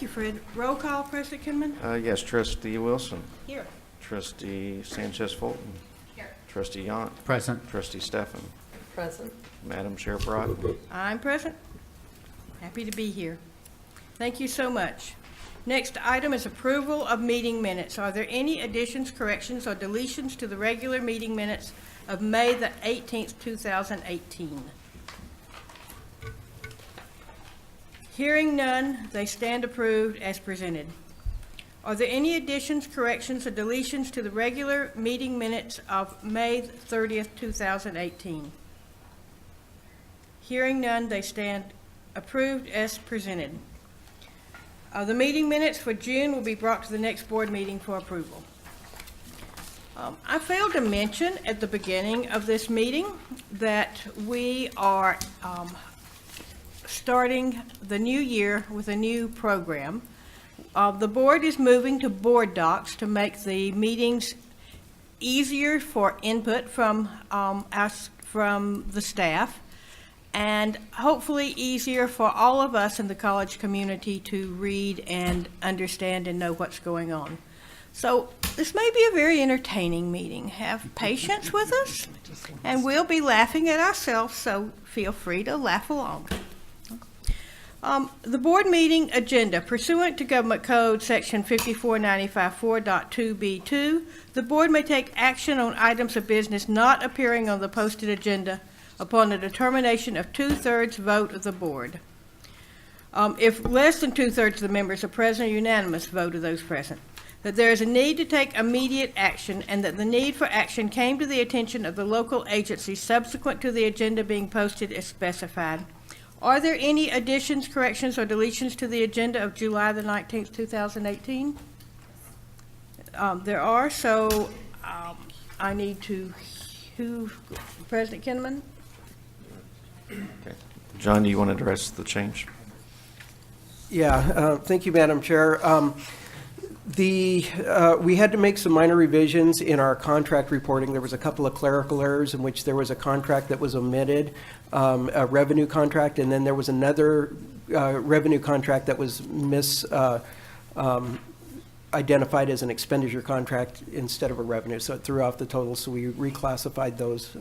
Thank you, Fred. Roll call, President Kinman? Yes, Trustee Wilson. Here. Trustee Sanchez Fulton. Here. Trustee Yant. Present. Trustee Stefan. Present. Madam Chair Brock. I'm present. Happy to be here. Thank you so much. Next item is approval of meeting minutes. Are there any additions, corrections, or deletions to the regular meeting minutes of May the 18th, 2018? Hearing none, they stand approved as presented. Are there any additions, corrections, or deletions to the regular meeting minutes of May 30th, 2018? Hearing none, they stand approved as presented. The meeting minutes for June will be brought to the next board meeting for approval. I failed to mention at the beginning of this meeting that we are starting the new year with a new program. The board is moving to board docs to make the meetings easier for input from the staff, and hopefully easier for all of us in the college community to read and understand and know what's going on. So this may be a very entertaining meeting. Have patience with us, and we'll be laughing at ourselves, so feel free to laugh along. The board meeting agenda. Pursuant to Government Code Section 54954.2b2, the board may take action on items of business not appearing on the posted agenda upon the determination of 2/3 vote of the board. If less than 2/3 of the members are present, a unanimous vote of those present. That there is a need to take immediate action, and that the need for action came to the attention of the local agency subsequent to the agenda being posted as specified. Are there any additions, corrections, or deletions to the agenda of July the 19th, 2018? There are, so I need to, President Kinnaman? Okay. John, do you want to address the change? Yeah, thank you, Madam Chair. We had to make some minor revisions in our contract reporting. There was a couple of clerical errors in which there was a contract that was omitted, a revenue contract, and then there was another revenue contract that was identified as an expenditure contract instead of a revenue, so it threw off the total, so we reclassified those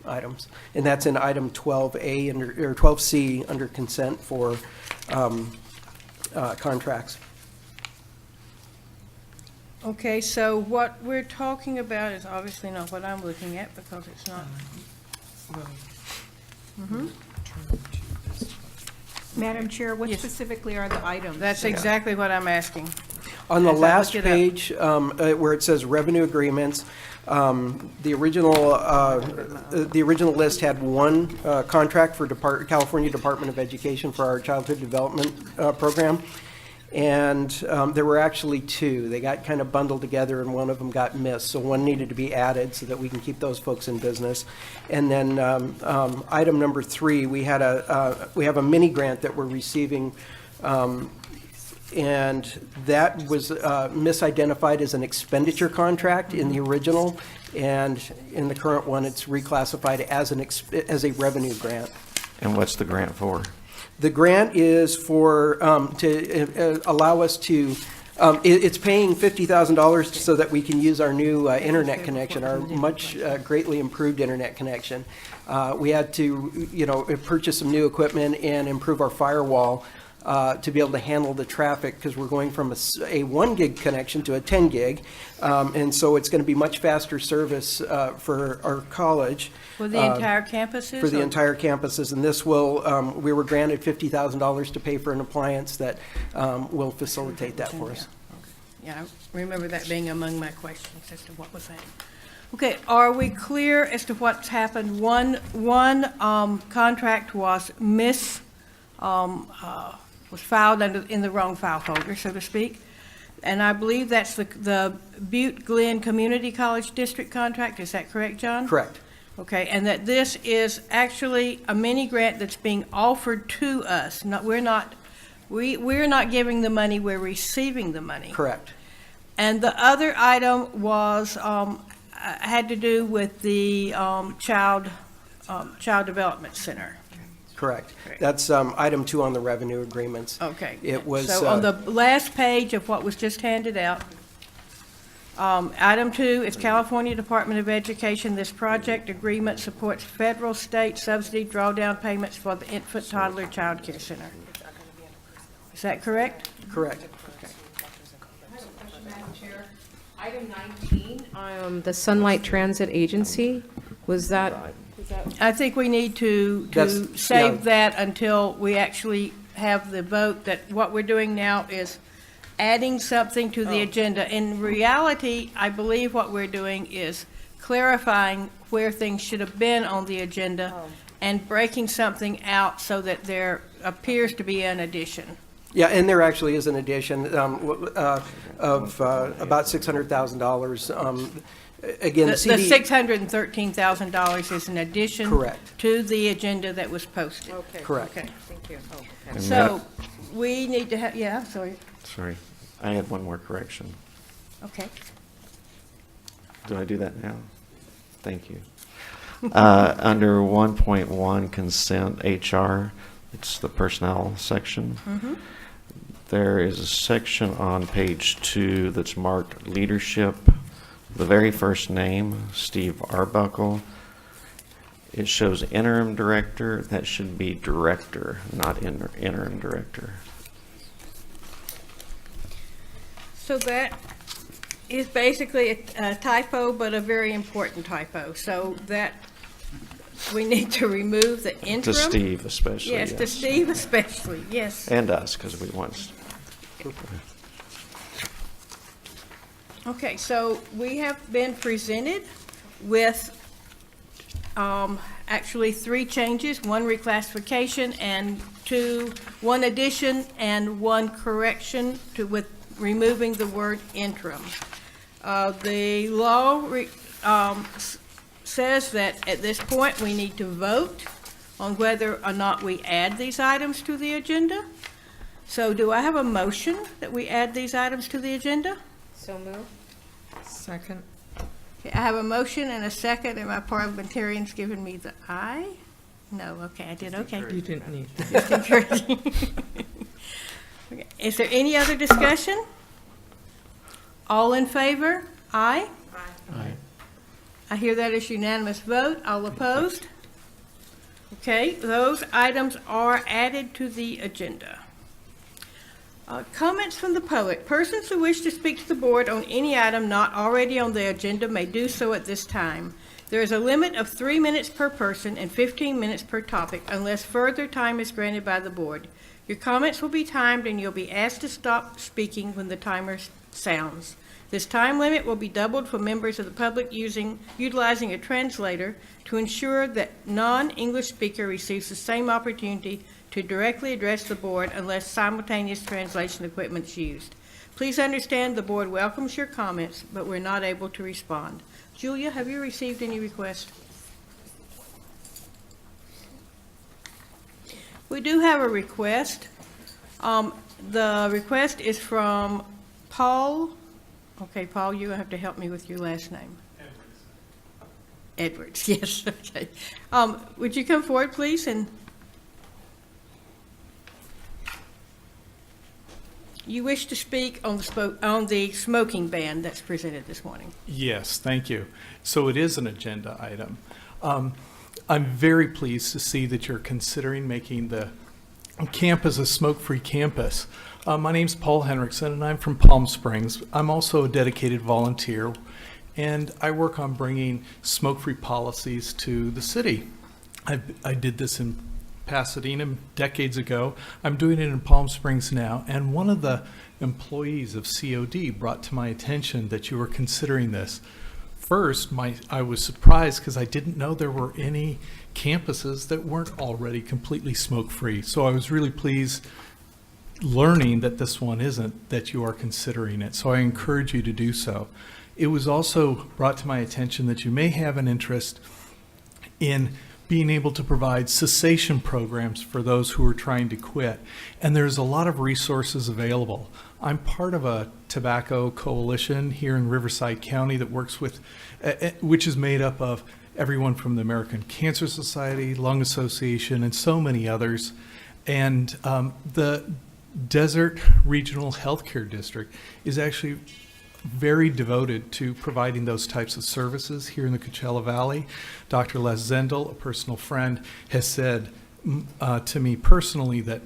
items. And that's in item 12A or 12C under consent for contracts. Okay, so what we're talking about is obviously not what I'm looking at because it's not. Madam Chair, what Yes. specifically are the items? That's exactly what I'm asking. On the As I last look it up. page, where it says revenue agreements, the original list had one contract for California Department of Education for our childhood development program. And there were actually two. They got kind of bundled together, and one of them got missed. So one needed to be added so that we can keep those folks in business. And then item number 3, we have a mini grant that we're receiving, and that was misidentified as an expenditure contract in the original, and in the current one, it's reclassified as as a revenue grant. And what's the grant for? The grant is for, to allow us to, it's paying $50,000 so that we can use our new internet connection, our much greatly improved internet connection. We had to, purchase some new equipment and improve our firewall to be able to handle the traffic, because we're going from a 1 gig connection to a 10 gig. And so it's going to be much faster service for our college. For the entire campuses? For the or- entire campuses, and this will, we were granted $50,000 to pay for an appliance that will facilitate that for us. Yeah, I remember that being among my questions as to what was that. Okay, are we clear as to what's happened? One contract was was filed in the wrong file folder, so to speak. And I believe that's the Butte Glen Community College District contract. Is that correct, John? Correct. Okay, and that this is actually a mini grant that's being offered to us. We're not giving the money, we're receiving the money. Correct. And the other item was, had to do with the Child Development Center. Correct. Correct. That's item 2 on the revenue agreements. Okay. It was, So on the last page of what was just handed out, item 2 is California Department of Education. This project agreement supports federal, state subsidy drawdown payments for the infant, toddler, child care center. Is that correct? Correct. Madam Chair, item 19, the Sunlight Transit Agency, was that? I think we need to That's- save yeah. that until we actually have the vote, that what we're doing now is adding something to the agenda. In reality, I believe what we're doing is clarifying where things should have been on the agenda and breaking something out so that there appears to be an addition. Yeah, and there actually is an addition of about $600,000. Again, The CD. $613,000 is an addition Correct. to the agenda that was posted. Okay. Correct. Okay. Thank you. And So we need to have, yeah, sorry, Sorry, I had one more correction. okay. Do I do that now? Thank you. Under 1.1 consent HR, it's the personnel section. There is a section on page 2 that's marked leadership. The very first name, Steve Arbuckle, it shows interim director. That should be director, not interim director. So that is basically a typo, but a very important typo. So that, we need to remove the interim. To Steve especially. Yes, to Steve especially, yes. And us, because we want. Okay, so we have been presented with actually 3 changes, 1 reclassification and 1 addition and 1 correction with removing the word interim. The law says that at this point we need to vote on whether or not we add these items to the agenda. So do I have a motion that we add these items to the agenda? So moved. Second. Okay, I have a motion and a second, and my parliamentarian's given me the aye? No, okay, I did, okay. You didn't need. Just encouraging. Okay, is there any other discussion? All in favor? Aye? Aye. I hear that as unanimous vote. All opposed? Okay, those items are added to the agenda. Comments from the public. Persons who wish to speak to the board on any item not already on the agenda may do so at this time. There is a limit of 3 minutes per person and 15 minutes per topic unless further time is granted by the board. Your comments will be timed and you'll be asked to stop speaking when the timer sounds. This time limit will be doubled for members of the public utilizing a translator to ensure that non-English speaker receives the same opportunity to directly address the board unless simultaneous translation equipment is used. Please understand the board welcomes your comments, but we're not able to respond. Julia, have you received any requests? We do have a request. The request is from Paul. Okay, Paul, you have to help me with your last name. Edwards, yes, okay. Would you come forward, please, and you wish to speak on the smoking ban that's presented this morning. Yes, thank you. So it is an agenda item. I'm very pleased to see that you're considering making the campus a smoke-free campus. My name's Paul Henriksen, and I'm from Palm Springs. I'm also a dedicated volunteer, and I work on bringing smoke-free policies to the city. I did this in Pasadena decades ago. I'm doing it in Palm Springs now, and one of the employees of COD brought to my attention that you were considering this. First, I was surprised because I didn't know there were any campuses that weren't already completely smoke-free. So I was really pleased learning that this one isn't, that you are considering it. So I encourage you to do so. It was also brought to my attention that you may have an interest in being able to provide cessation programs for those who are trying to quit. And there's a lot of resources available. I'm part of a tobacco coalition here in Riverside County that works with, which is made up of everyone from the American Cancer Society, Lung Association, and so many others. And the Desert Regional Healthcare District is actually very devoted to providing those types of services here in the Coachella Valley. Dr. Les Zendel, a personal friend, has said to me personally that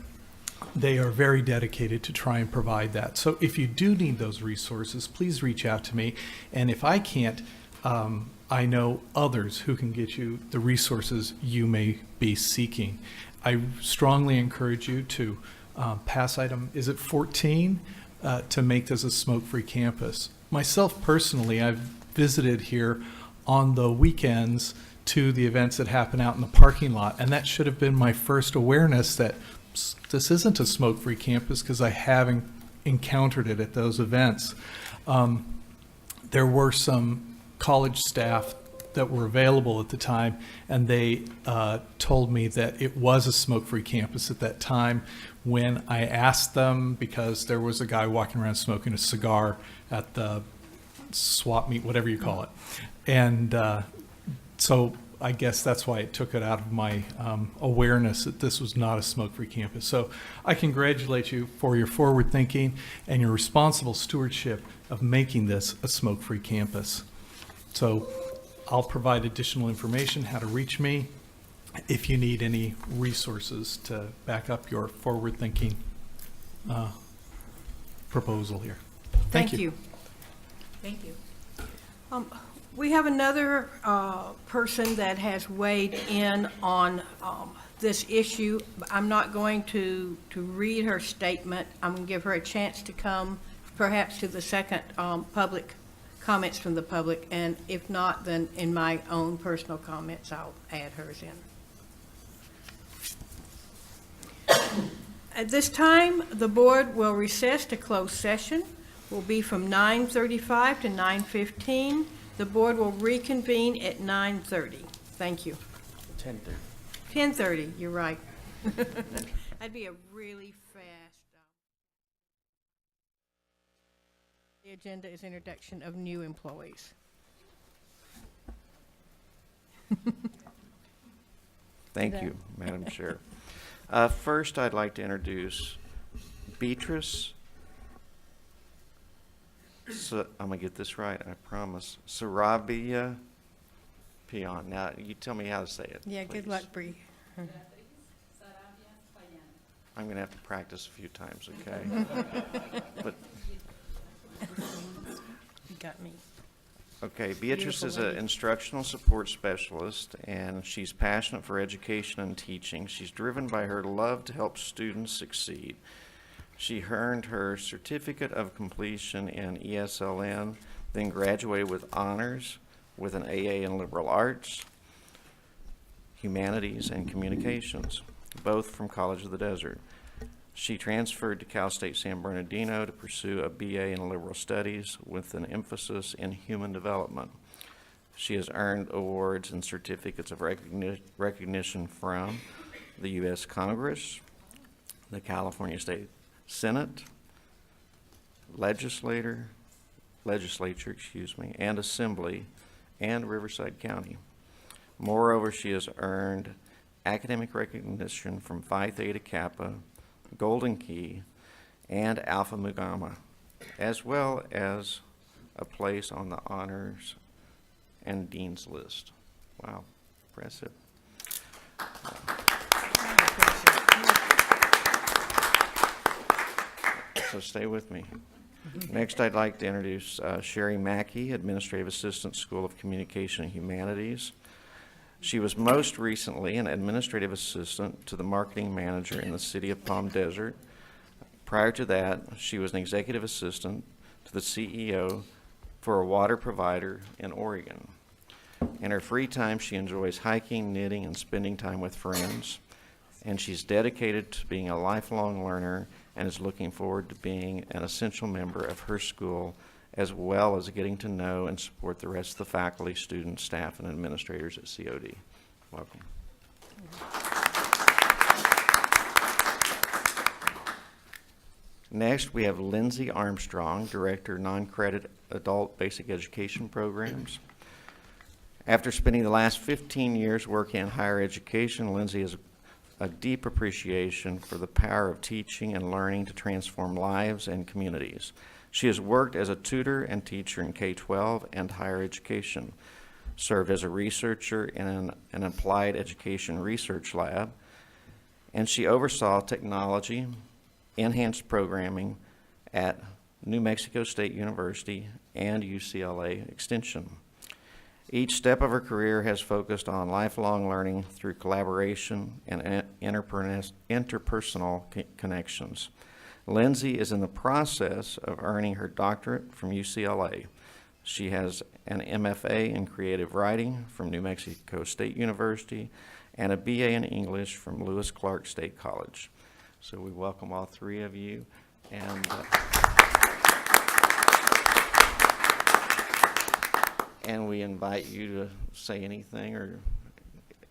they are very dedicated to try and provide that. So if you do need those resources, please reach out to me. And if I can't, I know others who can get you the resources you may be seeking. I strongly encourage you to pass item, is it 14? To make this a smoke-free campus. Myself personally, I've visited here on the weekends to the events that happen out in the parking lot, and that should have been my first awareness that this isn't a smoke-free campus, because I haven't encountered it at those events. There were some college staff that were available at the time, and they told me that it was a smoke-free campus at that time when I asked them, because there was a guy walking around smoking a cigar at the swap meet, whatever you call it. And so I guess that's why it took it out of my awareness that this was not a smoke-free campus. So I congratulate you for your forward thinking and your responsible stewardship of making this a smoke-free campus. So I'll provide additional information, how to reach me, if you need any resources to back up your forward-thinking proposal here. Thank you. Thank you. We have another person that has weighed in on this issue. I'm not going to read her statement. I'm going to give her a chance to come perhaps to the second public comments from the public, and if not, then in my own personal comments, I'll add hers in. At this time, the board will recess to closed session. Will be from 9:35 to 9:15. The board will reconvene at 9:30. Thank you. 10:30. 10:30, you're right. That'd be a really fast. The agenda is introduction of new employees. Thank you, Madam Chair. First, I'd like to introduce Beatrice. I'm going to get this right, I promise. Sarabia Pion. Now, you tell me how to say it. Yeah, good please. luck, Bree. I'm going to have to practice a few times, okay? But You got me. okay, Beatrice is Beautiful an lady. instructional support specialist, and she's passionate for education and teaching. She's driven by her love to help students succeed. She earned her certificate of completion in ESLN, then graduated with honors with an AA in liberal arts, humanities, and communications, both from College of the Desert. She transferred to Cal State San Bernardino to pursue a BA in liberal studies with an emphasis in human development. She has earned awards and certificates of recognition from the U.S. Congress, the California State Senate, legislature, and Assembly, and Riverside County. Moreover, she has earned academic recognition from Phi Theta Kappa, Golden Key, and Alpha Mu Gamma, as well as a place on the honors and dean's list. Wow, impressive. So stay with me. Next, I'd like to introduce Sherry Mackey, Administrative Assistant, School of Communication and Humanities. She was most recently an administrative assistant to the marketing manager in the city of Palm Desert. Prior to that, she was an executive assistant to the CEO for a water provider in Oregon. In her free time, she enjoys hiking, knitting, and spending time with friends. And she's dedicated to being a lifelong learner and is looking forward to being an essential member of her school, as well as getting to know and support the rest of the faculty, students, staff, and administrators at COD. Welcome. Next, we have Lindsay Armstrong, Director, Non-Credit Adult Basic Education Programs. After spending the last 15 years working in higher education, Lindsay has a deep appreciation for the power of teaching and learning to transform lives and communities. She has worked as a tutor and teacher in K-12 and higher education, served as a researcher in an applied education research lab, and she oversaw technology, enhanced programming at New Mexico State University and UCLA Extension. Each step of her career has focused on lifelong learning through collaboration and interpersonal connections. Lindsay is in the process of earning her doctorate from UCLA. She has an MFA in creative writing from New Mexico State University and a BA in English from Lewis Clark State College. So we welcome all three of you. And we invite you to say anything or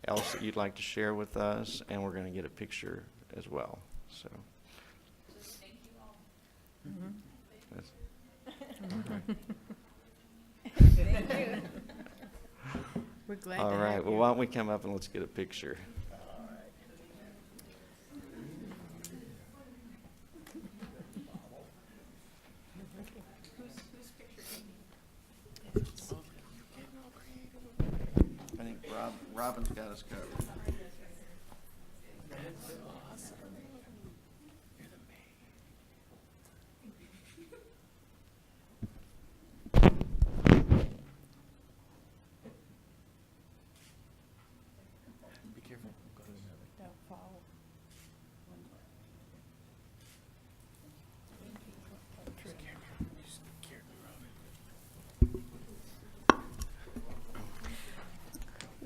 else that you'd like to share with us, and we're going to get a picture as well. So. Thank you all. Thank you. We're glad to All have right. Well, you. why don't we come up and let's get a picture. I think Robin's got us covered.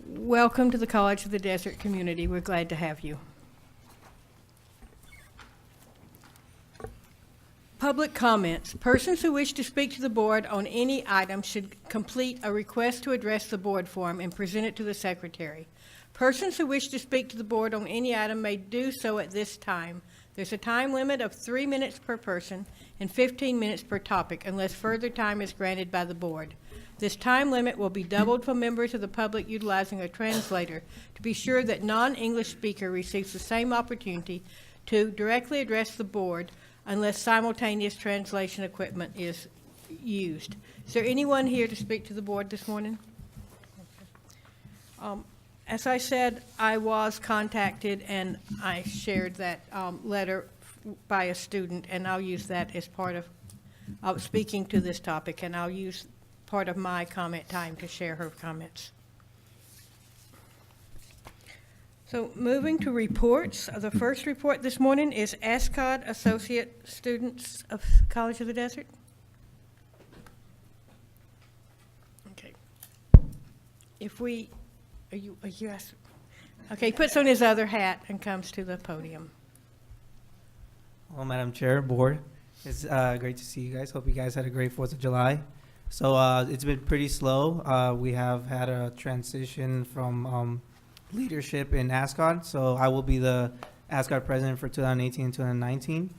Welcome to the College of the Desert community. We're glad to have you. Public comments. Persons who wish to speak to the board on any item should complete a request to address the board form and present it to the secretary. Persons who wish to speak to the board on any item may do so at this time. There's a time limit of 3 minutes per person and 15 minutes per topic unless further time is granted by the board. This time limit will be doubled for members of the public utilizing a translator to be sure that non-English speaker receives the same opportunity to directly address the board unless simultaneous translation equipment is used. Is there anyone here to speak to the board this morning? As I said, I was contacted and I shared that letter by a student, and I'll use that as part of speaking to this topic, and I'll use part of my comment time to share her comments. So moving to reports, the first report this morning is ASCOD Associate Students of College of the Desert. Okay. Are you asked? Okay, he puts on his other hat and comes to the podium. Well, Madam Chair, Board, it's great to see you guys. Hope you guys had a great 4th of July. So it's been pretty slow. We have had a transition from leadership in ASCOD. So I will be the ASCOD president for 2018 and 2019.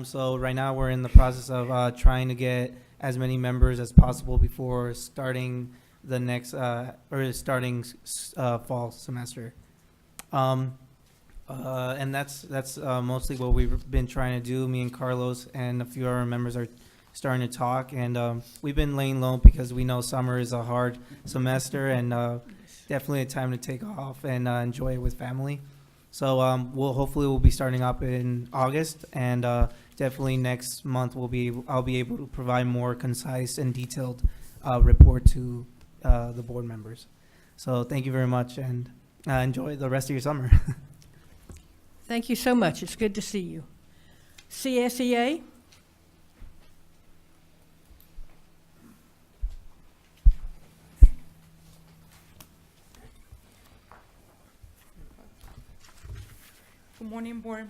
So right now we're in the process of trying to get as many members as possible before starting the next fall semester. And that's mostly what we've been trying to do. Me and Carlos and a few of our members are starting to talk, and we've been laying low because we know summer is a hard semester and definitely a time to take off and enjoy it with family. So we'll be starting up in August, and definitely next month I'll be able to provide more concise and detailed report to the board members. So thank you very much, and enjoy the rest of your summer. Thank you so much. It's good to see you. CSEA? Good morning, Board.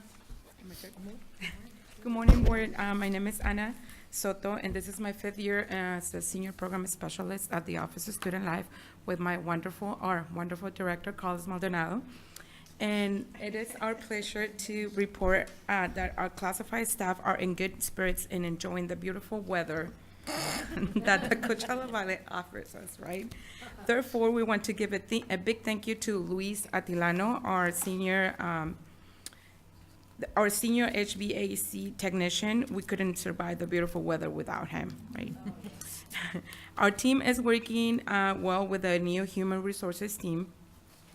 Good morning, Board. My name is Ana Soto, and this is my 5th year as a Senior Program Specialist at the Office of Student Life with my wonderful Director, Carlos Maldonado. And it is our pleasure to report that our classified staff are in good spirits and enjoying the beautiful weather that the Coachella Valley offers us, right? Therefore, we want to give a big thank you to Luis Atilano, our senior HVAC technician. We couldn't survive the beautiful weather without him, right? Our team is working well with the new human resources team.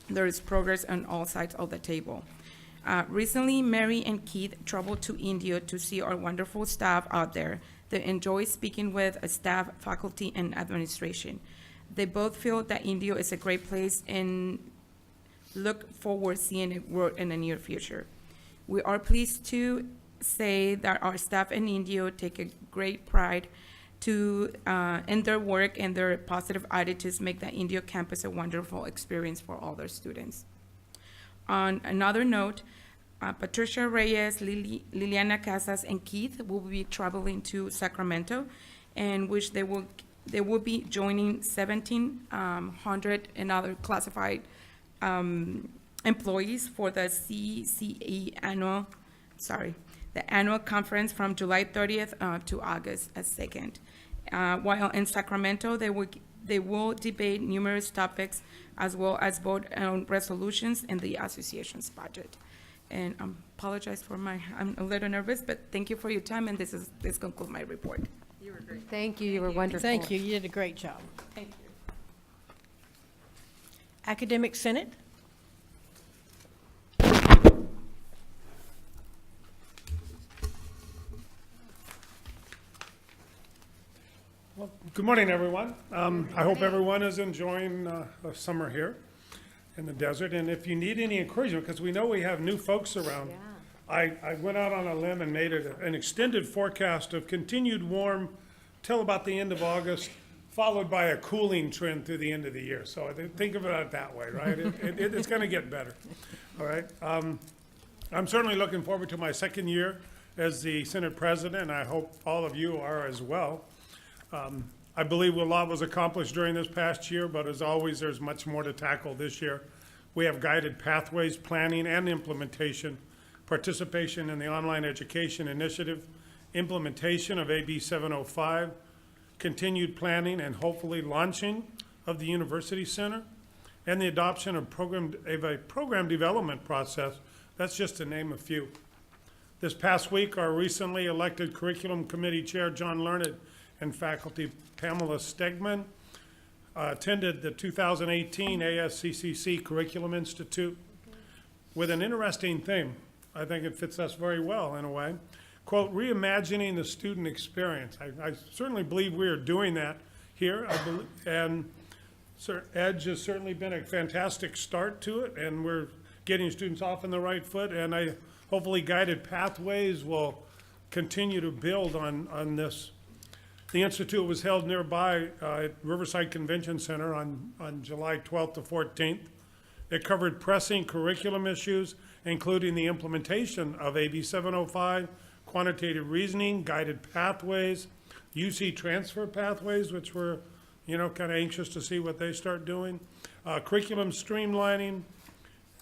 There is progress on all sides of the table. Recently, Mary and Keith traveled to India to see our wonderful staff out there. They enjoy speaking with staff, faculty, and administration. They both feel that India is a great place and look forward seeing it work in the near future. We are pleased to say that our staff in India take a great pride in their work, and their positive attitudes make the India campus a wonderful experience for all their students. On another note, Patricia Reyes, Liliana Casas, and Keith will be traveling to Sacramento, in which they will be joining 1,700 and other classified employees for the CCE annual conference from July 30th to August 2nd. While in Sacramento, they will debate numerous topics as well as vote on resolutions in the association's budget. And I apologize for I'm a little nervous, but thank you for your time, and this concludes my report. You were great. Thank you, you were wonderful. Thank you, you did a great job. Thank you. Academic Senate? Well, good morning, everyone. I hope everyone is enjoying the summer here in the desert. And if you need any encouragement, because we know we have new folks around, I went out on a limb and made it an extended forecast of continued warm till about the end of August, followed by a cooling trend through the end of the year. So think of it that way, right? It's going to get better. All right. I'm certainly looking forward to my second year as the Senate President, and I hope all of you are as well. I believe a lot was accomplished during this past year, but as always, there's much more to tackle this year. We have guided pathways, planning, and implementation, participation in the online education initiative, implementation of AB 705, continued planning and hopefully launching of the University Center, and the adoption of a program development process. That's just to name a few. This past week, our recently elected Curriculum Committee Chair, John Learned, and faculty Pamela Stegman attended the 2018 ASCCC Curriculum Institute with an interesting theme. I think it fits us very well in a way. Quote, reimagining the student experience. I certainly believe we are doing that here. And EDGE has certainly been a fantastic start to it, and we're getting students off on the right foot. And hopefully guided pathways will continue to build on this. The Institute was held nearby at Riverside Convention Center on July 12th to 14th. It covered pressing curriculum issues, including the implementation of AB 705, quantitative reasoning, guided pathways, UC transfer pathways, which we're, kind of anxious to see what they start doing, curriculum streamlining,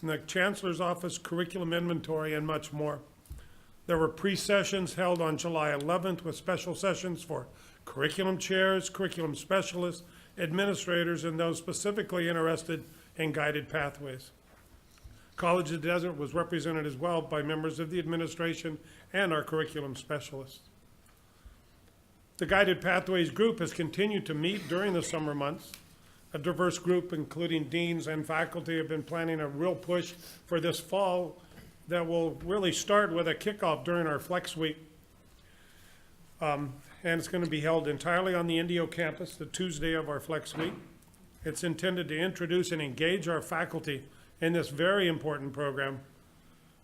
and the Chancellor's Office curriculum inventory, and much more. There were pre-sessions held on July 11th with special sessions for curriculum chairs, curriculum specialists, administrators, and those specifically interested in guided pathways. College of the Desert was represented as well by members of the administration and our curriculum specialists. The Guided Pathways group has continued to meet during the summer months. A diverse group, including deans and faculty, have been planning a real push for this fall that will really start with a kickoff during our Flex Week. And it's going to be held entirely on the Indio campus, the Tuesday of our Flex Week. It's intended to introduce and engage our faculty in this very important program.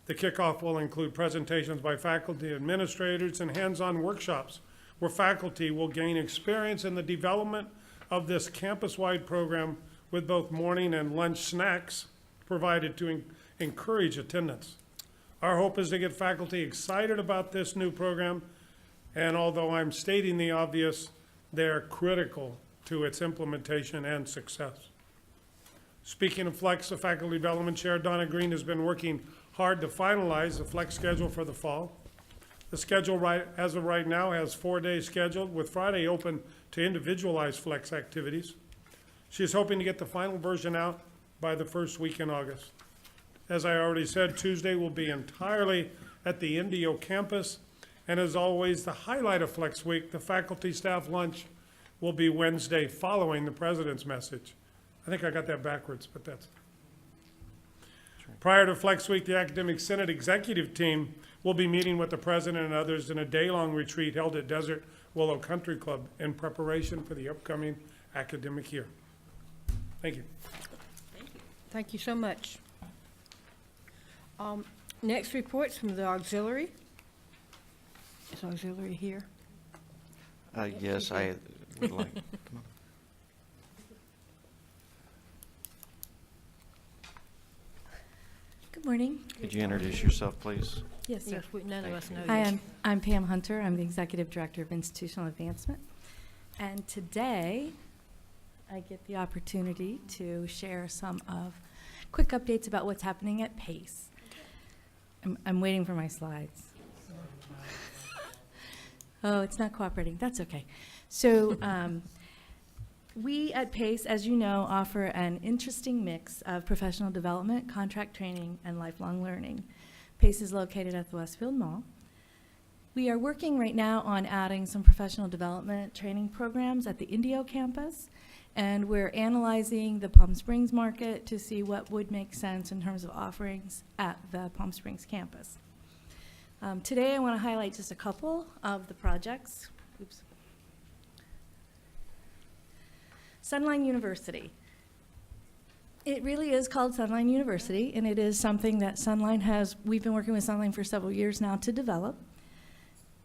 The kickoff will include presentations by faculty administrators and hands-on workshops where faculty will gain experience in the development of this campus-wide program with both morning and lunch snacks provided to encourage attendance. Our hope is to get faculty excited about this new program, and although I'm stating the obvious, they're critical to its implementation and success. Speaking of Flex, the Faculty Development Chair, Donna Green, has been working hard to finalize the Flex schedule for the fall. The schedule as of right now has 4 days scheduled, with Friday open to individualized flex activities. She is hoping to get the final version out by the first week in August. As I already said, Tuesday will be entirely at the Indio campus, and as always, the highlight of Flex Week, the faculty staff lunch, will be Wednesday following the president's message. I think I got that backwards, but that's. Prior to Flex Week, the Academic Senate executive team will be meeting with the president and others in a day-long retreat held at Desert Willow Country Club in preparation for the upcoming academic year. Thank you. Thank you so much. Next report's from the auxiliary. Is auxiliary here? Yes, I would like, come on. Good morning. Could you introduce yourself, please? Yes, sir. Yes, none of us know Hi, you. I'm Pam Hunter. I'm the Executive Director of Institutional Advancement. And today, I get the opportunity to share some of quick updates about what's happening at PACE. I'm waiting for my slides. Oh, it's not cooperating. That's okay. So we at PACE, as you know, offer an interesting mix of professional development, contract training, and lifelong learning. PACE is located at the Westfield Mall. We are working right now on adding some professional development training programs at the Indio campus, and we're analyzing the Palm Springs market to see what would make sense in terms of offerings at the Palm Springs campus. Today I want to highlight just a couple of the projects. Oops. Sunline University. It really is called Sunline University, and it is something that we've been working with Sunline for several years now to develop.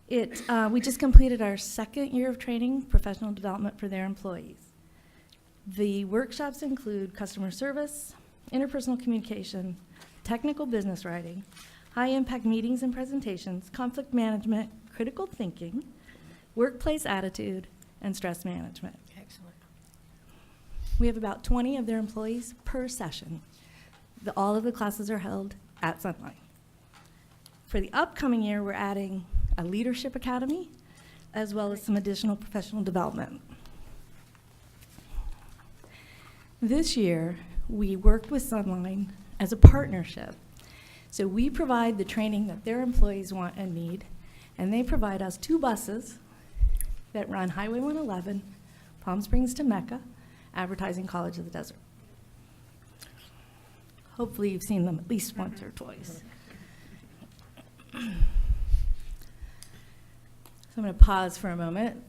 We just completed our second year of training, professional development for their employees. The workshops include customer service, interpersonal communication, technical business writing, high-impact meetings and presentations, conflict management, critical thinking, workplace attitude, and stress management. Excellent. We have about 20 of their employees per session. All of the classes are held at Sunline. For the upcoming year, we're adding a leadership academy, as well as some additional professional development. This year, we worked with Sunline as a partnership. So we provide the training that their employees want and need, and they provide us 2 buses that run Highway 111, Palm Springs to Mecca, advertising College of the Desert. Hopefully you've seen them at least once or twice. So I'm going to pause for a moment.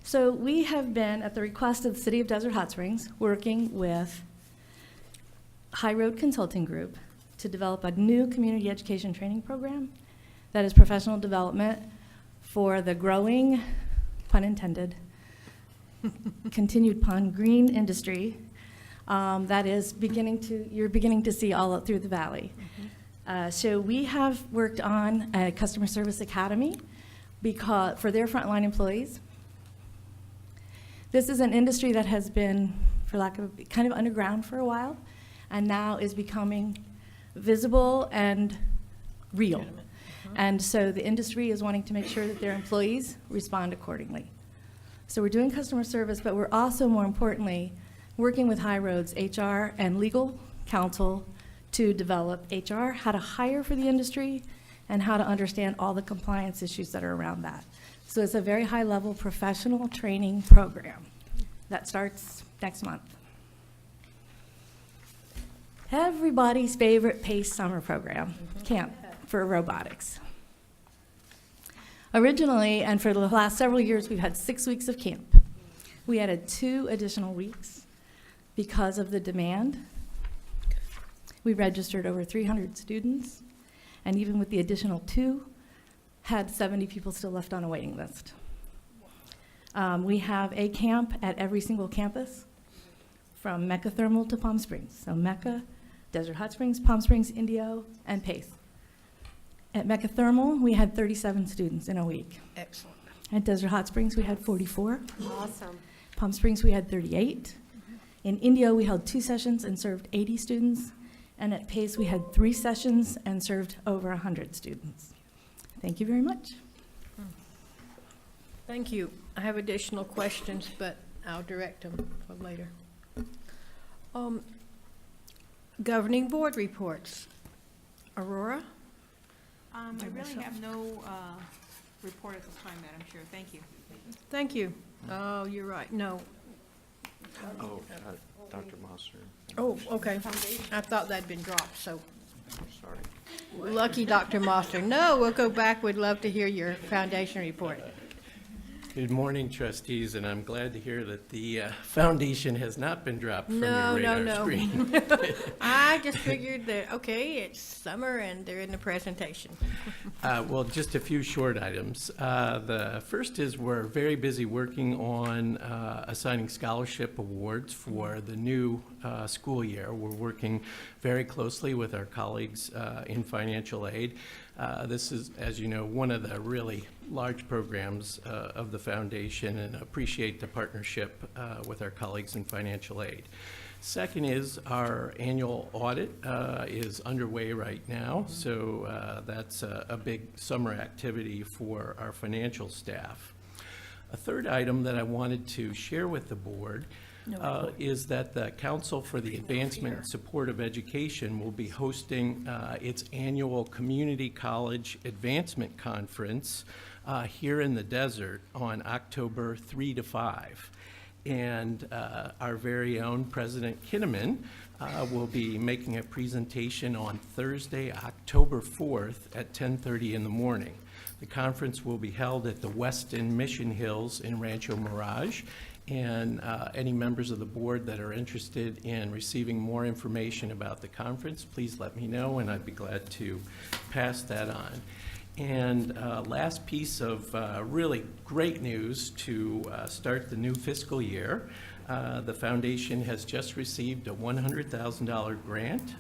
So we have been, at the request of the City of Desert Hot Springs, working with High Road Consulting Group to develop a new community education training program that is professional development for the growing, pun intended, continued pun, green industry that is you're beginning to see all through the valley. So we have worked on a customer service academy for their frontline employees. This is an industry that has been, for lack of kind of underground for a while, and now is becoming visible and real. And so the industry is wanting to make sure that their employees respond accordingly. So we're doing customer service, but we're also, more importantly, working with High Roads HR and legal counsel to develop HR, how to hire for the industry, and how to understand all the compliance issues that are around that. So it's a very high-level professional training program that starts next month. Everybody's favorite PACE summer program, camp for robotics. Originally, and for the last several years, we've had 6 weeks of camp. We added 2 additional weeks because of the demand. We registered over 300 students, and even with the additional 2, had 70 people still left on a waiting list. We have a camp at every single campus, from Mecca Thermal to Palm Springs. So Mecca, Desert Hot Springs, Palm Springs, Indio, and PACE. At Mecca Thermal, we had 37 students in a week. Excellent. At Desert Hot Springs, we had 44. Awesome. Palm Springs, we had 38. In Indio, we held 2 sessions and served 80 students. And at PACE, we had 3 sessions and served over 100 students. Thank you very much. Thank you. I have additional questions, but I'll direct them for later. Governing board reports. Aurora? I really have no report at this time, Madam Chair. Thank you. Thank you. Oh, you're right. No. Oh, Dr. Mosser. Oh, okay. I thought that'd been dropped, so Sorry. lucky Dr. Moster. No, we'll go back. We'd love to hear your foundation report. Good morning, trustees, and I'm glad to hear that the foundation has not been dropped from your radar screen. I just figured that, okay, it's summer and they're in the presentation. Well, just a few short items. The first is we're very busy working on assigning scholarship awards for the new school year. We're working very closely with our colleagues in financial aid. This is, as you know, one of the really large programs of the foundation, and appreciate the partnership with our colleagues in financial aid. Second is our annual audit is underway right now, so that's a big summer activity for our financial staff. A third item that I wanted to share with the board is that the Council for the Advancement and Support of Education will be hosting its annual Community College Advancement Conference here in the desert on October 3 to 5. And our very own President Kinnaman will be making a presentation on Thursday, October 4th at 10:30 in the morning. The conference will be held at the Westin Mission Hills in Rancho Mirage, and any members of the board that are interested in receiving more information about the conference, please let me know, and I'd be glad to pass that on. And last piece of really great news to start the new fiscal year. The foundation has just received a $100,000 grant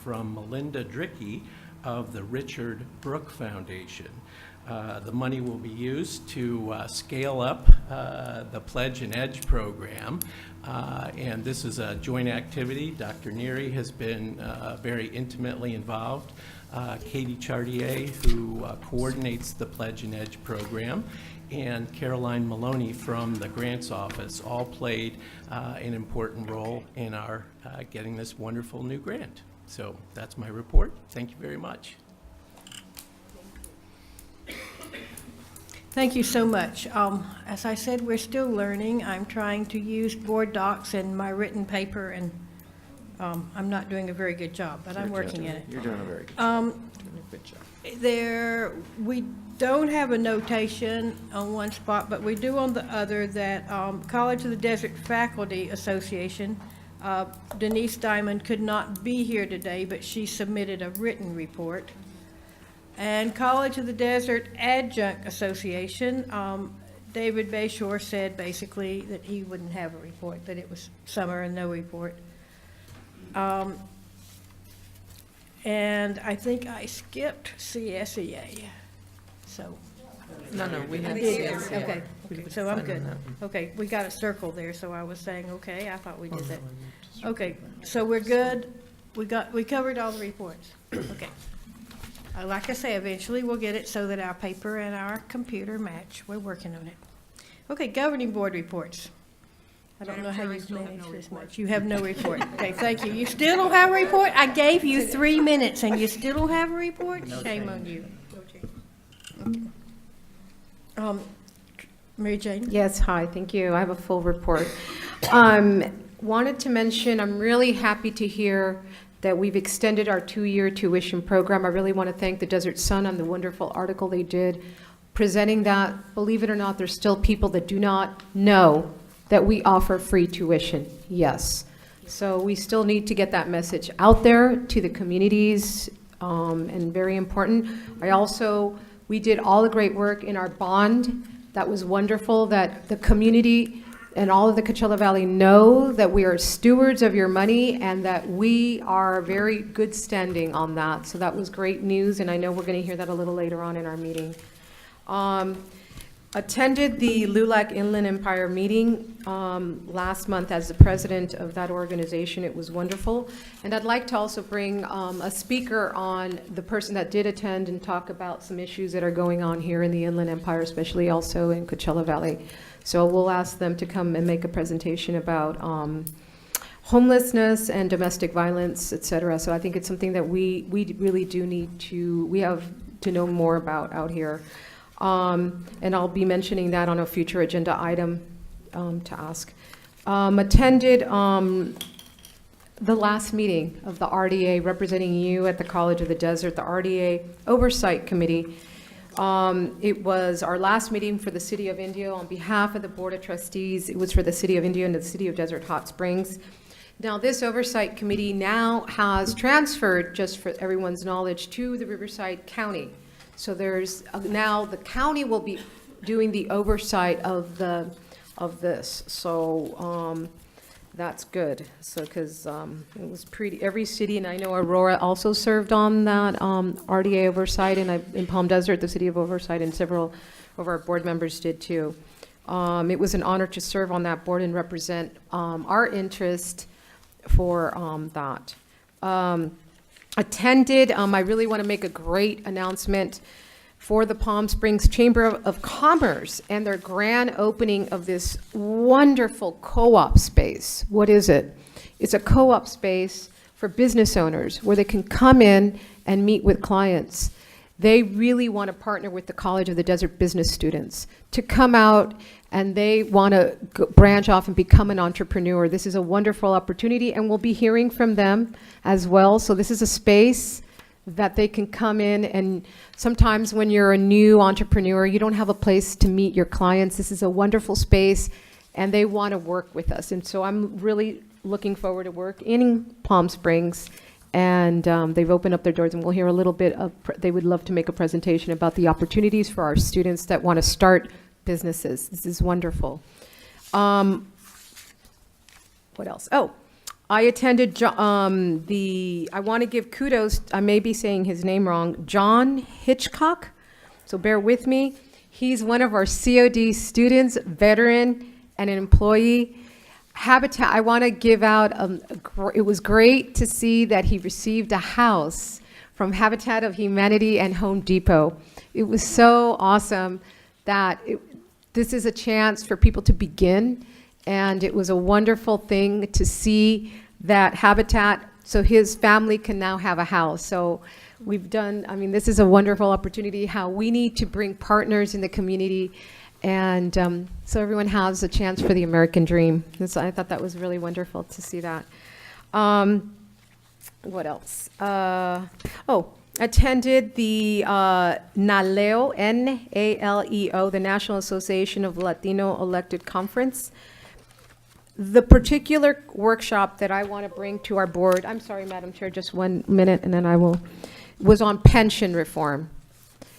from Melinda Drickey of the Richard Brook Foundation. The money will be used to scale up the Pledge and Edge program, and this is a joint activity. Dr. Neary has been very intimately involved. Katie Chartier, who coordinates the Pledge and Edge program, and Caroline Maloney from the Grants Office all played an important role in our getting this wonderful new grant. So that's my report. Thank you very much. Thank you so much. As I said, we're still learning. I'm trying to use board docs in my written paper, and I'm not doing a very good job, but I'm working at it. You're doing a very good job. Doing a good job. We don't have a notation on one spot, but we do on the other that College of the Desert Faculty Association, Denise Diamond could not be here today, but she submitted a written report. And College of the Desert Adjunct Association, David Bayshore said basically that he wouldn't have a report, that it was summer and no report. And I think I skipped CSEA, so. No, we I had did, CSEA. okay, so I'm good. Okay, we got a circle there, so I was saying, okay, I thought we did that. Okay, so we're good. We covered all the reports. Okay. Like I say, eventually we'll get it so that our paper and our computer match. We're working on it. Okay, governing board reports. I don't know how you've managed this much. You have no report. Okay, thank you. You still don't have a report? I gave you 3 minutes and you still don't have a report? Shame on you. Okay. Mary Jane? Yes, hi, thank you. I have a full report. Wanted to mention, I'm really happy to hear that we've extended our 2-year tuition program. I really want to thank the Desert Sun on the wonderful article they did presenting that. Believe it or not, there's still people that do not know that we offer free tuition. Yes. So we still need to get that message out there to the communities, and very important. We did all the great work in our bond. That was wonderful, that the community and all of the Coachella Valley know that we are stewards of your money and that we are very good standing on that. So that was great news, and I know we're going to hear that a little later on in our meeting. Attended the LULAC Inland Empire meeting last month as the president of that organization. It was wonderful. And I'd like to also bring a speaker on, the person that did attend, and talk about some issues that are going on here in the Inland Empire, especially also in Coachella Valley. So we'll ask them to come and make a presentation about homelessness and domestic violence, et cetera. So I think it's something that we really do need to, we have to know more about out here. And I'll be mentioning that on a future agenda item to ask. Attended the last meeting of the RDA, representing you at the College of the Desert, the RDA Oversight Committee. It was our last meeting for the City of Indio on behalf of the Board of Trustees. It was for the City of Indio and the City of Desert Hot Springs. Now, this Oversight Committee now has transferred, just for everyone's knowledge, to the Riverside County. So there's, now the county will be doing the oversight of this. So that's good. So, because it was pretty, every city, and I know Aurora also served on that RDA oversight, and in Palm Desert, the City of Oversight, and several of our board members did too. It was an honor to serve on that board and represent our interest for that. Attended, I really want to make a great announcement for the Palm Springs Chamber of Commerce and their grand opening of this wonderful co-op space. What is it? It's a co-op space for business owners where they can come in and meet with clients. They really want to partner with the College of the Desert business students to come out, and they want to branch off and become an entrepreneur. This is a wonderful opportunity, and we'll be hearing from them as well. So this is a space that they can come in, and sometimes when you're a new entrepreneur, you don't have a place to meet your clients. This is a wonderful space, and they want to work with us. And so I'm really looking forward to work in Palm Springs, and they've opened up their doors, and we'll hear a little bit of, they would love to make a presentation about the opportunities for our students that want to start businesses. This is wonderful. What else? Oh, I attended I want to give kudos, I may be saying his name wrong, John Hitchcock, so bear with me. He's one of our COD students, veteran, and an employee. Habitat, I want to give out, it was great to see that he received a house from Habitat of Humanity and Home Depot. It was so awesome that this is a chance for people to begin, and it was a wonderful thing to see that Habitat, so his family can now have a house. So we've done, I mean, this is a wonderful opportunity, how we need to bring partners in the community, and so everyone has a chance for the American dream. I thought that was really wonderful to see that. What else? Attended the NALEO, N-A-L-E-O, the National Association of Latino Elected Conference. The particular workshop that I want to bring to our board, I'm sorry, Madam Chair, just 1 minute, and then I will, was on pension reform.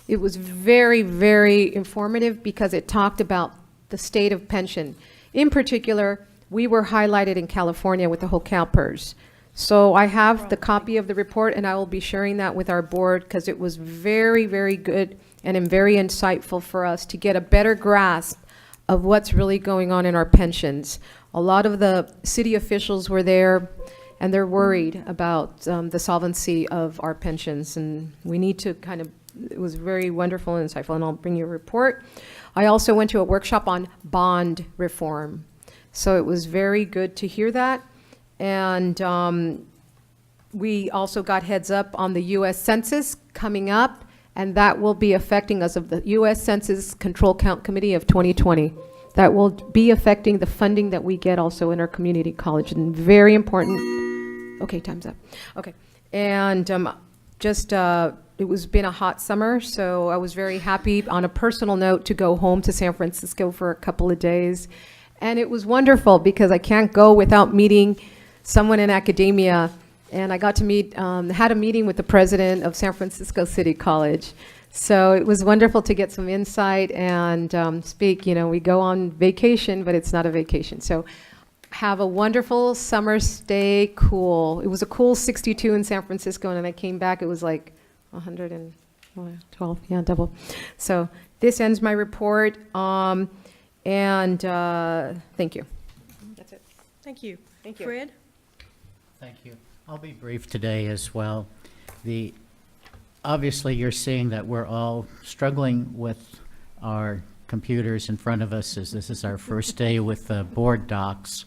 It was very, very informative because it talked about the state of pension. In particular, we were highlighted in California with the whole CalPERS. So I have the copy of the report, and I will be sharing that with our board because it was very, very good and very insightful for us to get a better grasp of what's really going on in our pensions. A lot of the city officials were there, and they're worried about the solvency of our pensions, and we need to kind of, it was very wonderful and insightful, and I'll bring you a report. I also went to a workshop on bond reform, so it was very good to hear that. And we also got heads up on the U.S. Census coming up, and that will be affecting us of the U.S. Census Control Count Committee of 2020. That will be affecting the funding that we get also in our community college, and very important. Okay, time's up. Okay, and it was been a hot summer, so I was very happy on a personal note to go home to San Francisco for a couple of days. And it was wonderful because I can't go without meeting someone in academia, and I got to meet, had a meeting with the president of San Francisco City College. So it was wonderful to get some insight and speak. You know, we go on vacation, but it's not a vacation. So have a wonderful summer, stay cool. It was a cool 62 in San Francisco, and then I came back, it was like 112, yeah, double. So This ends my report, and thank you. That's it. Thank you. Thank you. Fred? Thank you. I'll be brief today as well. Obviously, you're seeing that we're all struggling with our computers in front of us, as this is our first day with board docs.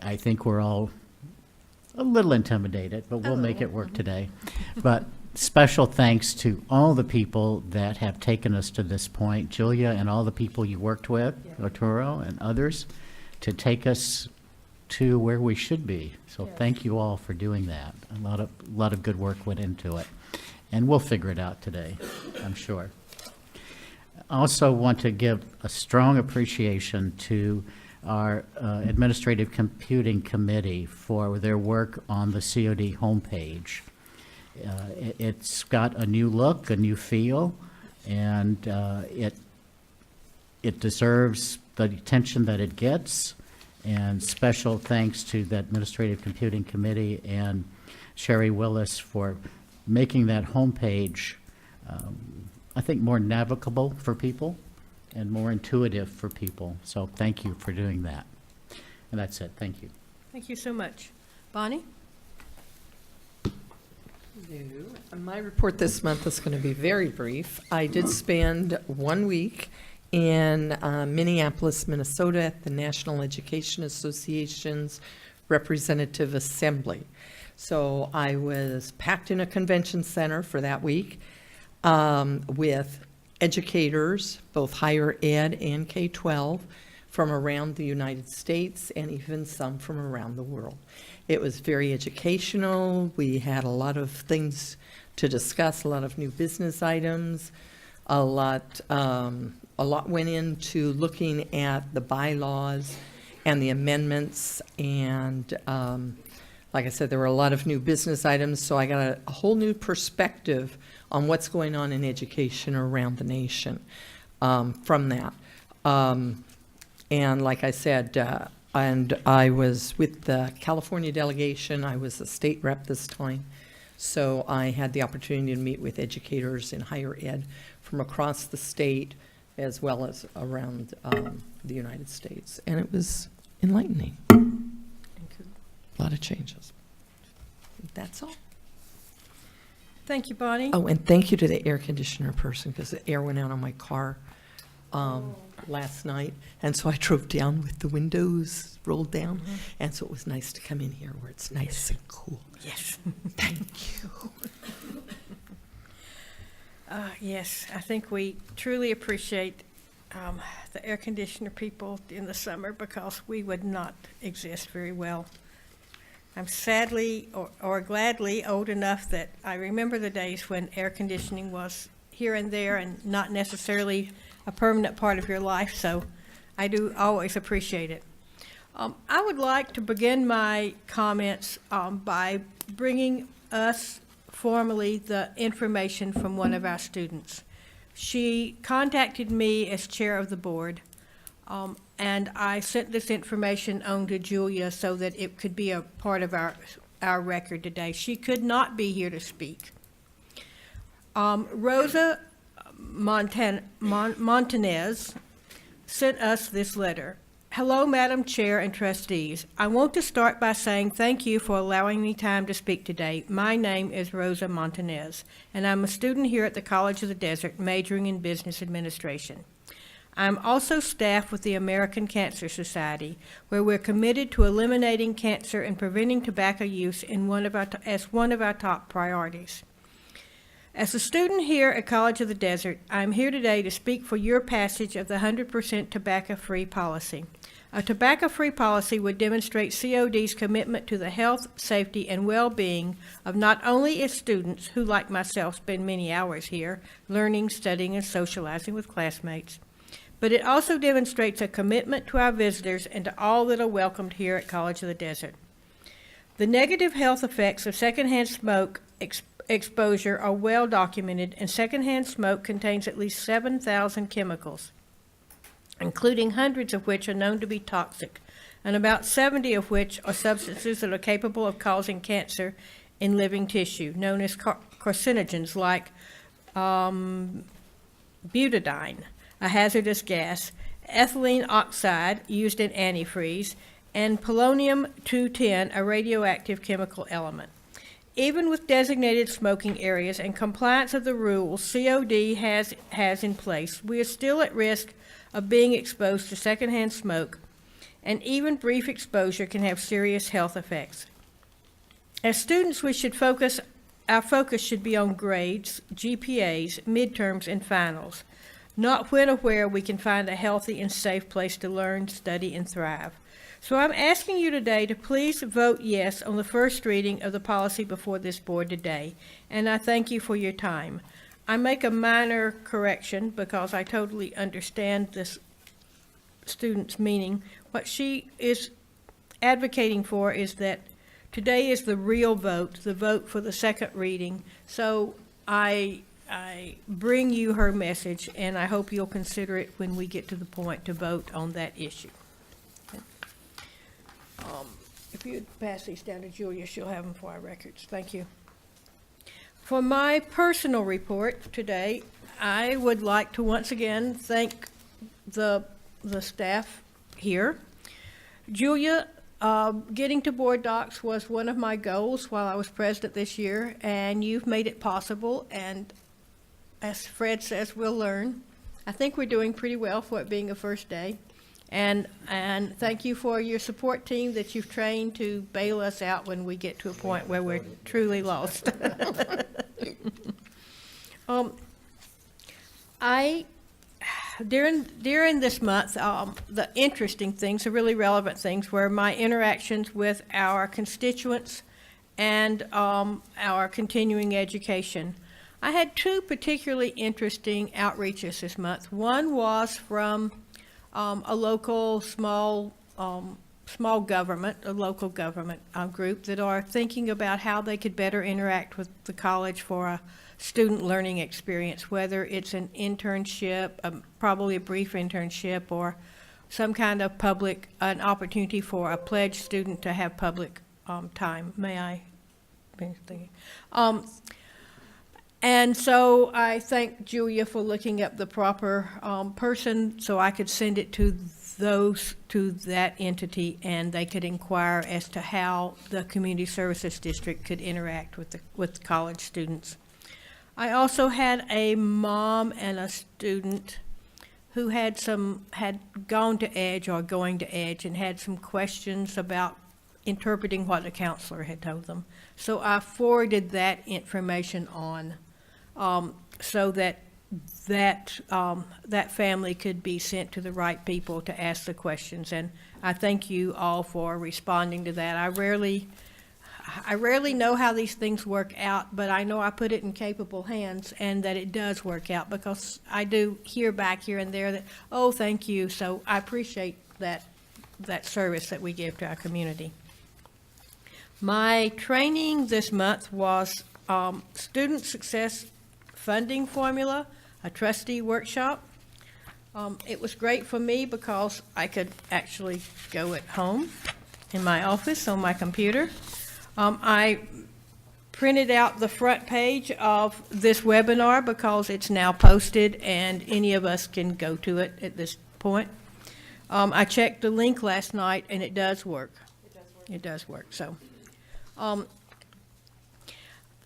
I think we're all a little intimidated, but we'll make it work today. But special thanks to all the people that have taken us to this point, Julia and all the people you worked with, Arturo and others, to take us to where we should be. So thank you all for doing that. A lot of good work went into it. And we'll figure it out today, I'm sure. I also want to give a strong appreciation to our Administrative Computing Committee for their work on the COD homepage. It's got a new look, a new feel, and it deserves the attention that it gets. And special thanks to the Administrative Computing Committee and Sherry Willis for making that homepage, I think, more navigable for people and more intuitive for people. So thank you for doing that. And that's it. Thank you. Thank you so much. Bonnie? My report this month is going to be very brief. I did spend 1 week in Minneapolis, Minnesota at the National Education Association's Representative Assembly. So I was packed in a convention center for that week with educators, both higher ed and K-12, from around the United States and even some from around the world. It was very educational. We had a lot of things to discuss, a lot of new business items, a lot went into looking at the bylaws and the amendments, and like I said, there were a lot of new business items, so I got a whole new perspective on what's going on in education around the nation from that. And like I said, and I was with the California delegation. I was a state rep this time, so I had the opportunity to meet with educators in higher ed from across the state as well as around the United States, and it was enlightening. A lot of changes. That's all. Thank you, Bonnie. Oh, and thank you to the air conditioner person, because the air went out on my car last night, and so I drove down with the windows rolled down, and so it was nice to come in here where it's nice and cool. Yes. Thank you. Yes, I think we truly appreciate the air conditioner people in the summer, because we would not exist very well. I'm sadly or gladly old enough that I remember the days when air conditioning was here and there and not necessarily a permanent part of your life, so I do always appreciate it. I would like to begin my comments by bringing us formally the information from one of our students. She contacted me as chair of the board, and I sent this information on to Julia so that it could be a part of our record today. She could not be here to speak. Rosa Montanez sent us this letter. Hello, Madam Chair and trustees. I want to start by saying thank you for allowing me time to speak today. My name is Rosa Montanez, and I'm a student here at the College of the Desert, majoring in business administration. I'm also staff with the American Cancer Society, where we're committed to eliminating cancer and preventing tobacco use as one of our top priorities. As a student here at College of the Desert, I'm here today to speak for your passage of the 100% tobacco-free policy. A tobacco-free policy would demonstrate COD's commitment to the health, safety, and well-being of not only its students, who like myself spend many hours here learning, studying, and socializing with classmates, but it also demonstrates a commitment to our visitors and to all that are welcomed here at College of the Desert. The negative health effects of secondhand smoke exposure are well documented, and secondhand smoke contains at least 7,000 chemicals, including hundreds of which are known to be toxic, and about 70 of which are substances that are capable of causing cancer in living tissue, known as carcinogens like butadiene, a hazardous gas, ethylene oxide used in antifreeze, and polonium-210, a radioactive chemical element. Even with designated smoking areas and compliance of the rules COD has in place, we are still at risk of being exposed to secondhand smoke, and even brief exposure can have serious health effects. As students, our focus should be on grades, GPAs, midterms, and finals, not when or where we can find a healthy and safe place to learn, study, and thrive. So I'm asking you today to please vote yes on the first reading of the policy before this board today, and I thank you for your time. I make a minor correction because I totally understand this student's meaning. What she is advocating for is that today is the real vote, the vote for the second reading. So I bring you her message, and I hope you'll consider it when we get to the point to vote on that issue. If you'd pass these down to Julia, she'll have them for our records. Thank you. For my personal report today, I would like to once again thank the staff here. Julia, getting to board docs was one of my goals while I was president this year, and you've made it possible, and as Fred says, we'll learn. I think we're doing pretty well for it being a first day. And thank you for your support team that you've trained to bail us out when we get to a point where we're truly lost. During this month, the interesting things, the really relevant things, were my interactions with our constituents and our continuing education. I had two particularly interesting outreaches this month. One was from a local small government, a local government group that are thinking about how they could better interact with the college for a student learning experience, whether it's an internship, probably a brief internship, or some kind of an opportunity for a pledged student to have public time. May I? And so I thank Julia for looking up the proper person so I could send it to that entity, and they could inquire as to how the Community Services District could interact with college students. I also had a mom and a student who had gone to EDGE or going to EDGE and had some questions about interpreting what the counselor had told them. So I forwarded that information on so that family could be sent to the right people to ask the questions. And I thank you all for responding to that. I rarely know how these things work out, but I know I put it in capable hands and that it does work out, because I do hear back here and there that, oh, thank you. So I appreciate that service that we give to our community. My training this month was Student Success Funding Formula, a trustee workshop. It was great for me because I could actually go at home in my office on my computer. I printed out the front page of this webinar because it's now posted and any of us can go to it at this point. I checked the link last night and it does work. It does work. So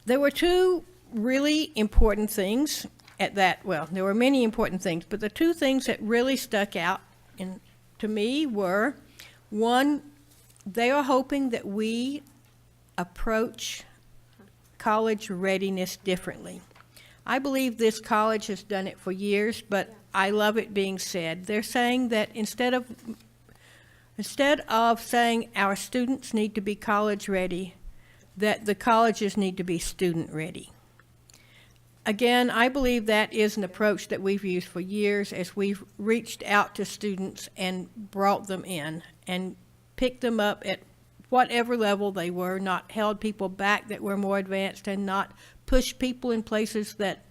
there were two really important things at that. Well, there were many important things, but the two things that really stuck out to me were, one, they are hoping that we approach college readiness differently. I believe this college has done it for years, but I love it being said. They're saying that instead of saying our students need to be college ready, that the colleges need to be student ready. Again, I believe that is an approach that we've used for years as we've reached out to students and brought them in and picked them up at whatever level they were, not held people back that were more advanced, and not pushed people in places that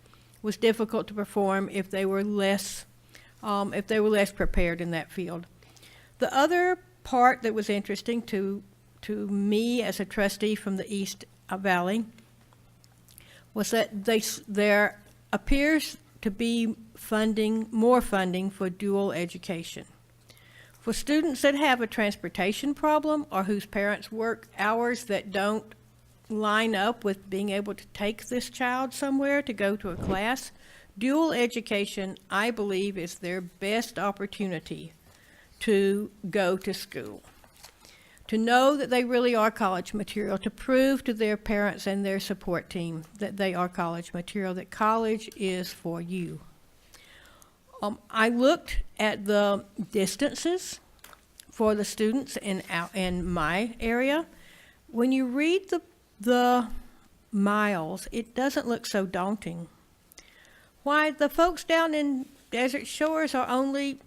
was difficult to perform if they were less prepared in that field. The other part that was interesting to me as a trustee from the East Valley was that there appears to be more funding for dual education. For students that have a transportation problem or whose parents work hours that don't line up with being able to take this child somewhere to go to a class, dual education, I believe, is their best opportunity to go to school, to know that they really are college material, to prove to their parents and their support team that they are college material, that college is for you. I looked at the distances for the students in my area. When you read the miles, it doesn't look so daunting. Why, the folks down in Desert Shores are only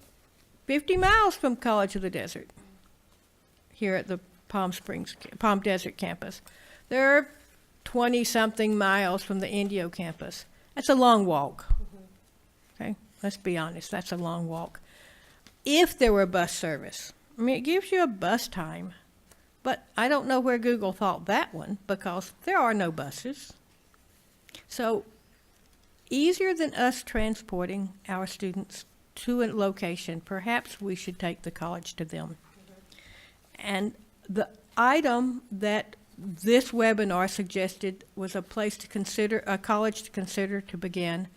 50 miles from College of the Desert here at the Palm Desert campus. They're 20-something miles from the Indio campus. That's a long walk. Okay, let's be honest, that's a long walk. If there were bus service, I mean, it gives you a bus time, but I don't know where Google thought that one, because there are no buses. So, easier than us transporting our students to a location, perhaps we should take the college to them. And the item that this webinar suggested was a place to consider, a college to consider to begin,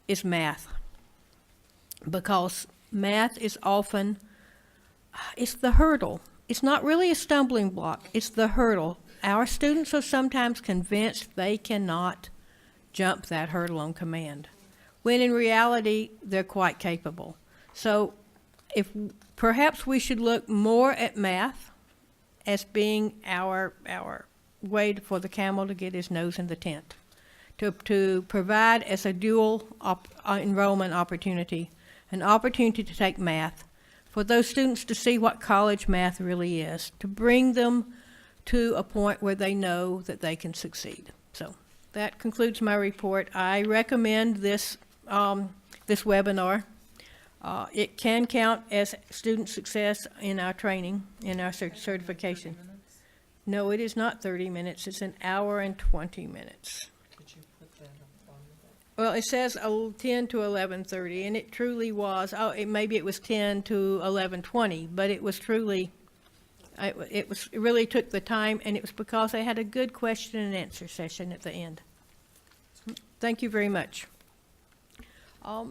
is math. Because math is often, it's the hurdle. It's not really a stumbling block, it's the hurdle. Our students are sometimes convinced they cannot jump that hurdle on command, when in reality, they're quite capable. So if perhaps we should look more at math as being our way for the camel to get his nose in the tent, to provide as a dual enrollment opportunity, an opportunity to take math, for those students to see what college math really is, to bring them to a point where they know that they can succeed. So that concludes my report. I recommend this webinar. It can count as student success in our training, in our certification. No, it is not 30 minutes. It's an hour and 20 minutes. Well, it says 10 to 11:30, and it truly was. Maybe it was 10 to 11:20, but it was truly. It really took the time, and it was because they had a good question and answer session at the end. Thank you very much.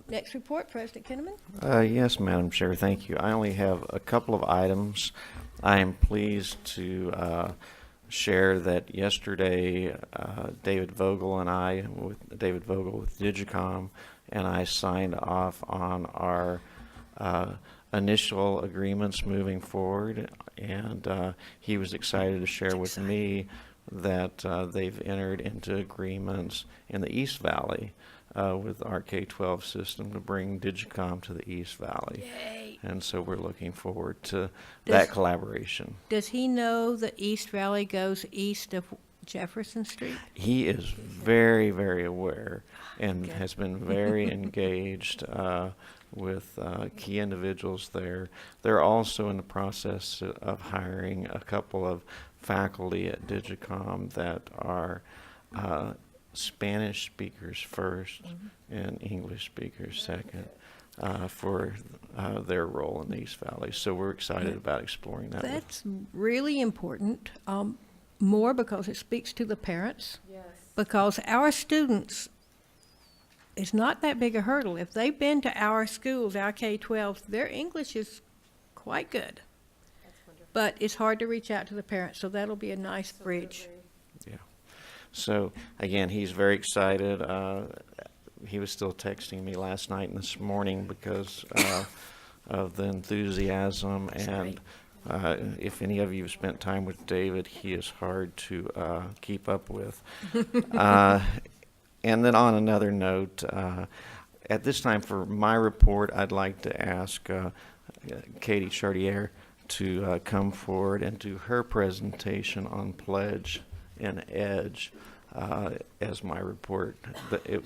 Next report, President Kinnaman. Yes, Madam Chair, thank you. I only have a couple of items. I am pleased to share that yesterday David Vogel with Digicom and I signed off on our initial agreements moving forward, and he was excited to share with me that they've entered into agreements in the East Valley with our K-12 system to bring Digicom to the East Valley. Yay. And so we're looking forward to that collaboration. Does he know that East Valley goes east of Jefferson Street? He is very, very aware and has been very engaged with key individuals there. They're also in the process of hiring a couple of faculty at Digicom that are Spanish speakers first and English speakers second for their role in the East Valley. So we're excited about exploring that. That's really important, more because it speaks to the parents. Yes. Because our students, it's not that big a hurdle. If they've been to our schools, our K-12s, their English is quite good. But it's hard to reach out to the parents, so that'll be a nice bridge. Yeah. So, again, he's very excited. He was still texting me last night and this morning because of the enthusiasm. And if any of you have spent time with David, he is hard to keep up with. And then on another note, at this time for my report, I'd like to ask Katie Chartier to come forward and do her presentation on Pledge and EDGE as my report.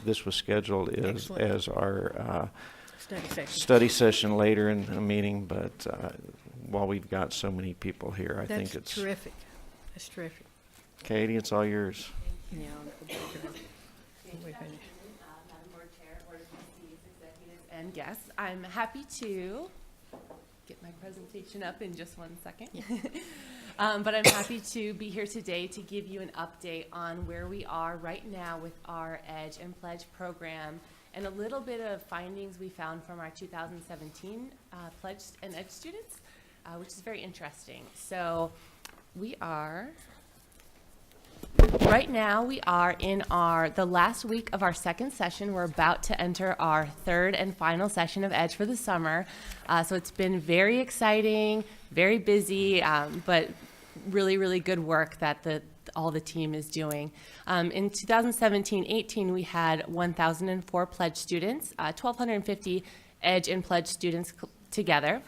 This was scheduled as our study session later in the meeting, but while we've got so many people here, I think it's terrific. That's terrific. Katie, it's all yours. Yeah, we finish. and guests. I'm happy to get my presentation up in just 1 second. But I'm happy to be here today to give you an update on where we are right now with our Edge and Pledge program and a little bit of findings we found from our 2017 Pledge and Edge students, which is very interesting. So right now we are in the last week of our second session. We're about to enter our third and final session of Edge for the summer. So it's been very exciting, very busy, but really, really good work that all the team is doing. In 2017-18, we had 1,004 Pledge students, 1,250 Edge and Pledge students together.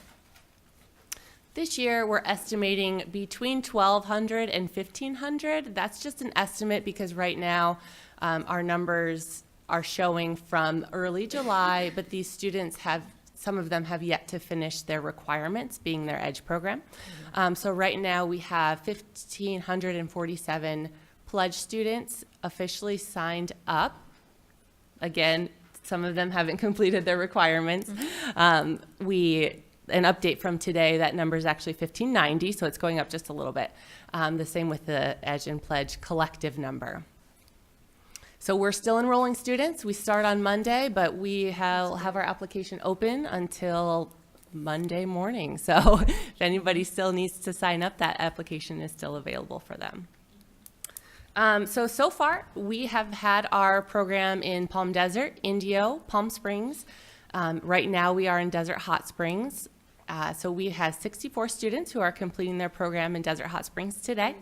This year, we're estimating between 1,200 and 1,500. That's just an estimate because right now, our numbers are showing from early July, but these students some of them have yet to finish their requirements, being their Edge program. So right now, we have 1,547 Pledge students officially signed up. Again, some of them haven't completed their requirements. An update from today, that number is actually 1,590, so it's going up just a little bit. The same with the Edge and Pledge collective number. So we're still enrolling students. We start on Monday, but we have our application open until Monday morning. So if anybody still needs to sign up, that application is still available for them. So far, we have had our program in Palm Desert, Indio, Palm Springs. Right now, we are in Desert Hot Springs. So we have 64 students who are completing their program in Desert Hot Springs today.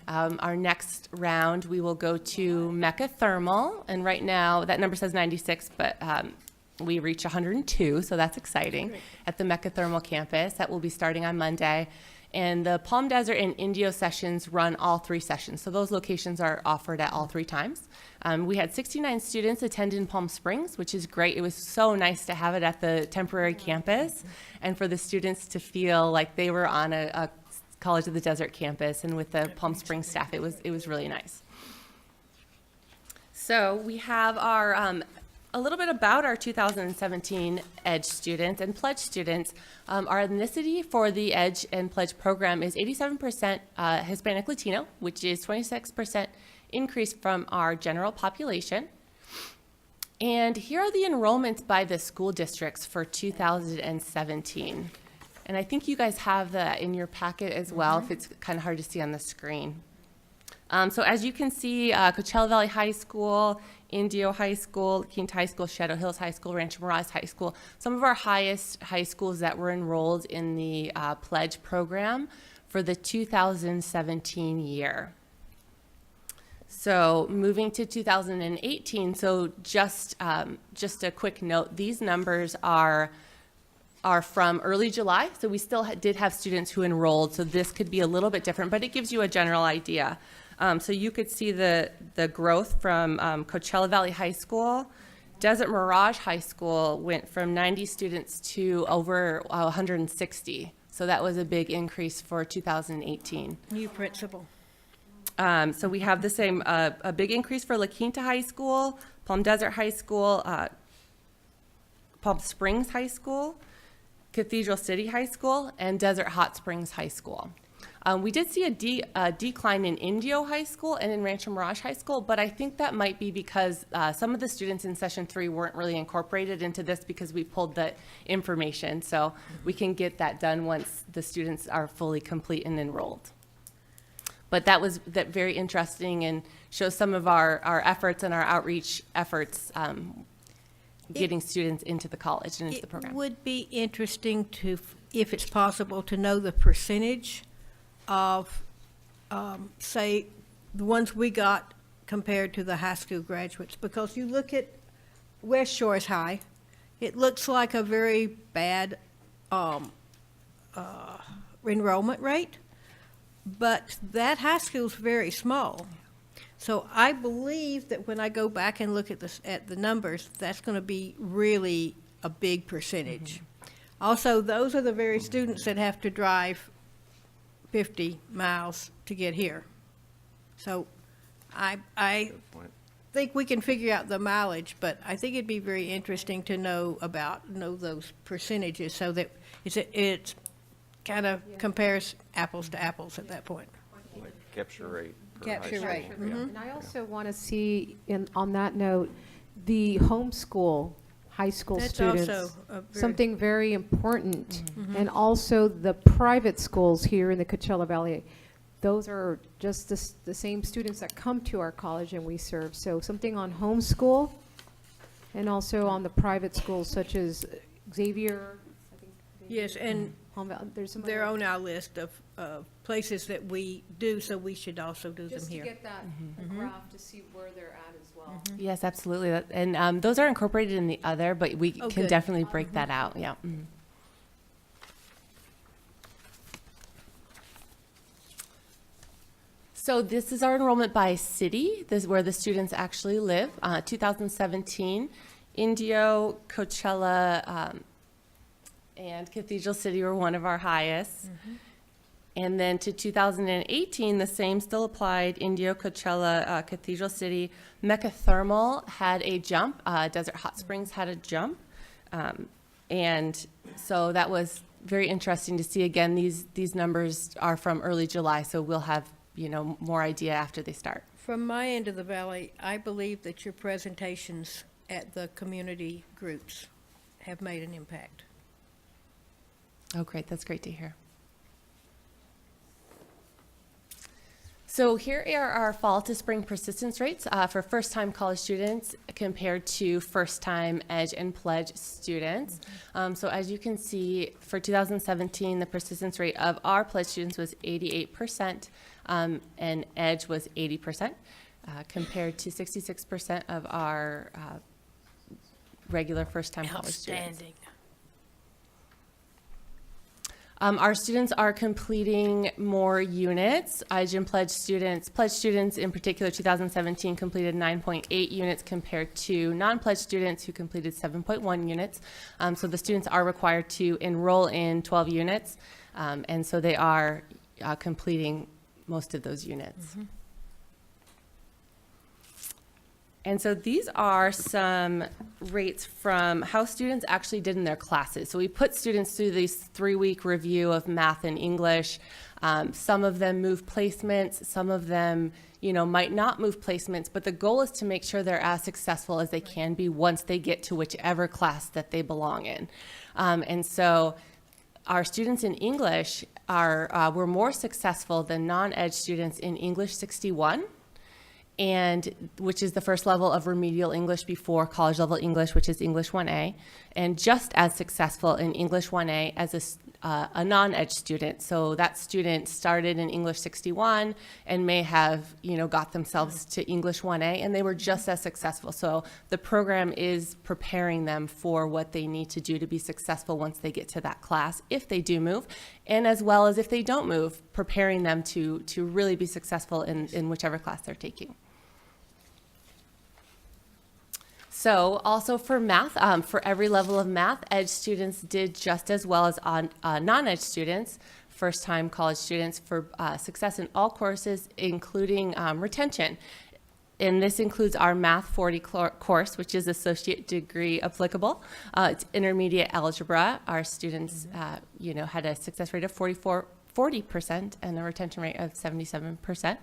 Our next round, we will go to Mecca Thermal, and right now, that number says 96, but we reach 102, so that's exciting, at the Mecca Thermal campus. That will be starting on Monday. And the Palm Desert and Indio sessions run all 3 sessions, so those locations are offered at all 3 times. We had 69 students attend in Palm Springs, which is great. It was so nice to have it at the temporary campus and for the students to feel like they were on a College of the Desert campus, and with the Palm Springs staff, it was really nice. So we have a little bit about our 2017 Edge students and Pledge students. Our ethnicity for the Edge and Pledge program is 87% Hispanic Latino, which is 26% increase from our general population. And here are the enrollments by the school districts for 2017. And I think you guys have that in your packet as well, if it's kind of hard to see on the screen. So as you can see, Coachella Valley High School, Indio High School, La Quinta High School, Shadow Hills High School, Rancho Mirage High School, some of our highest high schools that were enrolled in the Pledge program for the 2017 year. So moving to 2018, so just a quick note, these numbers are from early July, so we still did have students who enrolled, so this could be a little bit different, but it gives you a general idea. So you could see the growth from Coachella Valley High School. Desert Mirage High School went from 90 students to over 160, so that was a big increase for 2018. New principal. So we have the same, a big increase for La Quinta High School, Palm Desert High School, Palm Springs High School, Cathedral City High School, and Desert Hot Springs High School. We did see a decline in Indio High School and in Rancho Mirage High School, but I think that might be because some of the students in session 3 weren't really incorporated into this because we pulled the information. So we can get that done once the students are fully complete and enrolled. But that was very interesting and shows some of our efforts and our outreach efforts getting students into the college and into the program. It would be interesting to, if it's possible, to know the percentage of, say, the ones we got compared to the high school graduates. Because you look at West Shores High, it looks like a very bad enrollment rate, but that high school is very small. So I believe that when I go back and look at the numbers, that's going to be really a big percentage. Mm-hmm. Also, those are the very students that have to drive 50 miles to get here. So I think we can figure out the mileage, but I think it'd be very interesting to know those percentages so that it kind of compares apples to apples at that point. Like capture rate. per Capture high rate, school. Yeah. mhm. And I also want to see, on that note, the homeschool high school That's students. also a very- Something very important. And also the private schools here in the Coachella Valley. Those are just the same students that come to our college and we serve. So something on homeschool and also on the private schools such as Xavier. I think Yes, and there's some they're other- on our list of places that we do, so we should also do them Just to here. get that graph to see where they're at as well. Yes, absolutely. And those are incorporated in the other, but we Oh, can good. definitely break that out. Yeah. Mhm. So this is our enrollment by city. This is where the students actually live. 2017, Indio, Coachella, and Cathedral City were one of our highest. And then to 2018, the same still applied. Indio, Coachella, Cathedral City. Mecca Thermal had a jump. Desert Hot Springs had a jump. And so that was very interesting to see. Again, these numbers are from early July, so we'll have more idea after they start. From my end of the valley, I believe that your presentations at the community groups have made an impact. Oh, great. That's great to hear. So here are our fall to spring persistence rates for first-time college students compared to first-time EDGE and PLEDGE students. So as you can see, for 2017, the persistence rate of our PLEDGE students was 88%, and EDGE was 80%, compared to 66% of our regular first-time college students. Outstanding. Our students are completing more units. EDGE and pledge students in particular, 2017 completed 9.8 units compared to non-pledge students who completed 7.1 units. So the students are required to enroll in 12 units, and so they are completing most of those units. And so these are some rates from how students actually did in their classes. So we put students through this 3-week review of math and English. Some of them move placements, some of them, might not move placements, but the goal is to make sure they're as successful as they can be once they get to whichever class that they belong in. And so our students in English were more successful than non-EDGE students in English 61. And which is the first level of remedial English before college level English, which is English 1A, and just as successful in English 1A as a non-EDGE student. So that student started in English 61 and may have, got themselves to English 1A, and they were just as successful. So the program is preparing them for what they need to do to be successful once they get to that class, if they do move, and as well as if they don't move, preparing them to really be successful in whichever class they're taking. So also for math, for every level of math, EDGE students did just as well as non-EDGE students, first-time college students, for success in all courses, including retention. And this includes our Math 40 course, which is associate degree applicable. It's intermediate algebra. Our students, had a success rate of 40% and a retention rate of 77%.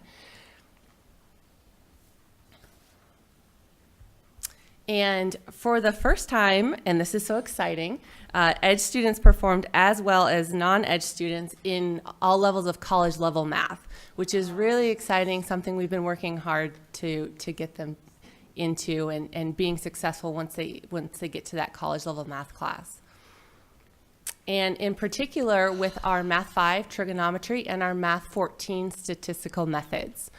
And for the first time, and this is so exciting, EDGE students performed as well as non-EDGE students in all levels of college level math, which is really exciting, something we've been working hard to get them into and being successful once they get to that college level math class. And in particular with our Math 5 trigonometry and our Math 14 statistical methods.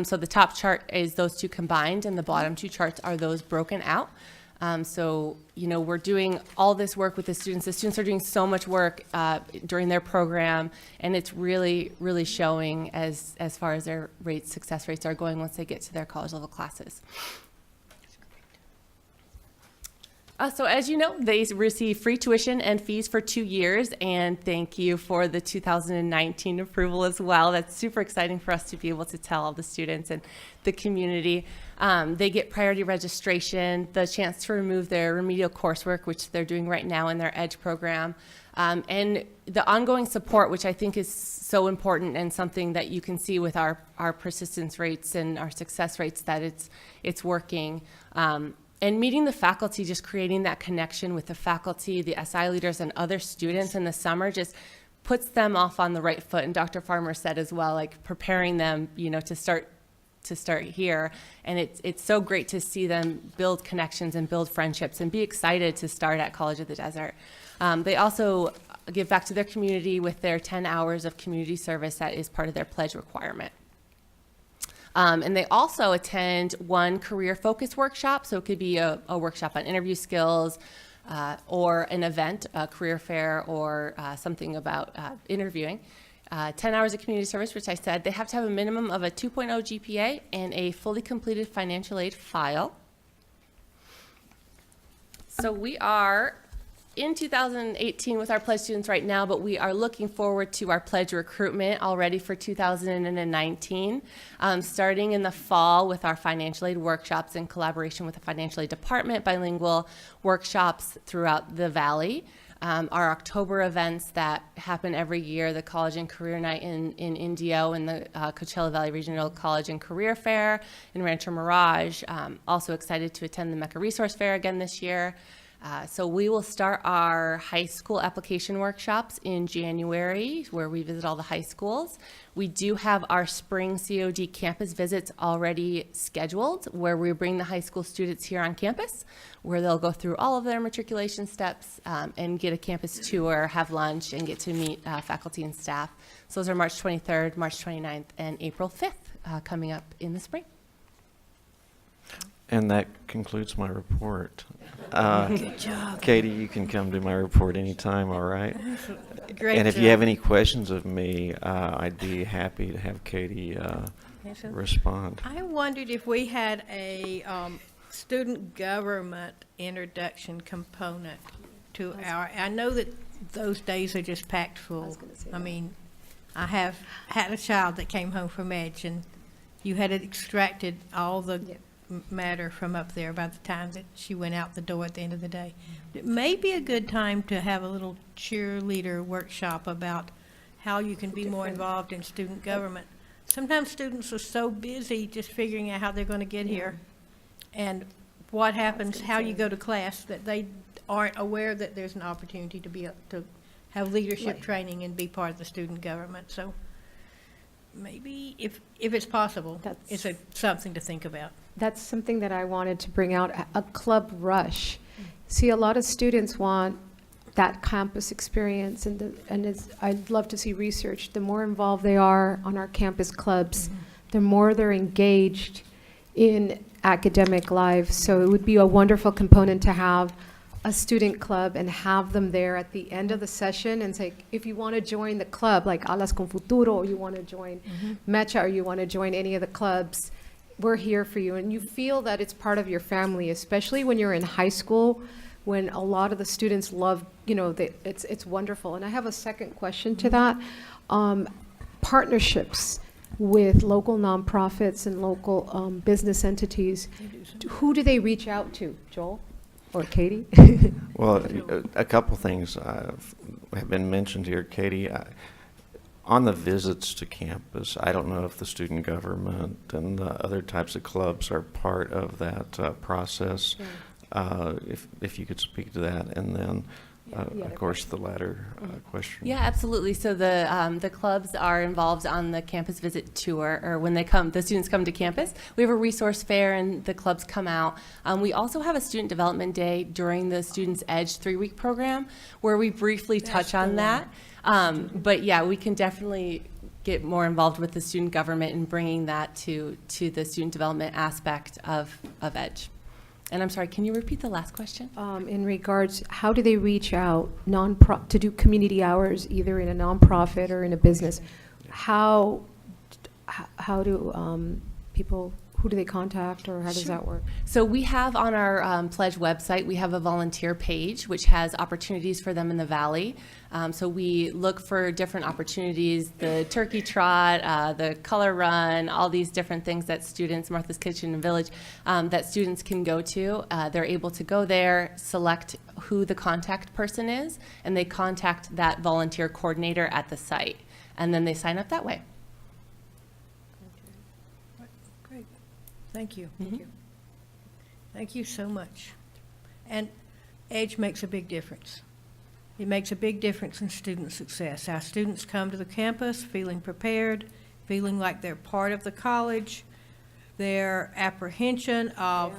So the top chart is those two combined, and the bottom two charts are those broken out. So, we're doing all this work with the students. The students are doing so much work during their program, and it's really, really showing as far as their success rates are going once they get to their college level classes. So as you know, they receive free tuition and fees for 2 years, and thank you for the 2019 approval as well. That's super exciting for us to be able to tell all the students and the community. They get priority registration, the chance to remove their remedial coursework, which they're doing right now in their EDGE program, and the ongoing support, which I think is so important and something that you can see with our persistence rates and our success rates, that it's working. And meeting the faculty, just creating that connection with the faculty, the SI leaders, and other students in the summer just puts them off on the right foot. And Dr. Farmer said as well, like preparing them, to start here. And it's so great to see them build connections and build friendships and be excited to start at College of the Desert. They also give back to their community with their 10 hours of community service that is part of their pledge requirement. And they also attend one career focus workshop. So it could be a workshop on interview skills or an event, a career fair, or something about interviewing. 10 hours of community service, which I said. They have to have a minimum of a 2.0 GPA and a fully completed financial aid file. So we are in 2018 with our pledge students right now, but we are looking forward to our pledge recruitment already for 2019, starting in the fall with our financial aid workshops in collaboration with the financial aid department, bilingual workshops throughout the Valley. Our October events that happen every year, the College and Career Night in Indio and the Coachella Valley Regional College and Career Fair in Rancho Mirage. Also excited to attend the Mecca Resource Fair again this year. So we will start our high school application workshops in January, where we visit all the high schools. We do have our spring COD campus visits already scheduled, where we bring the high school students here on campus, where they'll go through all of their matriculation steps and get a campus tour, have lunch, and get to meet faculty and staff. So those are March 23rd, March 29th, and April 5th coming up in the spring. And that concludes my report. Good job. Katie, you can come to my report anytime, all right? Great And if job. you have any questions of me, I'd be happy to have Katie respond. I wondered if we had a student government introduction component to I know that those days are just packed full. I mean, I have had a child that came home from Edge, and you had extracted all the matter from up there by the time that she went out the door at the end of the day. It may be a good time to have a little cheerleader workshop about how you can be more involved in student government. Sometimes students are so busy just figuring out how they're going to get here and what happens, how you go to class, that they aren't aware that there's an opportunity to have leadership training and be part of the student government. So maybe if it's possible, it's something to think about. That's something that I wanted to bring out, a club rush. See, a lot of students want that campus experience, and I'd love to see research. The more involved they are on our campus clubs, the more they're engaged in academic life. So it would be a wonderful component to have a student club and have them there at the end of the session and say, if you want to join the club, like Alas con Futuro, or you want to join Mecha, or you want to join any of the clubs, we're here for you. And you feel that it's part of your family, especially when you're in high school, when a lot of the students love, it's wonderful. And I have a second question to that. Partnerships with local nonprofits and local business entities, who do they reach out to, Joel or Katie? Well, a couple things have been mentioned here, Katie. On the visits to campus, I don't know if the student government and the other types of clubs are part of that process. If you could speak to that, and then, of course, the latter question. Yeah, absolutely. So the clubs are involved on the campus visit tour, or when the students come to campus. We have a resource fair, and the clubs come out. We also have a student development day during the Students Edge 3-week program, where we briefly touch on that. But yeah, we can definitely get more involved with the student government and bringing that to the student development aspect of Edge. And I'm sorry, can you repeat the last question? In regards, how do they reach out to do community hours, either in a nonprofit or in a business? How do people who do they contact, or how does that work? So we have on our Pledge website, we have a volunteer page which has opportunities for them in the Valley. So we look for different opportunities, the turkey trot, the color run, all these different things that students, Martha's Kitchen and Village, that students can go to. They're able to go there, select who the contact person is, and they contact that volunteer coordinator at the site. And then they sign up that way. Great. Thank you. Thank you. Thank you so much. And age makes a big difference. It makes a big difference in student success. Our students come to the campus feeling prepared, feeling like they're part of the college. Their apprehension of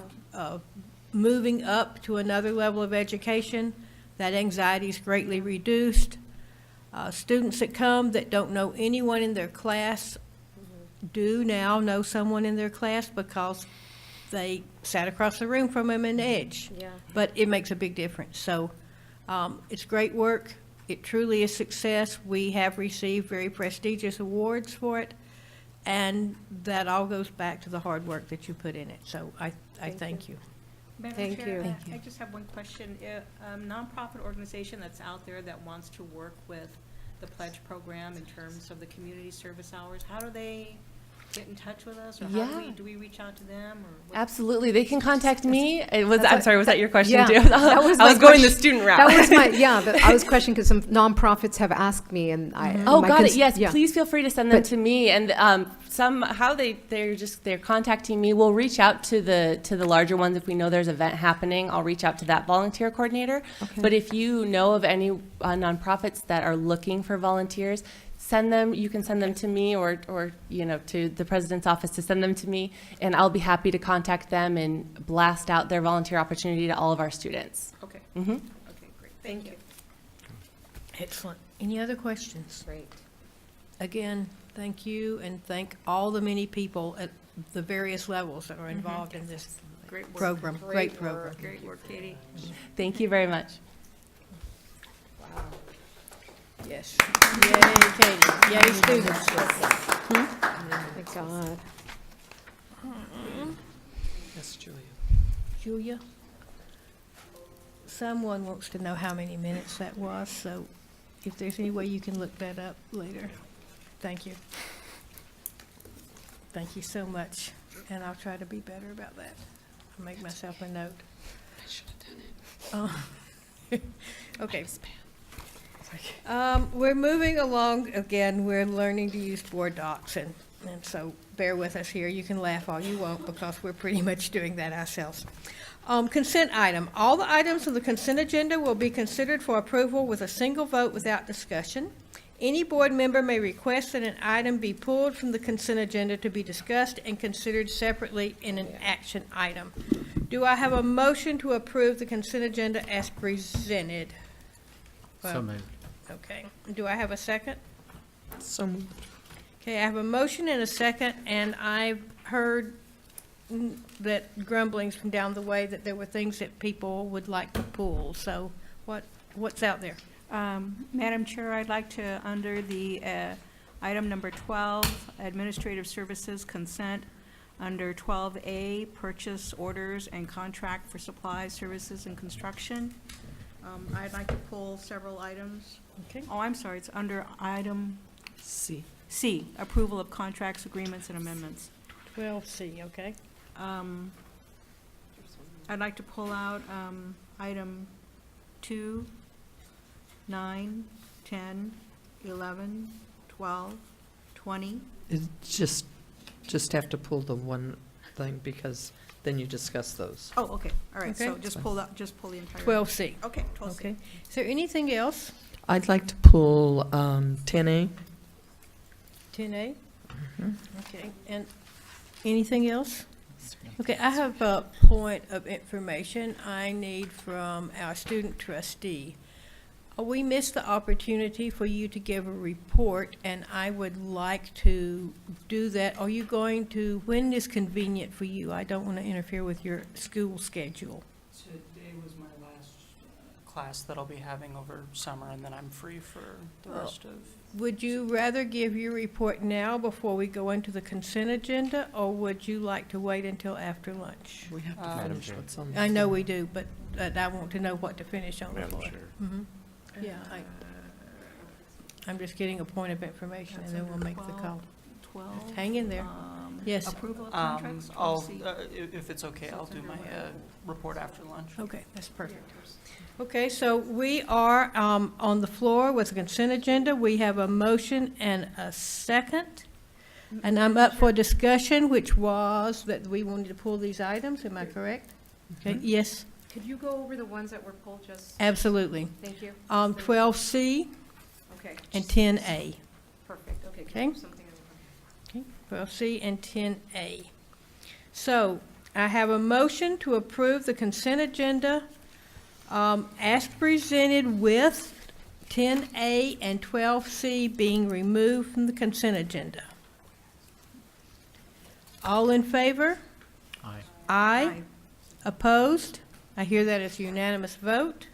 moving up to another level of education, that anxiety is greatly reduced. Students that come that don't know anyone in their class do now know someone in their class because they sat across the room from them in Edge. Yeah. But it makes a big difference. So it's great work. It truly is success. We have received very prestigious awards for it. And that all goes back to the hard work that you put in it. So I thank you. Madam Thank Chair, you. Thank you. I just have one question. A nonprofit organization that's out there that wants to work with the Pledge program in terms of the community service hours, how do they get in touch with us? Or how do we reach out to them? Or what? Absolutely. They can contact me. I'm sorry, was that your question Yeah, too? that was I my was going the question. student route. That was I was questioning because some nonprofits have asked me, and I. Oh, my got it. cons- Yes, yeah. please feel free to send them But- to me. And somehow they're contacting me. We'll reach out to the larger ones if we know there's an event happening. I'll reach out to that volunteer coordinator. Okay. But if you know of any nonprofits that are looking for volunteers, send them. You can send them to me or to the president's office to send them to me, and I'll be happy to contact them and blast out their volunteer opportunity to all of our students. Okay. Mm-hmm. Okay, great. Thank you. Excellent. Any other questions? Great. Again, thank you, and thank all the many people at the various levels that are involved in this Great work. program. Great program. Great work, Katie. Thank you very much. Yes. Yay, Katie. Yay, students. Thank God. Yes, Julia. Julia? Someone wants to know how many minutes that was, so if there's any way you can look that up later. Thank you. Thank you so much, and I'll try to be better about that. I'll make myself a note. I should have done it. Okay. We're moving along, again, we're learning to use board docs, and so bear with us here. You can laugh all you want, because we're pretty much doing that ourselves. Consent item. All the items on the consent agenda will be considered for approval with a single vote without discussion. Any board member may request that an item be pulled from the consent agenda to be discussed and considered separately in an action item. Do I have a motion to approve the consent agenda as presented? So moved. Okay. Do I have a second? So moved. Okay, I have a motion and a second, and I've heard that grumblings from down the way that there were things that people would like to pull. So what's out there? Madam Chair, I'd like to, under the item number 12, Administrative Services Consent, under 12A, Purchase Orders and Contract for Supplies, Services, and Construction, I'd like to pull several items. Okay. Oh, I'm sorry, it's under item C. C, Approval of Contracts, Agreements, and Amendments. 12C, okay. I'd like to pull out item 2, 9, 10, 11, 12, 20. Just have to pull the one thing, because then you discuss those. Oh, okay, all right, so Okay. just pull that, just pull the entire. 12C. Okay, 12C. Okay. Is there anything else? I'd like to pull 10A. 10A? Okay, and anything else? Okay, I have a point of information I need from our student trustee. We missed the opportunity for you to give a report, and I would like to do that. Are you going to, when is convenient for you? I don't want to interfere with your school schedule. Today was my last class that I'll be having over summer, and then I'm free for the Oh. rest of. Would you rather give your report now before we go into the consent agenda, or would you like to wait until after lunch? We have to Madam finish Chair. what's on the I know floor. we do, but I want to know what to finish on the Madam floor. Chair. Mhm. Yeah, I'm just getting a point of information, and then we'll make the call. 12. Hang in there. Yes. Approval of contracts, I'll, 12C. if it's okay, I'll do my report after lunch. Okay, that's perfect. Okay, so we are on the floor with the consent agenda. We have a motion and a second. And I'm up for discussion, which was that we wanted to pull these items. Am I correct? Okay, yes, Could you go over the ones that were pulled just? absolutely. Thank you. 12C Okay, and 10A. perfect, okay. Okay. Something Okay, 12C and 10A. So I have a motion to approve the consent agenda as presented with 10A and 12C being removed from the consent agenda. All in favor? Aye. Aye. Opposed? I hear that as a unanimous vote.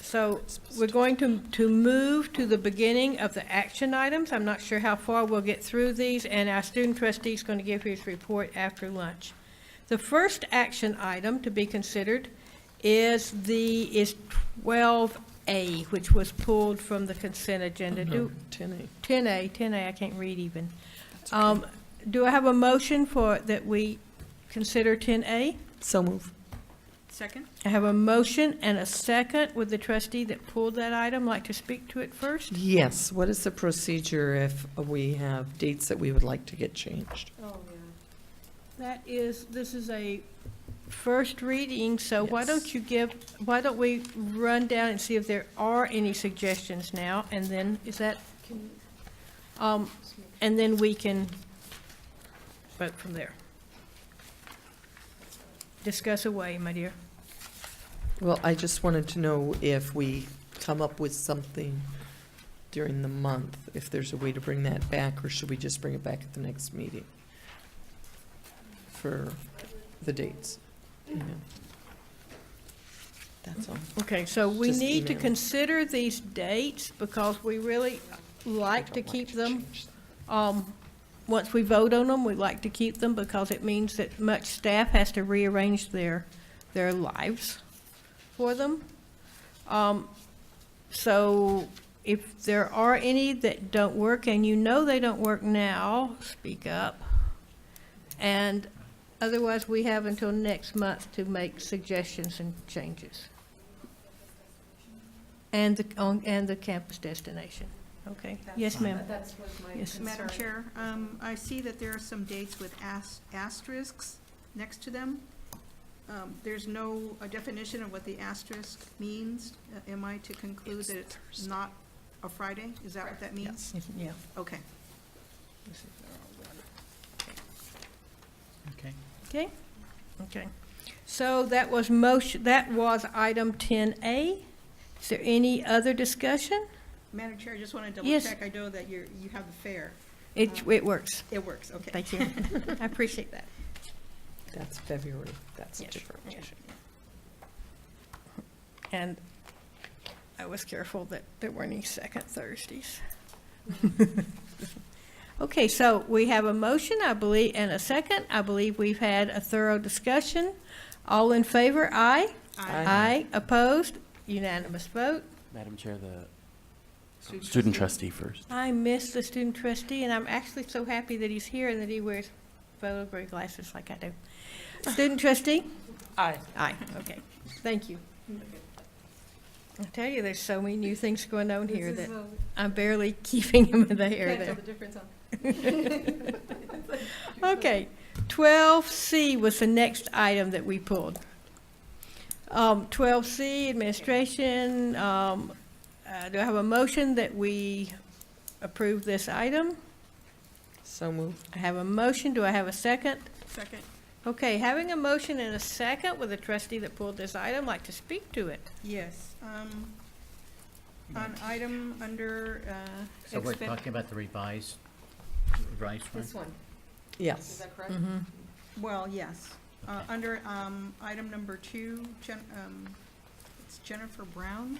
So we're going to move to the beginning of the action items. I'm not sure how far we'll get through these, and our student trustee is going to give his report after lunch. The first action item to be considered is 12A, which was pulled from the consent agenda. Do 10A. 10A, I can't read even. Do I have a motion for, that we consider 10A? So move. Second? I have a motion and a second. Would the trustee that pulled that item like to speak to it first? Yes, what is the procedure if we have dates that we would like to get changed? Oh, yeah. This is a first reading, so why don't we run down and see if there are any suggestions now, and then, and then we can vote from there. Discuss away, my dear. Well, I just wanted to know if we come up with something during the month, if there's a way to bring that back, or should we just bring it back at the next meeting for the dates? You know. That's all. Okay, so we Just need to email. consider these dates because we really like to keep them. Once we vote on them, we like to keep them because it means that much staff has to rearrange their lives for them. So if there are any that don't work, and you know they don't work now, speak up. And otherwise, we have until next month to make suggestions and changes. And the campus destination. Okay, yes, ma'am. That's what my Yes. concern. Madam Chair, I see that there are some dates with asterisks next to them. There's no definition of what the asterisk means. Am I to conclude that it's not a Friday? Is that what that means? Yeah. Okay. Okay. Okay, okay. So that was item 10A. Is there any other discussion? Madam Chair, I just want to double Yes. check. I know that you have the fair. It works. It works, okay. Thank you. I appreciate that. That's February, that's Yes, different. yes. And I was careful that there weren't any second Thursdays. Okay, so we have a motion, I believe, and a second. I believe we've had a thorough discussion. All in favor, aye? Aye. Opposed? Unanimous vote. Madam Chair, the student trustee first. I miss the student trustee, and I'm actually so happy that he's here and that he wears photo-gray glasses like I do. Student trustee? Aye. Aye, okay. Thank you. I tell you, there's so many new things going on here that I'm barely keeping him in the hair there. the difference, huh? Okay, 12C was the next item that we pulled. 12C, administration, do I have a motion that we approve this item? So moved. I have a motion, do I have a second? Second. Okay, having a motion and a second, with the trustee that pulled this item like to speak to it? Yes. On item under, So we're talking about the revised one? This one, is Yes. that correct? Mm-hmm. well, yes. Under item number 2, it's Jennifer Brown.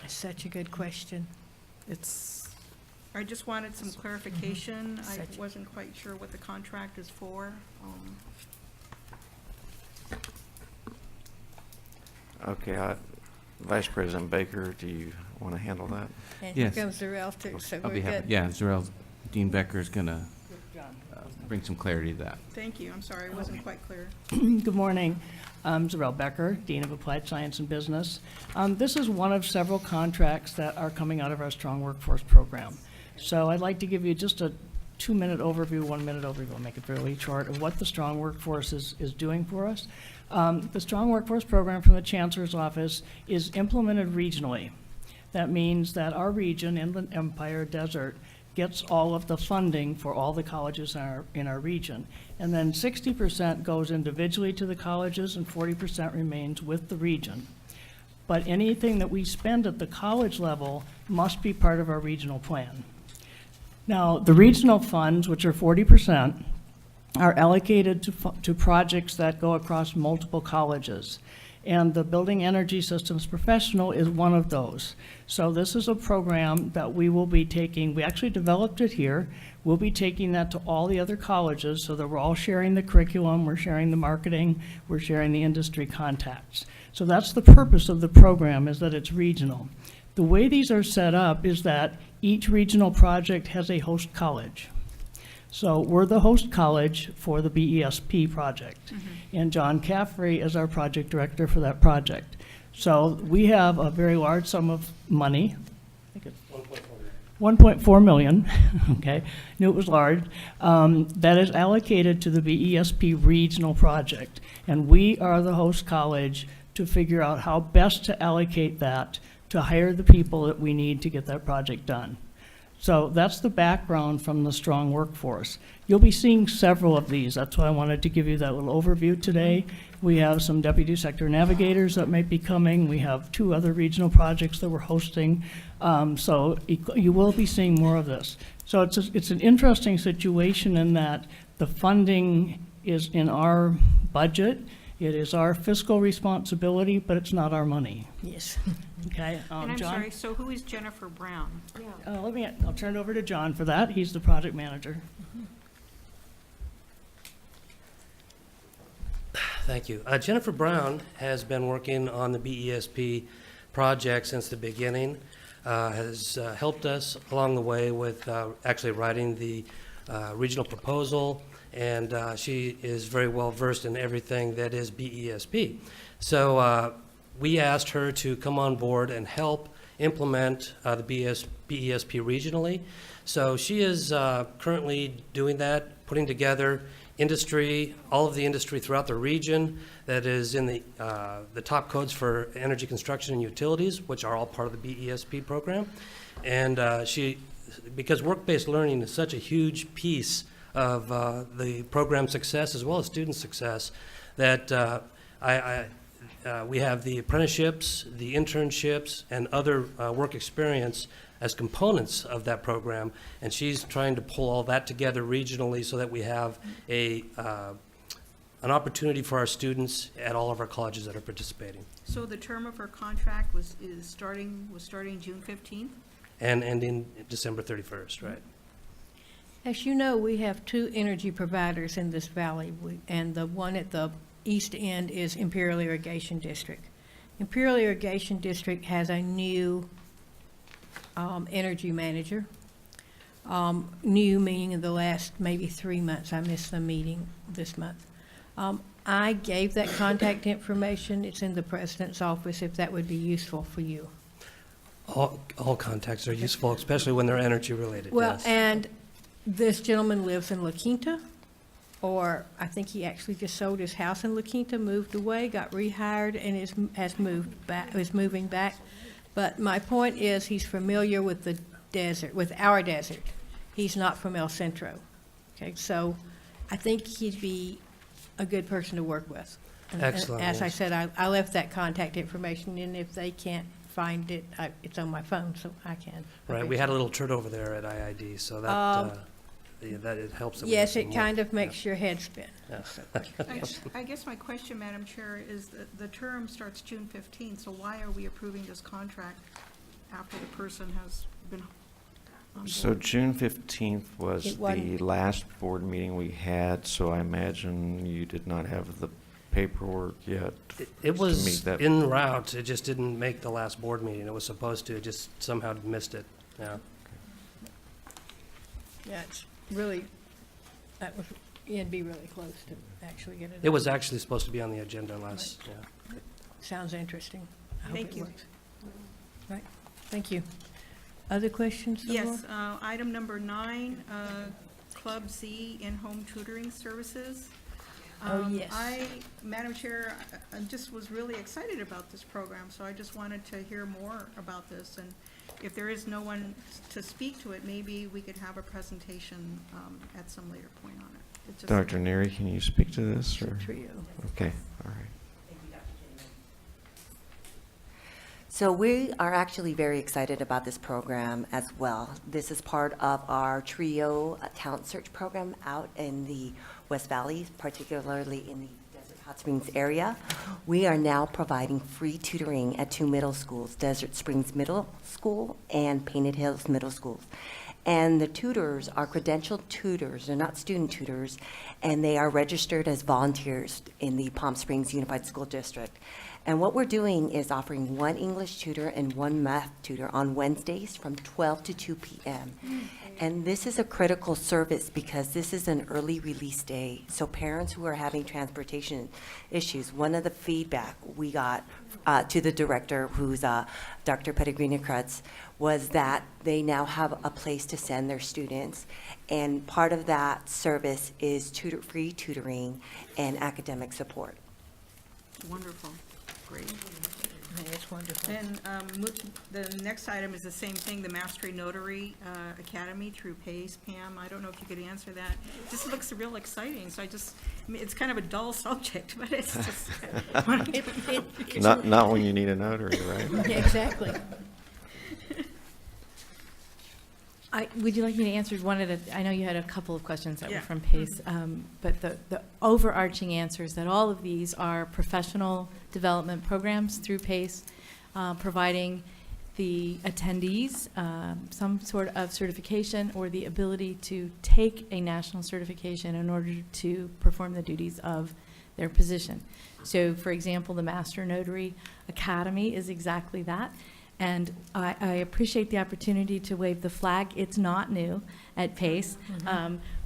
Such a good question. I just wanted some clarification. I Such- wasn't quite sure what the contract is for. Okay, Vice President Baker, do you want to handle that? And here Yes. comes Zarell too, so I'll we're be happy. good. Yeah, Zarel, Dean Becker is going to bring some clarity to that. Thank you, I'm sorry, I wasn't quite clear. Good morning. I'm Zarel Becker, Dean of Applied Science and Business. This is one of several contracts that are coming out of our Strong Workforce Program. So I'd like to give you just a 2-minute overview, 1-minute overview, I'll make it fairly short, of what the Strong Workforce is doing for us. The Strong Workforce Program from the Chancellor's Office is implemented regionally. That means that our region, Inland Empire Desert, gets all of the funding for all the colleges in our region. And then 60% goes individually to the colleges and 40% remains with the region. But anything that we spend at the college level must be part of our regional plan. Now, the regional funds, which are 40%, are allocated to projects that go across multiple colleges. And the Building Energy Systems Professional is one of those. So this is a program that we will be taking, we actually developed it here. We'll be taking that to all the other colleges so that we're all sharing the curriculum, we're sharing the marketing, we're sharing the industry contacts. So that's the purpose of the program, is that it's regional. The way these are set up is that each regional project has a host college. So we're the host college for the BESP project. And John Caffrey is our project director for that project. So we have a very large sum of money. I think it's 1.4 million, okay, knew it was large, that is allocated to the BESP regional project. And we are the host college to figure out how best to allocate that to hire the people that we need to get that project done. So that's the background from the Strong Workforce. You'll be seeing several of these. That's why I wanted to give you that little overview today. We have some deputy sector navigators that might be coming. We have 2 other regional projects that we're hosting. So you will be seeing more of this. So it's an interesting situation in that the funding is in our budget. It is our fiscal responsibility, but it's not our money. Yes. And Okay, I'm John? sorry, so who is Jennifer Brown? I'll turn it over to John for that. He's the project manager. Thank you. Jennifer Brown has been working on the BESP project since the beginning, has helped us along the way with actually writing the regional proposal, and she is very well versed in everything that is BESP. So we asked her to come on board and help implement the BESP regionally. So she is currently doing that, putting together industry, all of the industry throughout the region that is in the top codes for energy construction and utilities, which are all part of the BESP program. And because work-based learning is such a huge piece of the program success as well as student success, that we have the apprenticeships, the internships, and other work experience as components of that program, and she's trying to pull all that together regionally so that we have an opportunity for our students at all of our colleges that are participating. So the term of her contract was starting June 15th? And in December 31st, right? As you know, we have 2 energy providers in this valley, and the one at the east end is Imperial Irrigation District. Imperial Irrigation District has a new energy manager. New meaning in the last maybe 3 months. I missed the meeting this month. I gave that contact information. It's in the president's office if that would be useful for you. All contacts are useful, especially when they're energy related. Well, yes. and this gentleman lives in La Quinta, or I think he actually just sold his house in La Quinta, moved away, got rehired, and is moving back. But my point is, he's familiar with the desert, with our desert. He's not from El Centro. Okay, so I think he'd be a good person to work with. And Excellent, as I yes. said, I left that contact information, and if they can't find it, it's on my phone, so I can. Right, we had a little turnover there at IID, so that that it helps. Yes, it kind of makes your head spin. I guess my question, Madam Chair, is that the term starts June 15th, so why are we approving this contract after the person has been on So board? June 15th was It wasn't- the last board meeting we had, so I imagine you did not have the paperwork yet. It to was meet that. en route, it just didn't make the last board meeting. It was supposed to, it just somehow missed it, yeah. Yeah, it's really, it'd be really close to actually get it. It was actually supposed to be on the agenda last, yeah. Sounds interesting. I hope Thank it you. works. Right, thank you. Other questions? Laura? Yes, item number 9, Club Z in-home tutoring services. Oh, yes. Madam Chair, I just was really excited about this program, so I just wanted to hear more about this. And if there is no one to speak to it, maybe we could have a presentation at some later point on it. It just- Dr. Neary, can you speak to this, or? Trio. Okay, all right. So we are actually very excited about this program as well. This is part of our TRIO talent search program out in the West Valley, particularly in the Desert Hot Springs area. We are now providing free tutoring at 2 middle schools, Desert Springs Middle School and Painted Hills Middle Schools. And the tutors are credentialed tutors, they're not student tutors, and they are registered as volunteers in the Palm Springs Unified School District. And what we're doing is offering 1 English tutor and 1 math tutor on Wednesdays from 12 to 2 p.m. And this is a critical service because this is an early release day. So parents who are having transportation issues, one of the feedback we got to the director, who's Dr. Pellegrina-Krutz, was that they now have a place to send their students. And part of that service is free tutoring and academic support. Wonderful, great. It's wonderful. And the next item is the same thing, the Mastery Notary Academy through PACE. Pam, I don't know if you could answer that. This looks real exciting, so I mean, it's kind of a dull subject, but it's just. Not when you need a notary, right? Yeah, exactly. Would you like me to answer one at a, I know you had a couple of questions that Yeah. were from PACE, but the overarching answer is that all of these are professional development programs through PACE, providing the attendees some sort of certification or the ability to take a national certification in order to perform the duties of their position. So, for example, the Master Notary Academy is exactly that. And I appreciate the opportunity to wave the flag. It's not new at PACE,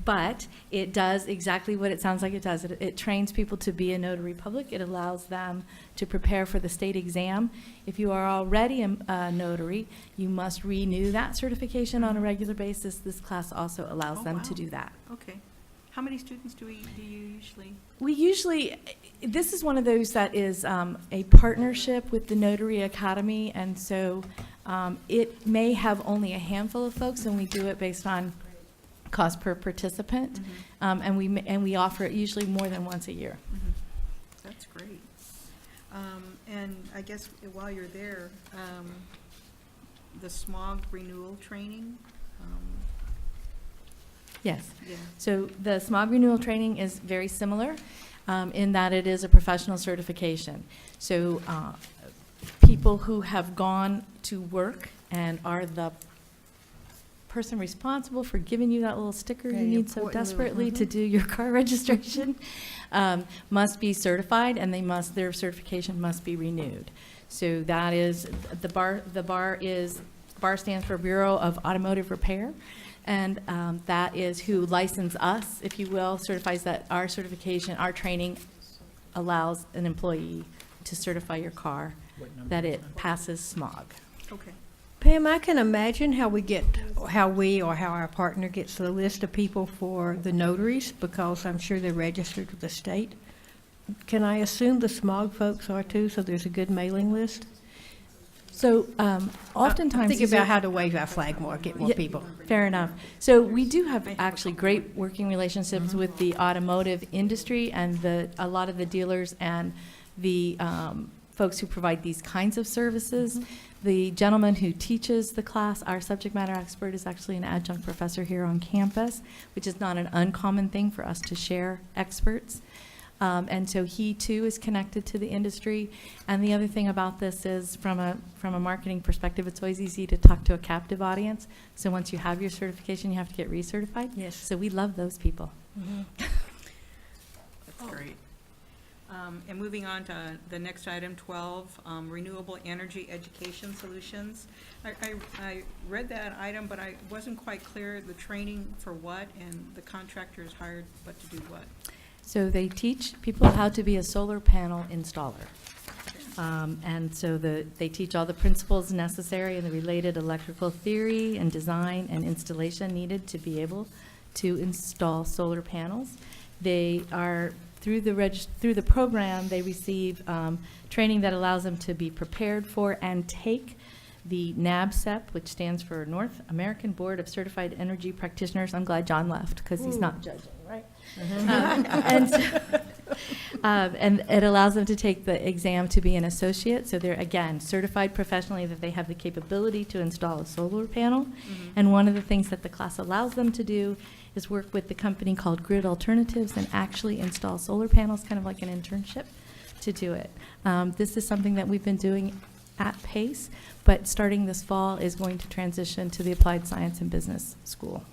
but it does exactly what it sounds like it does. It trains people to be a notary public. It allows them to prepare for the state exam. If you are already a notary, you must renew that certification on a regular basis. This class also allows them to do that. Okay. How many students do you usually? We usually, this is one of those that is a partnership with the Notary Academy, and so it may have only a handful of folks, and we do it based on cost per participant, and we offer it usually more than once a year. That's great. And I guess while you're there, the smog renewal training. Yes. Yeah. So the smog renewal training is very similar in that it is a professional certification. So people who have gone to work and are the person responsible for giving you that little sticker you Very need so important little- desperately to do your car registration must be certified, and their certification must be renewed. So that is, the BAR stands for Bureau of Automotive Repair. And that is who license us, if you will, certifies that our certification, our training allows an employee to certify your car that it passes smog. Okay. Pam, I can imagine how our partner gets the list of people for the notaries, because I'm sure they're registered with the state. Can I assume the smog folks are too, so there's a good mailing list? So oftentimes. Think these about are- how to wave our flag more, get more Yeah, people. Fair enough. So we do have actually great working relationships with the automotive industry and a lot of the dealers and the folks who provide these kinds of services. The gentleman who teaches the class, our subject matter expert, is actually an adjunct professor here on campus, which is not an uncommon thing for us to share experts. And so he too is connected to the industry. And the other thing about this is from a marketing perspective, it's always easy to talk to a captive audience. So once you have your certification, you have to get recertified. Yes. So we love those people. That's great. And moving on to the next item, 12, renewable energy education solutions. I read that item, but I wasn't quite clear, the training for what, and the contractor is hired, but to do what? So they teach people how to be a solar panel installer. And so they teach all the principles necessary and the related electrical theory and design and installation needed to be able to install solar panels. They are, through the program, they receive training that allows them to be prepared for and take the NABCEP, which stands for North American Board of Certified Energy Practitioners. I'm glad John left because he's not judging, right? And it allows them to take the exam to be an associate. So they're, again, certified professionally that they have the capability to install a solar panel. And one of the things that the class allows them to do is work with the company called Grid Alternatives and actually install solar panels, kind of like an internship, to do it. This is something that we've been doing at pace, but starting this fall is going to transition to the Applied Science and Business School.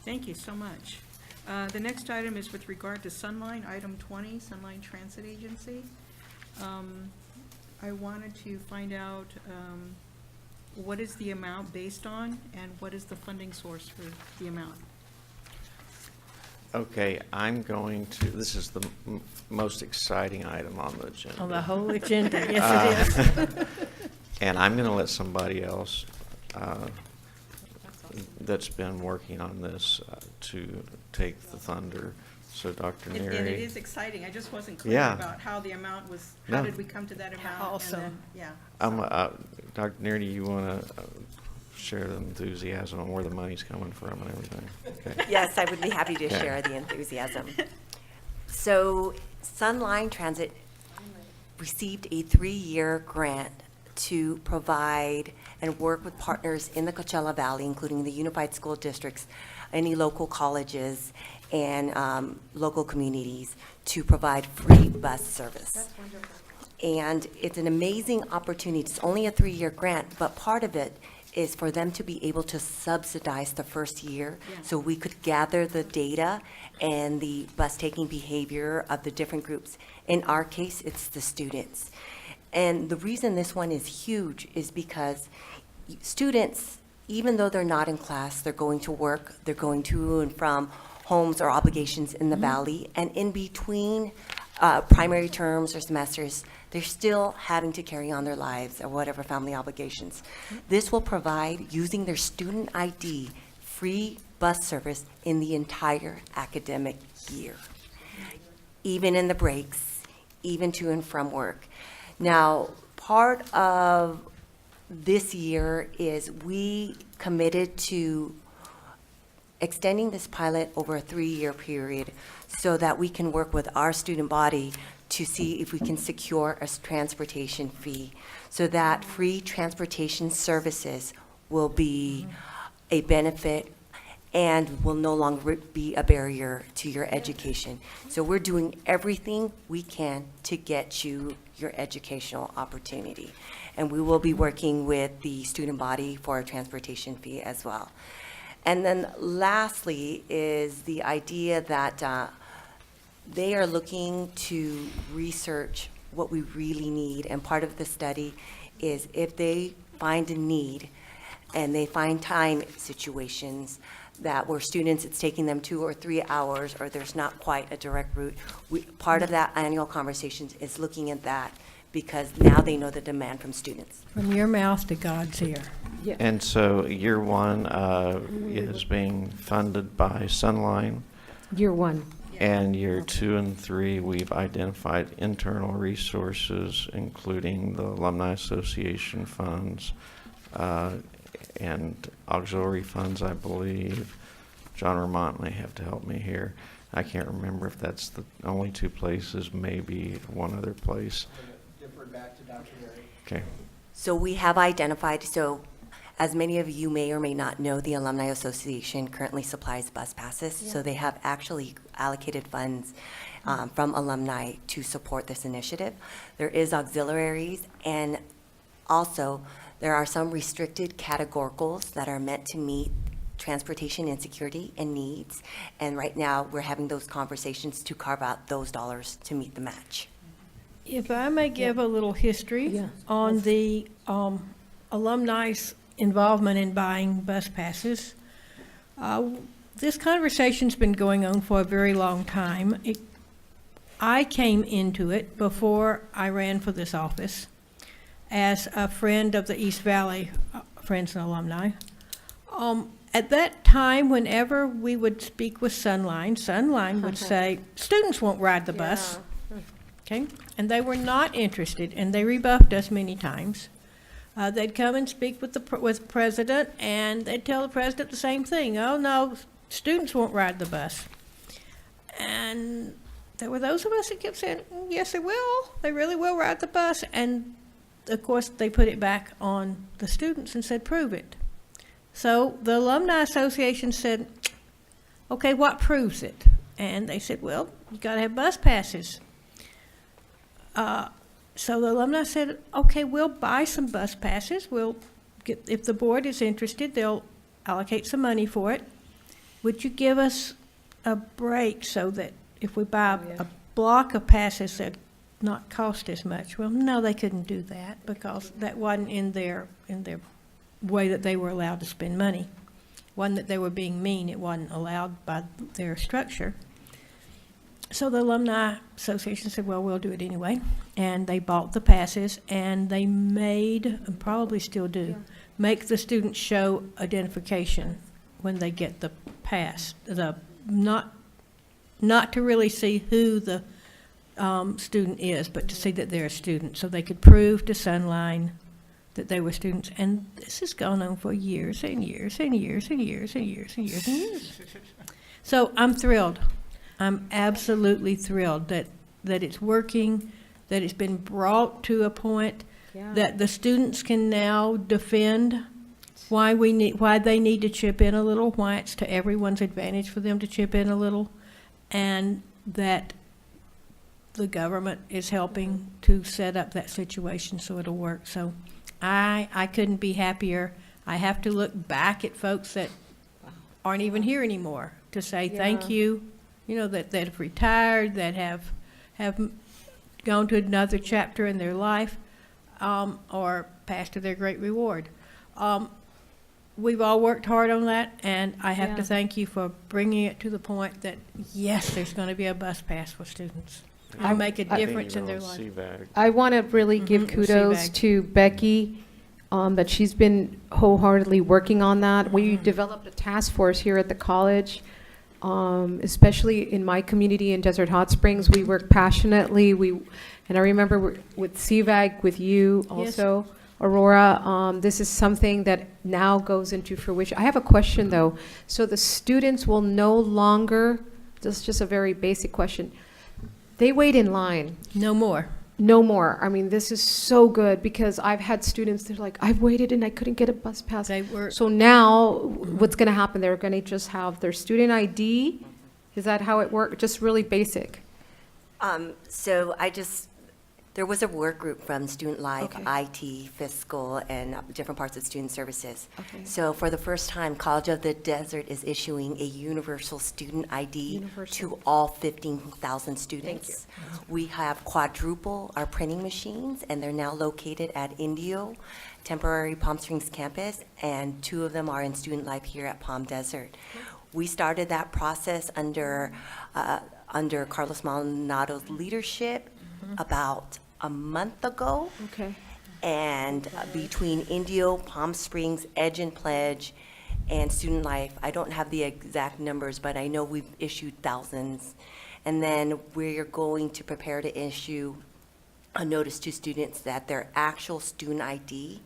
Thank you so much. The next item is with regard to Sunline, item 20, Sunline Transit Agency. I wanted to find out what is the amount based on, and what is the funding source for the amount? Okay, I'm going to, this is the most exciting item on the agenda. On the whole agenda, yes it is. And I'm going to let somebody else that's been working on this to take the thunder. So Dr. Neary. And it is exciting. I just wasn't clear Yeah. about how the amount was, how No. did we come to that amount? Also. And then, yeah. Dr. Neary, do you want to share the enthusiasm on where the money's coming from and everything? Okay. Yes, I would be happy to Okay. share the enthusiasm. So Sunline Transit received a 3-year grant to provide and work with partners in the Coachella Valley, including the Unified School Districts, any local colleges, and local communities, to provide free bus service. That's wonderful. And it's an amazing opportunity. It's only a 3-year grant, but part of it is for them to be able to subsidize the first year, Yeah. so we could gather the data and the bus-taking behavior of the different groups. In our case, it's the students. And the reason this one is huge is because students, even though they're not in class, they're going to work, they're going to and from homes or obligations in the valley, and in between primary terms or semesters, they're still having to carry on their lives or whatever family obligations. This will provide, using their student ID, free bus service in the entire academic year, even in the breaks, even to and from work. Now, part of this year is we committed to extending this pilot over a 3-year period so that we can work with our student body to see if we can secure a transportation fee, so that free transportation services will be a benefit and will no longer be a barrier to your education. So we're doing everything we can to get you your educational opportunity. And we will be working with the student body for a transportation fee as well. And then lastly is the idea that they are looking to research what we really need. And part of the study is if they find a need and they find time situations that where students, it's taking them 2 or 3 hours, or there's not quite a direct route, part of that annual conversation is looking at that, because now they know the demand from students. From your mouth to God's ear. And so year one is being funded by Sunline. Year 1. And year 2 and 3, we've identified internal resources, including the Alumni Association funds and auxiliary funds, I believe. John Vermont may have to help me here. I can't remember if that's the only 2 places, maybe one other place. Defer back to Dr. Mary. Okay. So we have identified, so as many of you may or may not know, the Alumni Association currently supplies bus passes. So they have actually allocated funds from alumni to support this initiative. There is auxiliaries, and also there are some restricted categoricals that are meant to meet transportation insecurity and needs. And right now, we're having those conversations to carve out those dollars to meet the match. If I may give a little history on the alumni's involvement in buying bus passes. This conversation's been going on for a very long time. I came into it before I ran for this office as a friend of the East Valley Friends and Alumni. At that time, whenever we would speak with Sunline would say, students won't ride the bus. Okay, and they were not interested, and they rebuffed us many times. They'd come and speak with the president, and they'd tell the president the same thing. Oh, no, students won't ride the bus. And there were those of us that kept saying, yes, they will. They really will ride the bus. And, of course, they put it back on the students and said, prove it. So the Alumni Association said, okay, what proves it? And they said, well, you got to have bus passes. So the alumni said, okay, we'll buy some bus passes. We'll get, if the board is interested, they'll allocate some money for it. Would you give us a break so that if we buy a block of passes that not cost as much? Well, no, they couldn't do that because that wasn't in their way that they were allowed to spend money. It wasn't that they were being mean. It wasn't allowed by their structure. So the Alumni Association said, well, we'll do it anyway. And they bought the passes, and they made, and probably still do, make the students show identification when they get the pass. Not to really see who the student is, but to see that they're a student. So they could prove to Sunline that they were students. And this has gone on for years and years and years and years and years and years and years. So I'm thrilled. I'm absolutely thrilled that it's working, that it's been brought to a point that the students can now defend why they need to chip in a little, why it's to everyone's advantage for them to chip in a little, and that the government is helping to set up that situation so it'll work. So I couldn't be happier. I have to look back at folks that aren't even here anymore to say thank you. You know, that have retired, that have gone to another chapter in their life, or passed to their great reward. We've all worked hard on that, and I have to thank you for bringing it to the point that, yes, there's going to be a bus pass for students. It'll make a difference in their life. I want to really give kudos to Becky, that she's been wholeheartedly working on that. We developed a task force here at the college. Especially in my community in Desert Hot Springs, we work passionately. And I remember with CVAG, with you also, Aurora, this is something that now goes into fruition. I have a question though. So the students will no longer, this is just a very basic question, they wait in line. No more. No more. I mean, this is so good because I've had students, they're like, I've waited and I couldn't get a bus pass. So now what's going to happen? They're going to just have their student ID. Is that how it works? Just really basic. So there was a work group from Student Life, IT, Fiscal, and different parts of Student Services. So for the first time, College of the Desert is issuing a universal student ID to all 15,000 students. We have quadruple our printing machines, and they're now located at Indio, temporary Palm Springs campus, and 2 of them are in Student Life here at Palm Desert. We started that process under Carlos Maldonado's leadership about a month ago. And between Indio, Palm Springs, Edge and Pledge, and Student Life, I don't have the exact numbers, but I know we've issued thousands. And then we're going to prepare to issue a notice to students that their actual student ID,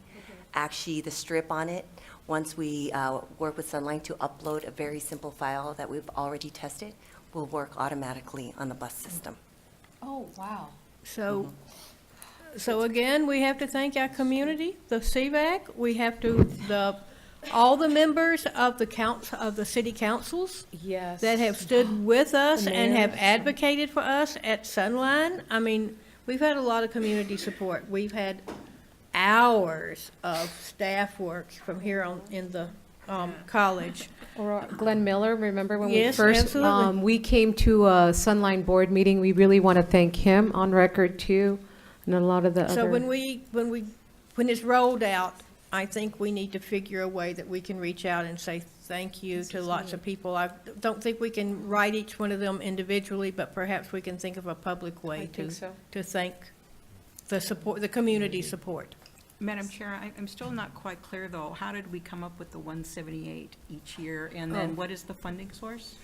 actually the strip on it, once we work with Sunline to upload a very simple file that we've already tested, will work automatically on the bus system. Oh, wow. So So again, we have to thank our community, the CVAC. We have to, all the members of the city councils Yes. that have stood with us The and have mayors. advocated for us at Sunline. I mean, we've had a lot of community support. We've had hours of staff work from here on in the college. Or Glenn Miller, remember when we Yes, first, absolutely. we came to a Sunline Board meeting, we really want to thank him on record too, and a lot of the So other. when it's rolled out, I think we need to figure a way that we can reach out and say thank you to lots of people. I don't think we can write each one of them individually, but perhaps we can think of a public way to thank the support, the community support. Madam Chair, I'm still not quite clear, though. How did we come up with the 178 each year? And then what is the funding source?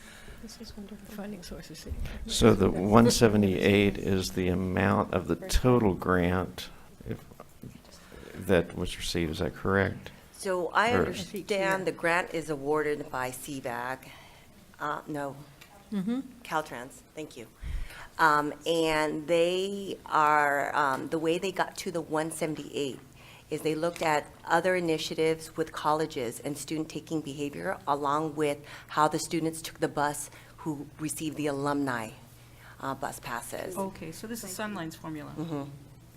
This is wonderful. Funding sources. City. So the 178 is the amount of the total grant that was received, is that correct? So I Or- understand the grant is awarded by CVAC, no, Caltrans, thank you. And they are, the way they got to the 178 is they looked at other initiatives with colleges and student-taking behavior, along with how the students took the bus who received the alumni bus passes. Okay, so this is Sunline's formula. Mhm.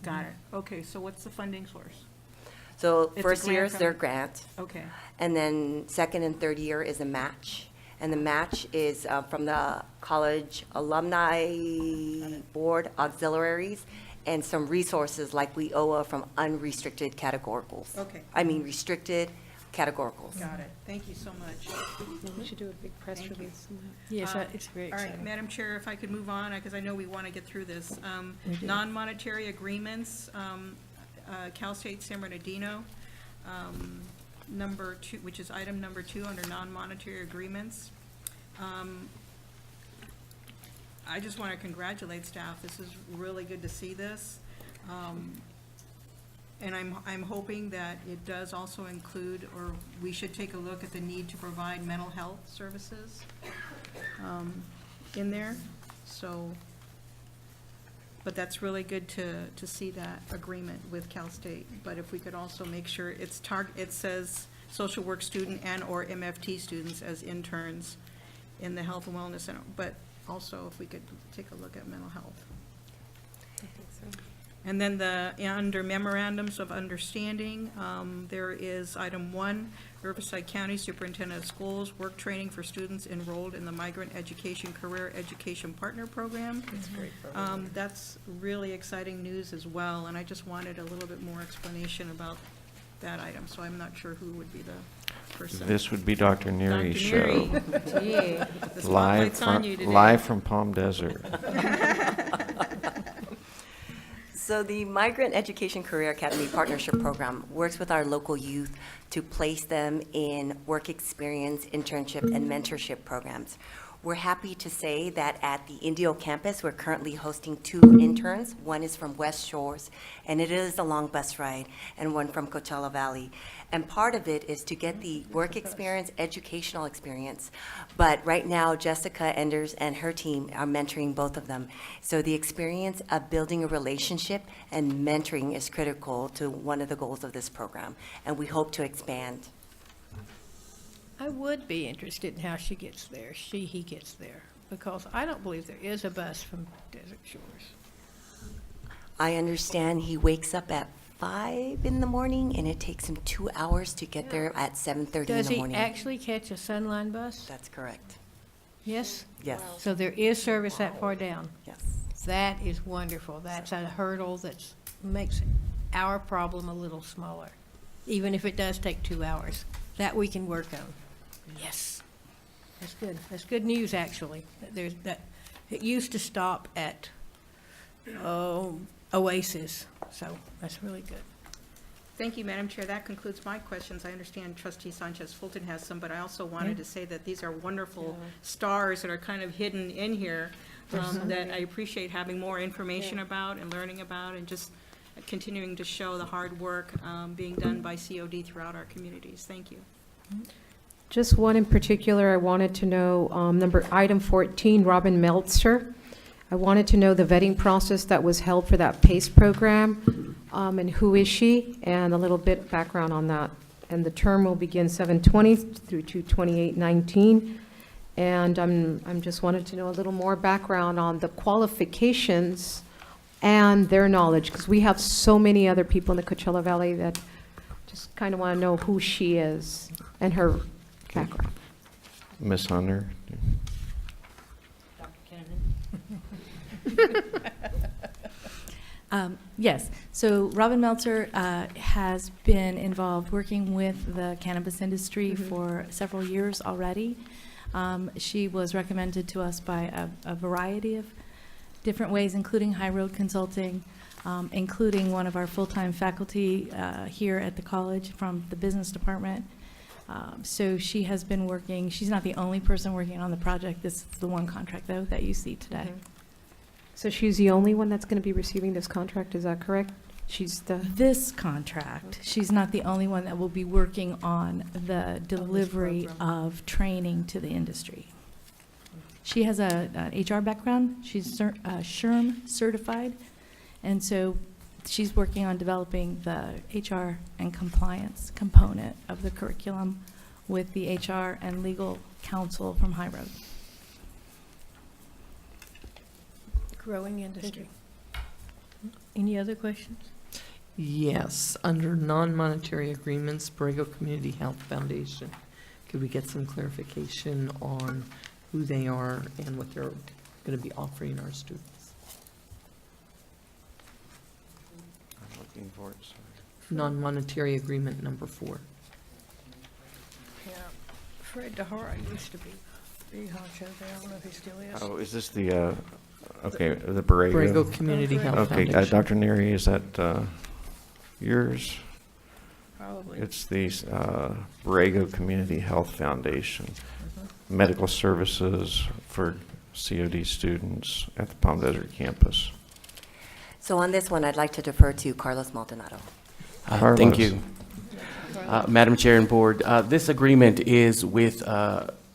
Got it. Okay, so what's the funding source? So It's a first year grant is their from- grant. Okay. And then second and third year is a match. And the match is from the college alumni board auxiliaries and some resources like WIOA from unrestricted categoricals. Okay. I mean restricted categoricals. Got it. Thank you so much. We should do a big press Thank you. release. Yes, it's very All right, exciting. Madam Chair, if I could move on, because I know we want to get through this. We do. Non-monetary agreements, Cal State San Bernardino, number 2, which is item number 2 under non-monetary agreements. I just want to congratulate staff. This is really good to see this. And I'm hoping that it does also include, or we should take a look at the need to provide mental health services in there. So, but that's really good to see that agreement with Cal State. But if we could also make sure it says social work student and/or MFT students as interns in the health and wellness center. But also if we could take a look at mental health. And then under memorandums of understanding, there is item 1, Riverside County Superintendent of Schools, work training for students enrolled in the Migrant Education Career Education Partner Program. That's great. That's really exciting news as well, and I just wanted a little bit more explanation about that item, so I'm not sure who would be the person. This would be Dr. Neary's Dr. show. Neary. Gee, the Live spotlight's on from, you today. live from Palm Desert. So the Migrant Education Career Academy Partnership Program works with our local youth to place them in work experience, internship, and mentorship programs. We're happy to say that at the Indio campus, we're currently hosting 2 interns. One is from West Shores, and it is a long bus ride, and one from Coachella Valley. And part of it is to get the work experience, educational experience. But right now, Jessica Enders and her team are mentoring both of them. So the experience of building a relationship and mentoring is critical to one of the goals of this program, and we hope to expand. I would be interested in how she gets there, he gets there, because I don't believe there is a bus from Desert Shores. I understand he wakes up at 5 in the morning, and it takes him 2 hours to get there at 7:30 in Does the he morning. actually catch a Sunline bus? That's correct. Yes? Yes. So there is service that far down? Yes. That is wonderful. That's a hurdle that makes our problem a little smaller, even if it does take 2 hours. That we can work on. Yes. That's good. That's good news, actually. It used to stop at, Oasis, so that's really good. Thank you, Madam Chair. That concludes my questions. I understand Trustee Sanchez Fulton has some, but I also wanted to say that these are wonderful stars that are kind of hidden in here that I appreciate having more information about and learning about, and just continuing to show the hard work being done by COD throughout our communities. Thank you. Just one in particular, I wanted to know, item 14, Robin Meltzer. I wanted to know the vetting process that was held for that PACE program, and who is she, and a little bit background on that. And the term will begin 7/20 through 2/28/19. And I'm just wanted to know a little more background on the qualifications and their knowledge, because we have so many other people in the Coachella Valley that just kind of want to know who she is and her background. Ms. Hunter? Yes, so Robin Meltzer has been involved working with the cannabis industry for several years already. She was recommended to us by a variety of different ways, including High Road Consulting, including one of our full-time faculty here at the college from the business department. So she has been working, she's not the only person working on the project. This is the one contract, though, that you see today. So she's the only one that's going to be receiving this contract, is that correct? She's the... This contract, she's not the only one that will be working on the delivery of training to the industry. She has an HR background. She's SHRM certified, and so she's working on developing the HR and compliance component of the curriculum with the HR and legal counsel from High Road. Growing industry. Any other questions? Yes, under non-monetary agreements, Borrego Community Health Foundation, could we get some clarification on who they are and what they're going to be offering our students? I'm looking for it, sorry. Non-monetary agreement number 4. Yeah, Fred DeHara used to be big honcho there. I don't know if he still is. Oh, is this the, okay, the Borrego? Borrego Community Health Okay, Foundation. Dr. Neary, is that yours? Probably. It's the Borrego Community Health Foundation. Medical services for COD students at the Palm Desert campus. So on this one, I'd like to defer to Carlos Maldonado. Carlos. Thank you. Madam Chair and Board, this agreement is with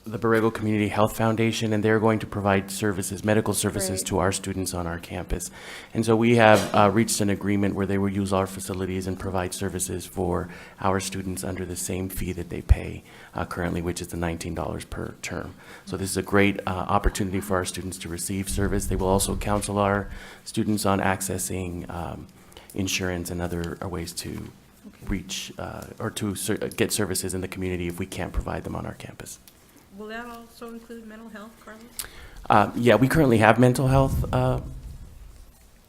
the Borrego Community Health Foundation, and they're going to provide services, medical services Great. to our students on our campus. And so we have reached an agreement where they will use our facilities and provide services for our students under the same fee that they pay currently, which is the $19 per term. So this is a great opportunity for our students to receive service. They will also counsel our students on accessing insurance and other ways to reach or to get services in the community if we can't provide them on our campus. Will that also include mental health, Carlos? Yeah, we currently have mental health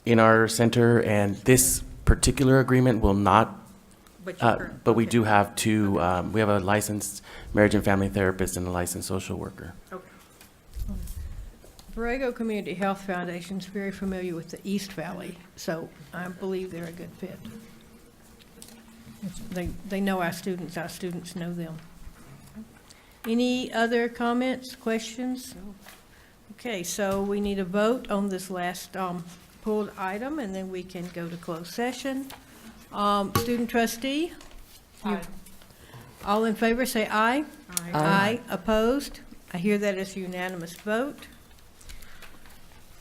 in our center, and this particular agreement will not. But we do have two. We have a licensed marriage and family therapist and a licensed social worker. Okay. Borrego Community Health Foundation is very familiar with the East Valley, so I believe they're a good fit. They know our students know them. Any other comments, questions? Okay, so we need a vote on this last pulled item, and then we can go to closed session. Student trustee? Aye. All in favor, say aye. Aye. Aye. Opposed? I hear that as a unanimous vote.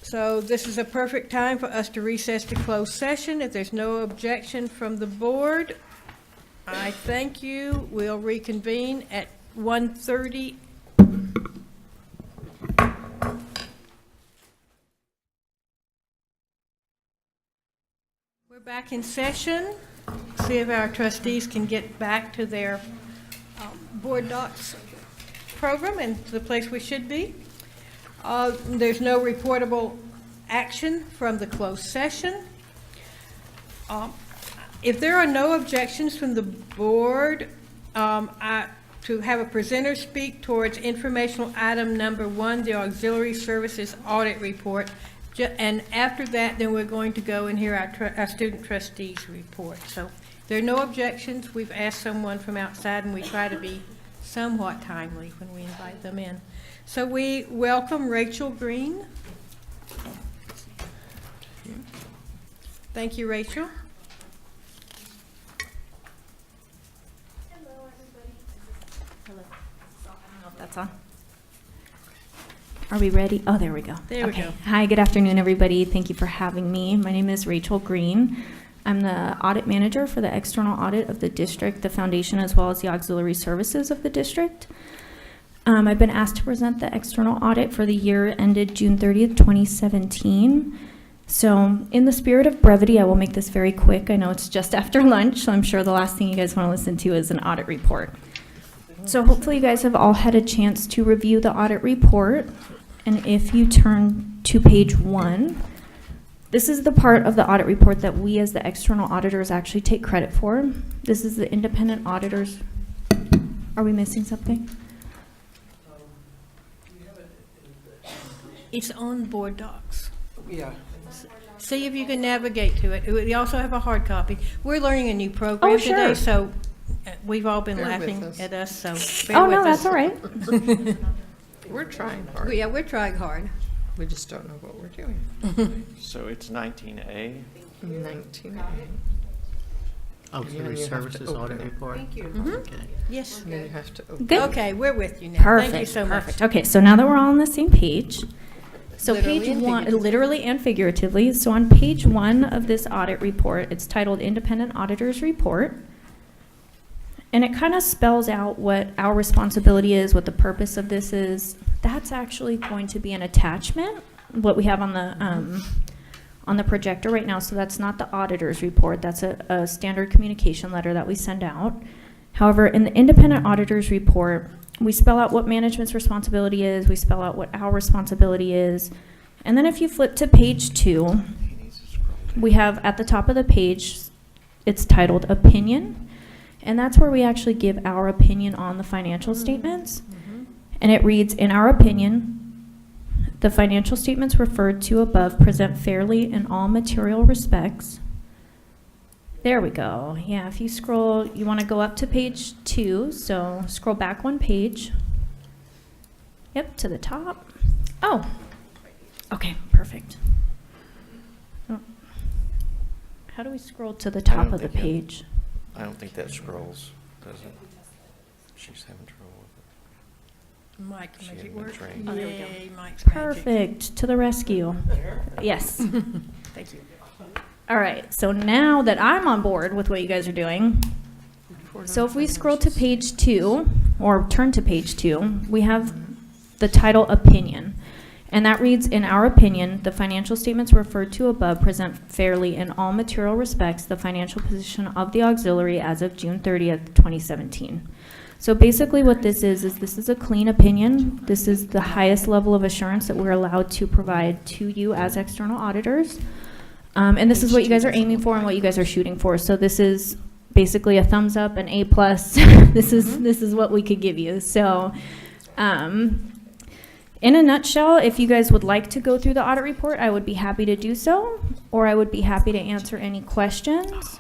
So this is a perfect time for us to recess to closed session. If there's no objection from the board, I thank you. We'll reconvene at 1:30. We're back in session. See if our trustees can get back to their board docs program and to the place we should be. There's no reportable action from the closed session. If there are no objections from the board, to have a presenter speak towards informational item number 1, the auxiliary services audit report. And after that, then we're going to go and hear our student trustees report. So there are no objections. We've asked someone from outside, and we try to be somewhat timely when we invite them in. So we welcome Rachel Green. Thank you, Rachel. That's on. Are we ready? Oh, there we go. There we Okay. go. Hi, good afternoon, everybody. Thank you for having me. My name is Rachel Green. I'm the audit manager for the external audit of the district, the foundation, as well as the auxiliary services of the district. I've been asked to present the external audit for the year ended June 30th, 2017. So in the spirit of brevity, I will make this very quick. I know it's just after lunch, so I'm sure the last thing you guys want to listen to is an audit report. So hopefully you guys have all had a chance to review the audit report. And if you turn to page 1, this is the part of the audit report that we as the external auditors actually take credit for. This is the independent auditors. Are we missing something? It's on board docs. Yeah. See if you can navigate to it. We also have a hard copy. We're learning a new program Oh, sure. today, so we've all been Bear with laughing us. at us, so bear Oh, with no, us. that's all right. We're trying hard. Yeah, we're trying hard. We just don't know what we're doing. So it's 19A. 19. Auxiliary Services Audit Report. Thank you. Okay. Yes. And then you have to open. Good. Okay, we're with you now. Thank you Perfect, so much. perfect. Okay, so now that we're all on the same page, so Literally page and 1, figuratively. literally and figuratively, so on page 1 of this audit report, it's titled Independent Auditor's Report. And it kind of spells out what our responsibility is, what the purpose of this is. That's actually going to be an attachment, what we have on the projector right now. So that's not the auditor's report. That's a standard communication letter that we send out. However, in the independent auditor's report, we spell out what management's responsibility is. We spell out what our responsibility is. And then if you flip to page 2, we have at the top of the page, it's titled Opinion. And that's where we actually give our opinion on the financial statements. And it reads, in our opinion, the financial statements referred to above present fairly in all material respects. There we go. Yeah, if you scroll, you want to go up to page 2, so scroll back 1 page. Yep, to the top. Oh, okay, perfect. Oh. How do we scroll to the top of the page? I don't think that scrolls, does it? She's having trouble with Mike, She make it hadn't been work. trained. Oh, there we go. Yay, Mike's magic. Perfect, to the rescue. Yes. Thank you. All right, so now that I'm on board with what you guys are doing, so if we scroll to page 2, or turn to page 2, we have the title Opinion. And that reads, in our opinion, the financial statements referred to above present fairly in all material respects the financial position of the auxiliary as of June 30th, 2017. So basically what this is this is a clean opinion. This is the highest level of assurance that we're allowed to provide to you as external auditors. And this is what you guys are aiming for and what you guys are shooting for. So this is basically a thumbs up, an A+. This is what we could give you. So in a nutshell, if you guys would like to go through the audit report, I would be happy to do so, or I would be happy to answer any questions.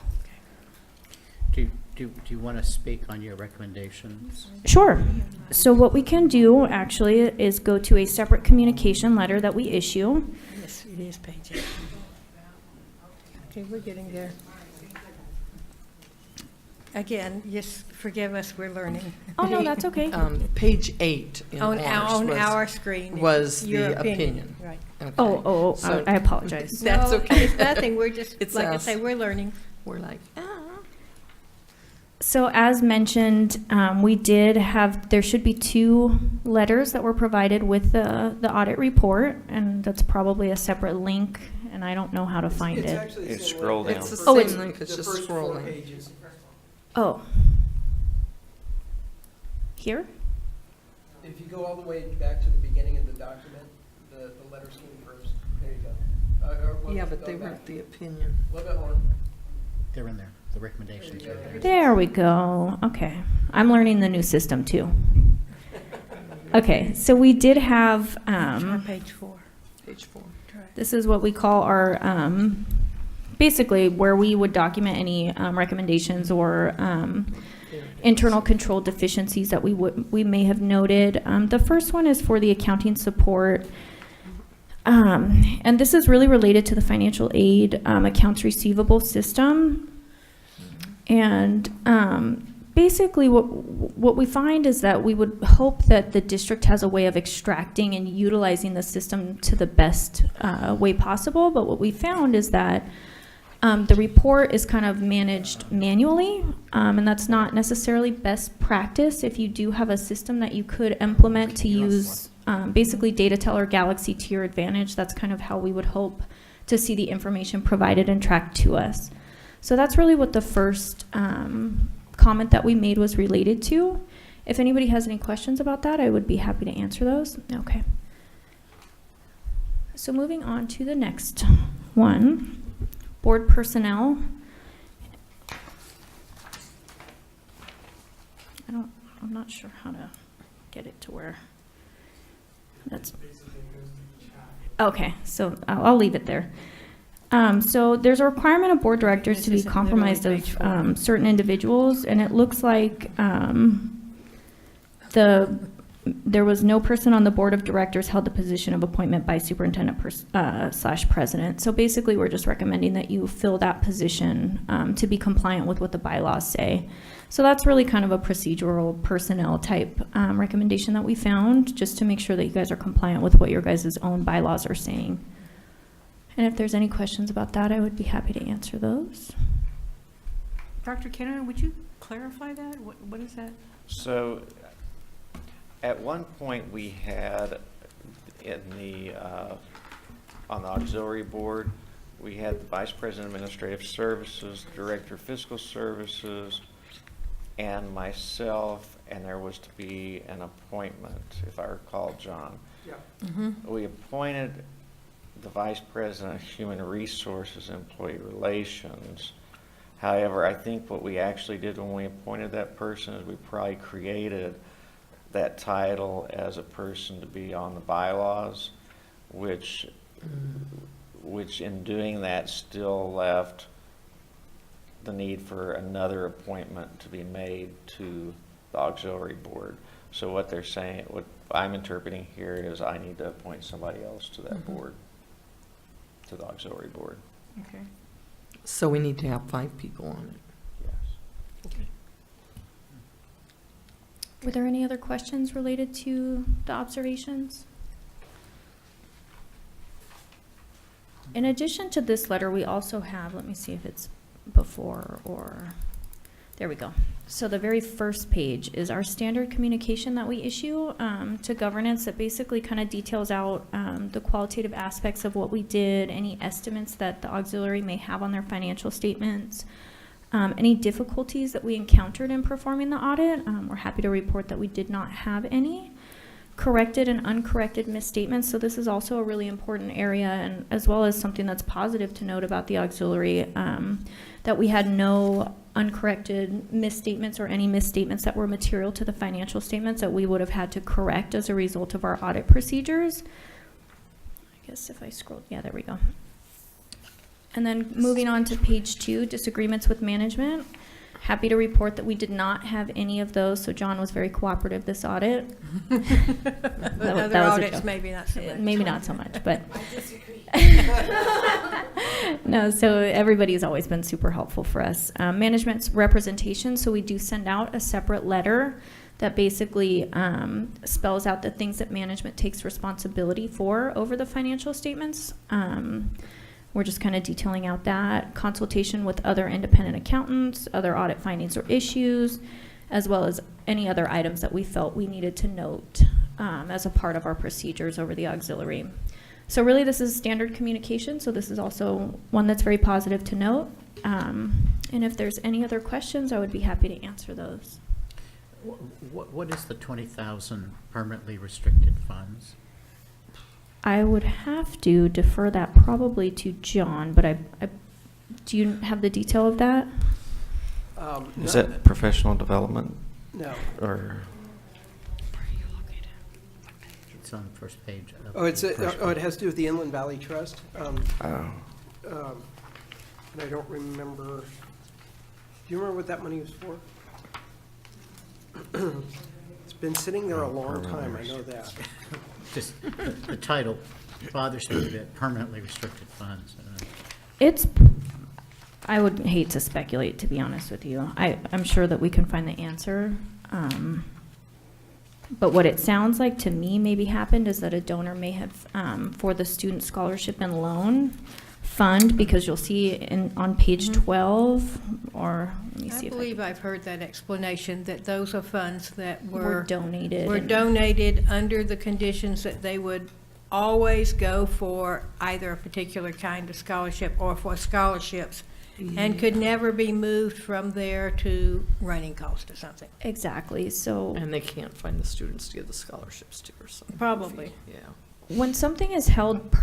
Do you want to speak on your recommendations? Sure. So what we can do actually is go to a separate communication letter that we issue. Yes, it is page 8. Okay, we're getting there. Again, just forgive us, we're learning. Oh, no, that's okay. Page 8 in On ours our screen. was your the opinion. Right. Okay. Oh, So- I apologize. That's No, okay. It's nothing, we're just, It's like I us. say, we're learning. We're like, So as mentioned, we did have, there should be 2 letters that were provided with the audit report, and that's probably a separate link, and I don't know how to find It's it. actually the It's same scroll way. down. It's the Oh, same it's- link, it's The just first 4 scrolling. pages. Oh. Here? If you go all the way back to the beginning of the document, the letters came first. There you go. Or what- Yeah, but go they back. weren't the opinion. A little bit more. They're in there. The recommendations are there. There we go. Okay. I'm learning the new system too. Okay, so we did have, Page 4. Page 4. this is what we call our, basically where we would document any recommendations or internal control deficiencies that we may have noted. The first one is for the accounting support. And this is really related to the financial aid accounts receivable system. And basically, what we find is that we would hope that the district has a way of extracting and utilizing the system to the best way possible. But what we found is that the report is kind of managed manually, and that's not necessarily best practice. If you do have a system that you could implement to use basically DataTel or Galaxy to your advantage, that's kind of how we would hope to see the information provided and tracked to us. So that's really what the first comment that we made was related to. If anybody has any questions about that, I would be happy to answer those. Okay. So moving on to the next one, board personnel. I'm not sure how to get it to where that's. Okay, so I'll leave it there. So there's a requirement of board directors to be compromised of certain individuals, and it looks like there was no person on the board of directors held the position of appointment by superintendent / president. So basically, we're just recommending that you fill that position to be compliant with what the bylaws say. So that's really kind of a procedural personnel type recommendation that we found, just to make sure that you guys are compliant with what your guys' own bylaws are saying. And if there's any questions about that, I would be happy to answer those. Dr. Kennan, would you clarify that? What is that? So at one point we had in the on the auxiliary board, we had the Vice President of Administrative Services, Director of Fiscal Services, and myself, and there was to be an appointment, if I recall, John. Yeah. We appointed the Vice President of Human Resources, Employee Relations. However, I think what we actually did when we appointed that person is we probably created that title as a person to be on the bylaws, which in doing that still left the need for another appointment to be made to the auxiliary board. So what they're saying, what I'm interpreting here is I need to appoint somebody else to that board, to the auxiliary board. Okay. So we need to have 5 people on it. Yes. Okay. Were there any other questions related to the observations? In addition to this letter, we also have, let me see if it's before or, there we go. So the very first page is our standard communication that we issue to governance that basically kind of details out the qualitative aspects of what we did, any estimates that the auxiliary may have on their financial statements, any difficulties that we encountered in performing the audit. We're happy to report that we did not have any. Corrected and uncorrected misstatements. So this is also a really important area, and as well as something that's positive to note about the auxiliary, that we had no uncorrected misstatements or any misstatements that were material to the financial statements that we would have had to correct as a result of our audit procedures. I guess if I scroll, yeah, there we go. And then moving on to page 2, disagreements with management. Happy to report that we did not have any of those, so John was very cooperative this audit. Other audits, maybe not so much. Maybe not so much, but. No, so everybody's always been super helpful for us. Management's representation, so we do send out a separate letter that basically spells out the things that management takes responsibility for over the financial statements. We're just kind of detailing out that. Consultation with other independent accountants, other audit findings or issues, as well as any other items that we felt we needed to note as a part of our procedures over the auxiliary. So really this is standard communication, so this is also one that's very positive to note. And if there's any other questions, I would be happy to answer those. What is the 20,000 permanently restricted funds? I would have to defer that probably to John, but do you have the detail of that? Is that professional development? No. Or? It's on the first page. Oh, it has to do with the Inland Valley Trust. And I don't remember. Do you remember what that money was for? It's been sitting there a long time, I know that. Just the title bothers me a bit, permanently restricted funds. I would hate to speculate, to be honest with you. I'm sure that we can find the answer. But what it sounds like to me maybe happened is that a donor may have, for the student scholarship and loan fund, because you'll see on page 12, or let me see I if believe I've heard that explanation, that those are funds that were donated. were and- donated under the conditions that they would always go for either a particular kind of scholarship or for scholarships, and could never be moved from there to running cost or something. Exactly, so. And they can't find the students to give the scholarships to or something. Probably. Yeah. When something is held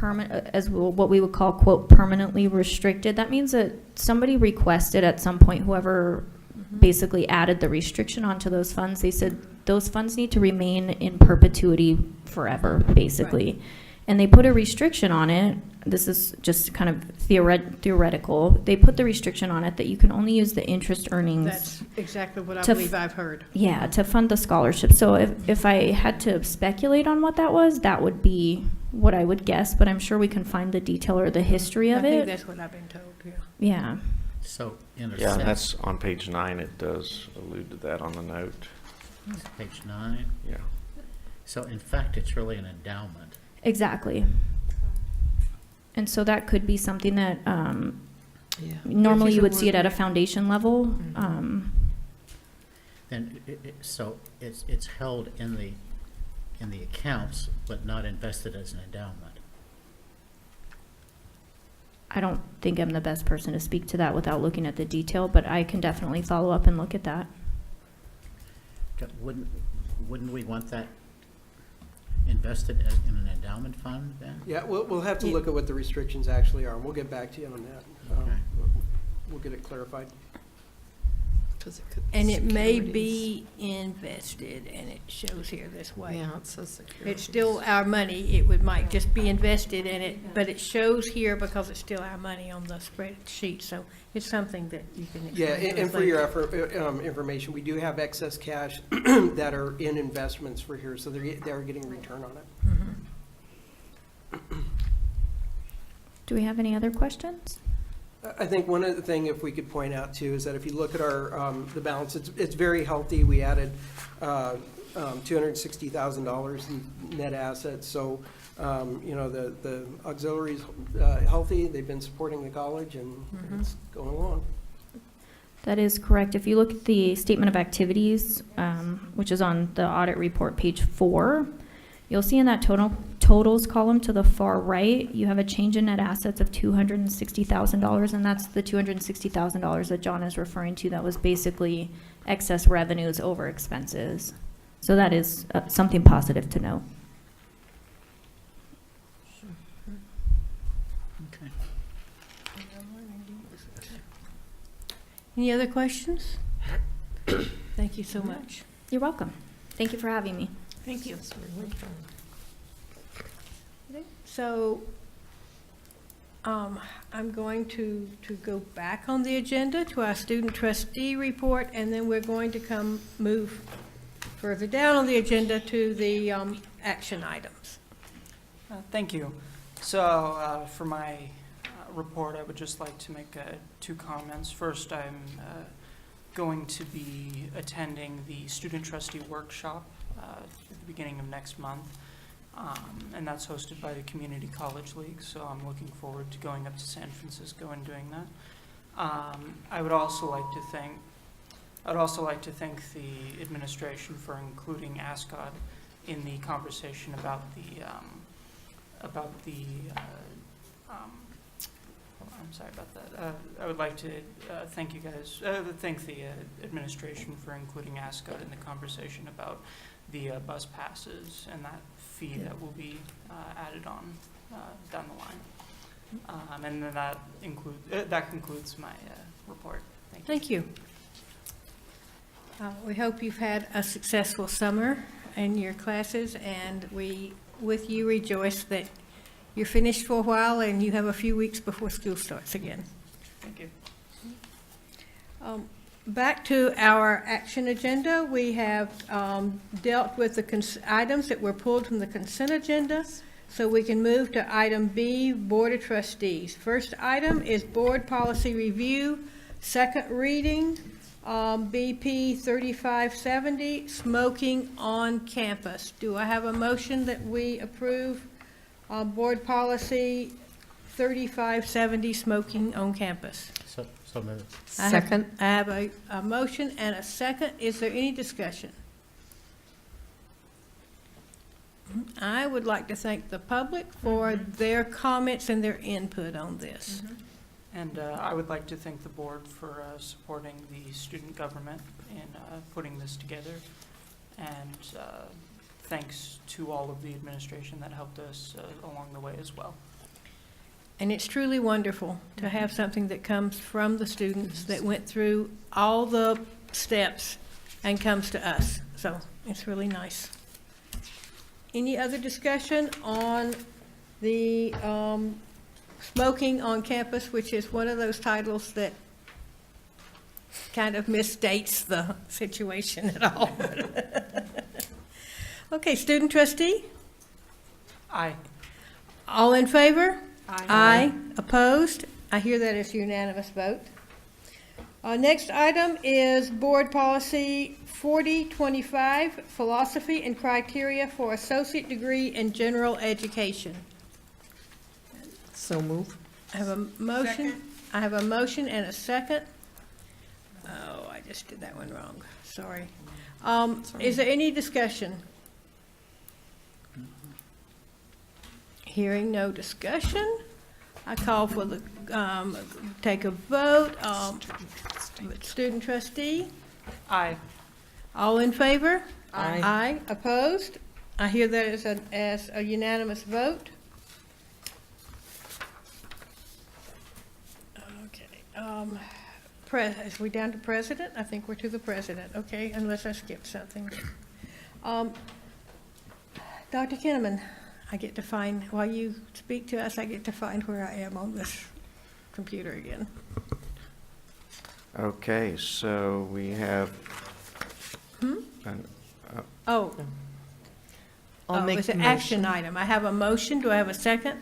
as what we would call, quote, permanently restricted, that means that somebody requested at some point, whoever basically added the restriction onto those funds, they said those funds need to remain in perpetuity forever, basically. Right. And they put a restriction on it. This is just kind of theoretical. They put the restriction on it that you can only use the interest earnings. That's exactly what I to believe I've heard. Yeah, to fund the scholarship. So if I had to speculate on what that was, that would be what I would guess, but I'm sure we can find the detail or the history of I think it. that's what I've been told, yeah. Yeah. So in a Yeah, sense, that's on page 9. It does allude to that on the note. page 9. Yeah. So in fact, it's really an endowment. Exactly. And so that could be something that Yeah. normally Which is you a would see it word, at a yeah. foundation level. Then, so it's held in the accounts, but not invested as an endowment. I don't think I'm the best person to speak to that without looking at the detail, but I can definitely follow up and look at that. Wouldn't we want that invested in an endowment fund then? Yeah, we'll have to look at what the restrictions actually are, and we'll get back to you on that. Okay. We'll get it clarified. 'Cause it could And it may securities. be invested, and it shows here this way. Yeah, it says securities. It's still our money. Might just be invested in it, but it shows here because it's still our money on the spreadsheet. So it's something that you can Yeah, explain to and us for your later. information, we do have excess cash that are in investments for here, so they're getting a return on it. Do we have any other questions? I think one other thing, if we could point out too, is that if you look at our, the balance, it's very healthy. We added $260,000 in net assets, so, the auxiliary's healthy. They've been supporting the college, and it's going along. That is correct. If you look at the statement of activities, which is on the audit report, page 4, you'll see in that totals column to the far right, you have a change in net assets of $260,000, and that's the $260,000 that John is referring to. That was basically excess revenues over expenses. So that is something positive to note. Okay. Any other questions? Thank you so much. You're welcome. Thank you for having me. Thank you. So, I'm going to go back on the agenda to our student trustee report, and then we're going to move further down on the agenda to the action items. Thank you. So for my report, I would just like to make 2 comments. First, I'm going to be attending the student trustee workshop at the beginning of next month. And that's hosted by the Community College League, so I'm looking forward to going up to San Francisco and doing that. I would also like to thank the administration for including ASCOD in the conversation about the I'm sorry about that. I would like to thank you guys, thank the administration for including ASCOD in the conversation about the bus passes and that fee that will be added on down the line. And then that concludes my report. Thank you. Thank you. We hope you've had a successful summer in your classes, and we, with you, rejoice that you're finished for a while and you have a few weeks before school starts again. Thank you. Back to our action agenda, we have dealt with the items that were pulled from the consent agenda. So we can move to item B, Board of Trustees. First item is Board Policy Review, second reading, BP 3570, smoking on campus. Do I have a motion that we approve Board Policy 3570, smoking on campus? So moved. Second. I have a motion and a second. Is there any discussion? I would like to thank the public for their comments and their input on this. And I would like to thank the board for supporting the student government in putting this together. And thanks to all of the administration that helped us along the way as well. And it's truly wonderful to have something that comes from the students that went through all the steps and comes to us. So it's really nice. Any other discussion on the smoking on campus, which is one of those titles that kind of misstates the situation at all? Okay, student trustee? Aye. All in favor? Aye. Aye. Opposed? I hear that as a unanimous vote. Next item is Board Policy 4025, Philosophy and Criteria for Associate Degree in General Education. So move. I have a motion. I have a motion and a second. Oh, I just did that one wrong. Sorry. Is there any discussion? Hearing no discussion, I call for the, take a vote. Student trustee? Aye. All in favor? Aye. Aye. Opposed? I hear that as a unanimous vote. Okay. Is we down to president? I think we're to the president. Okay, unless I skipped something. Dr. Kinnaman, I get to find, while you speak to us, I get to find where I am on this computer again. Okay, so we have. Oh. I'll make It's the an action motion. item. I have a motion. Do I have a second?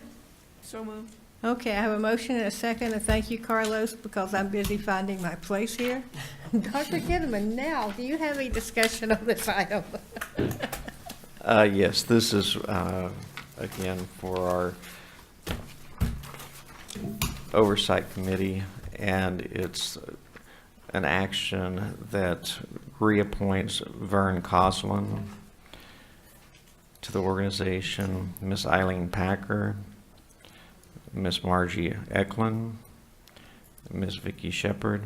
So moved. Okay, I have a motion and a second, and thank you, Carlos, because I'm busy finding my place here. Dr. Kinnaman, now, do you have any discussion on this item? Yes, this is, again, for our oversight committee, and it's an action that reappoints Vern Coslin to the organization, Miss Eileen Packer, Miss Margie Eklund, Miss Vicki Shepard,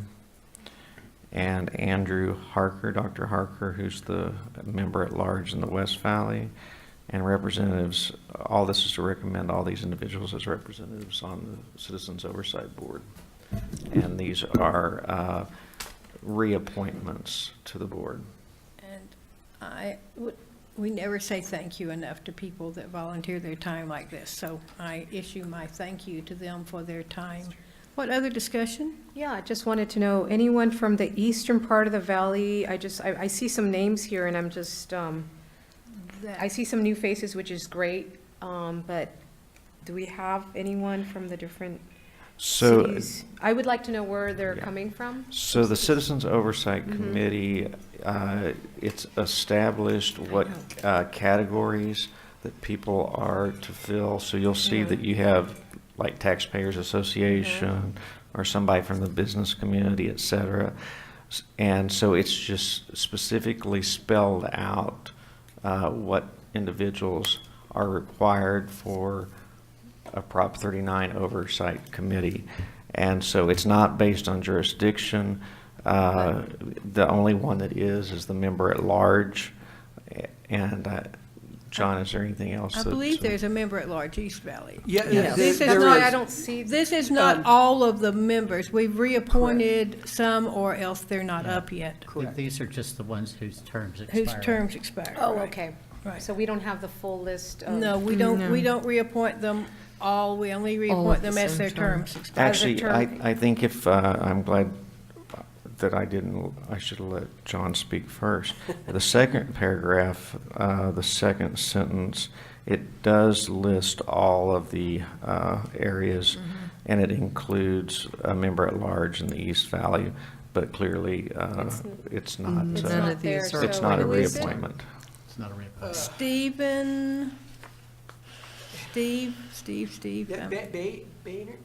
and Andrew Harker, Dr. Harker, who's the member at large in the West Valley, and representatives. All this is to recommend all these individuals as representatives on the Citizens Oversight Board. And these are reappointments to the board. And we never say thank you enough to people that volunteer their time like this, so I issue my thank you to them for their time. What other discussion? Yeah, I just wanted to know, anyone from the eastern part of the valley? I see some names here, and I'm just, I see some new faces, which is great, but do we have anyone from the different cities? I would like to know where they're coming from. So the Citizens Oversight Committee, it's established what categories that people are to fill. So you'll see that you have like Taxpayers Association or somebody from the business community, et cetera. And so it's just specifically spelled out what individuals are required for a Prop 39 oversight committee. And so it's not based on jurisdiction. The only one that is the member at large. And John, is there anything else? I believe there's a member at large, East Valley. Yeah, This is there not, is. I don't see, this is not all of the members. We've reappointed some, or else they're not up yet. These are just the ones whose terms expire. Whose terms expire. Oh, right. okay. Right. So we don't have the full list of. No, we don't reappoint them all. We only reappoint them as their terms expire. Actually, I think if, I'm glad that I should have let John speak first. The second paragraph, the second sentence, It does list all of the areas, and it includes a member at large in the East Valley, but clearly it's not. It's none of these are It's not a who is it? reappointment. It's not a reappointment. Steve. Yeah, Baynard?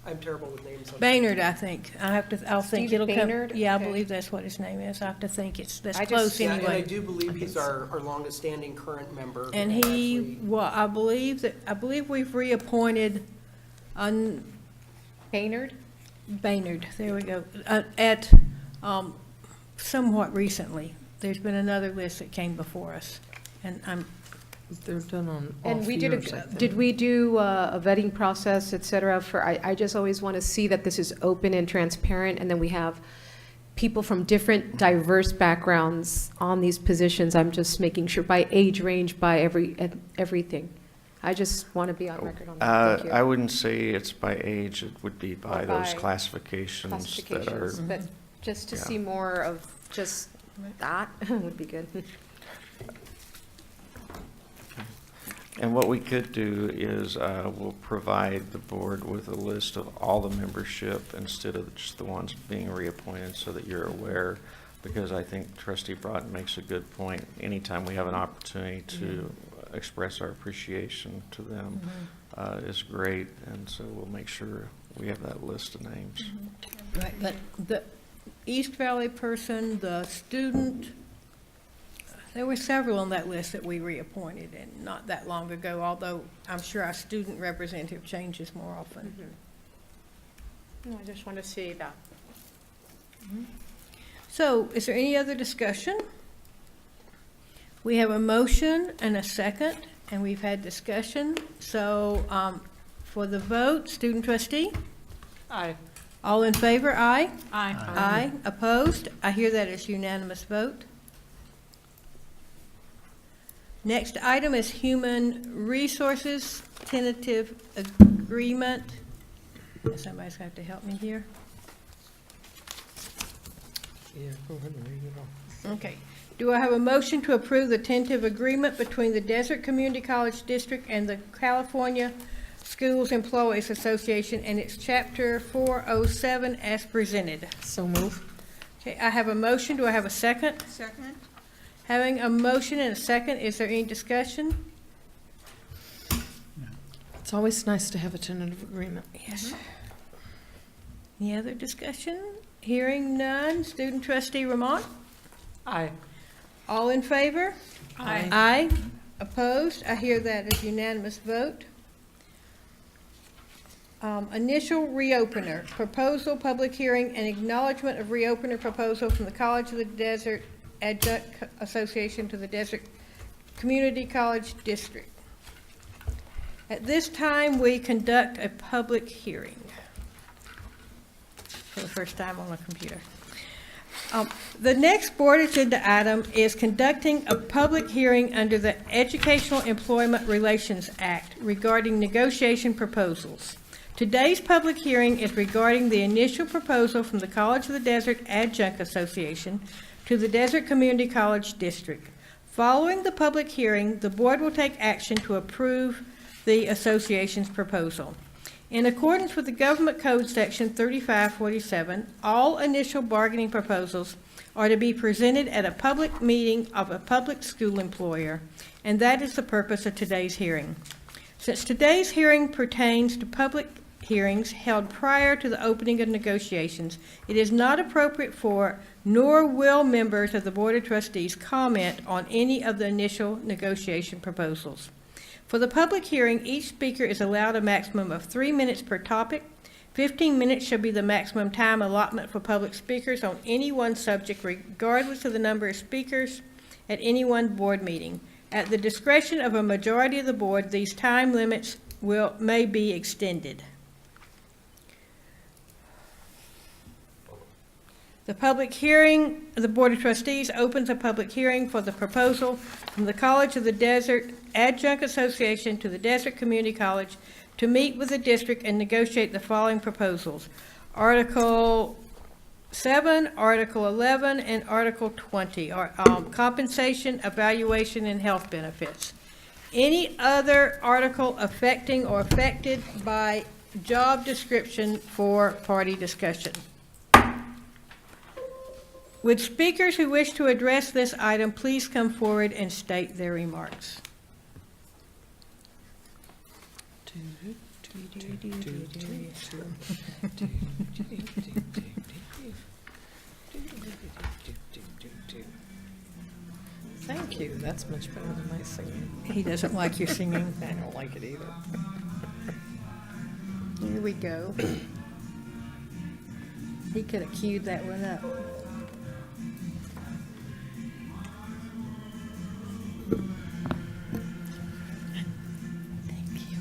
I'm terrible with names. Baynard, I think. I'll think Steve it'll come. Baynard? Yeah, I Okay. believe that's what his name is. I have to think that's I close just- Yeah, and I anyway. do believe he's our longest standing current member. And he, well, I believe we've reappointed Baynard? Baynard, there we go, at, somewhat recently. There's been another list that came before us, and They're done on all And we did, years, I think. did we do a vetting process, et cetera, I just always want to see that this is open and transparent, and then we have people from different diverse backgrounds on these positions. I'm just making sure by age range, by everything. I just want to be on record on that. Thank you. I wouldn't say it's by age, it would be by Or those by classifications that are. Classifications, but just to Yeah. see more of just that would be good. And what we could do is we'll provide the board with a list of all the membership instead of just the ones being reappointed so that you're aware, because I think Trustee Broughton makes a good point. Anytime we have an opportunity to express our appreciation to them is great, and so we'll make sure we have that list of names. right, but the East Valley person, the student, there were several on that list that we reappointed, and not that long ago, although I'm sure our student representative changes more often. No, I just want to see that. So, is there any other discussion? We have a motion and a second, and we've had discussion. So, for the vote, student trustee? Aye. All in favor, aye? Aye. Aye. Opposed? I hear that as unanimous vote. Next item is Human Resources Tentative Agreement. Somebody's going to have to help me here. Yeah, go ahead and read it off. Okay. Do I have a motion to approve the tentative agreement between the Desert Community College District and the California Schools Employees Association and its Chapter 407 as presented? So move. Okay, I have a motion. Do I have a second? Second? Having a motion and a second, is there any discussion? It's always nice to have a tentative agreement. Yes. Any other discussion? Hearing none. Student trustee Ramon? Aye. All in favor? Aye. Aye. Opposed? I hear that as unanimous vote. Initial reopener, proposal, public hearing, and acknowledgement of reopener proposal from the College of the Desert Adjunct Association to the Desert Community College District. At this time, we conduct a public hearing for the first time on the computer. The next board agenda item is conducting a public hearing under the Educational Employment Relations Act regarding negotiation proposals. Today's public hearing is regarding the initial proposal from the College of the Desert Adjunct Association to the Desert Community College District. Following the public hearing, the board will take action to approve the association's proposal. In accordance with the Government Code Section 3547, all initial bargaining proposals are to be presented at a public meeting of a public school employer, and that is the purpose of today's hearing. Since today's hearing pertains to public hearings held prior to the opening of negotiations, it is not appropriate for, nor will members of the Board of Trustees comment on any of the initial negotiation proposals. For the public hearing, each speaker is allowed a maximum of 3 minutes per topic. 15 minutes shall be the maximum time allotment for public speakers on any one subject, regardless of the number of speakers at any one board meeting. At the discretion of a majority of the board, these time limits may be extended. The public hearing, the Board of Trustees opens a public hearing for the proposal from the College of the Desert Adjunct Association to the Desert Community College to meet with the district and negotiate the following proposals. Article 7, Article 11, and Article 20 are compensation, evaluation, and health benefits. Any other article affecting or affected by job description for party discussion? Would speakers who wish to address this item please come forward and state their remarks? Thank you, that's much better than my singing. He doesn't like your singing. I don't like it either. Here we go. He could have queued that one up. Thank you.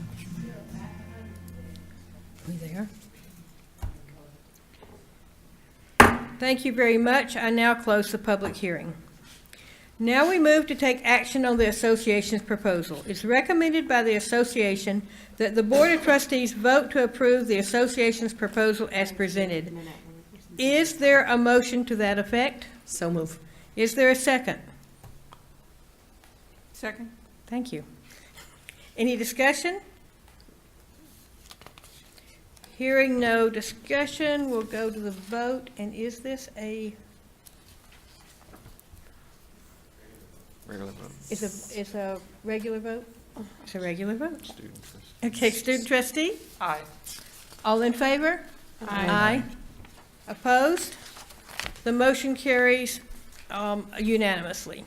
We there? Thank you very much. I now close the public hearing. Now we move to take action on the association's proposal. It's recommended by the association that the Board of Trustees vote to approve the association's proposal as presented. Is there a motion to that effect? So move. Is there a second? Second? Thank you. Any discussion? Hearing no discussion, we'll go to the vote. And is this a, Regular vote. is a regular vote? It's a regular vote. Student trustee. Okay, student trustee? Aye. All in favor? Aye. Opposed? The motion carries unanimously.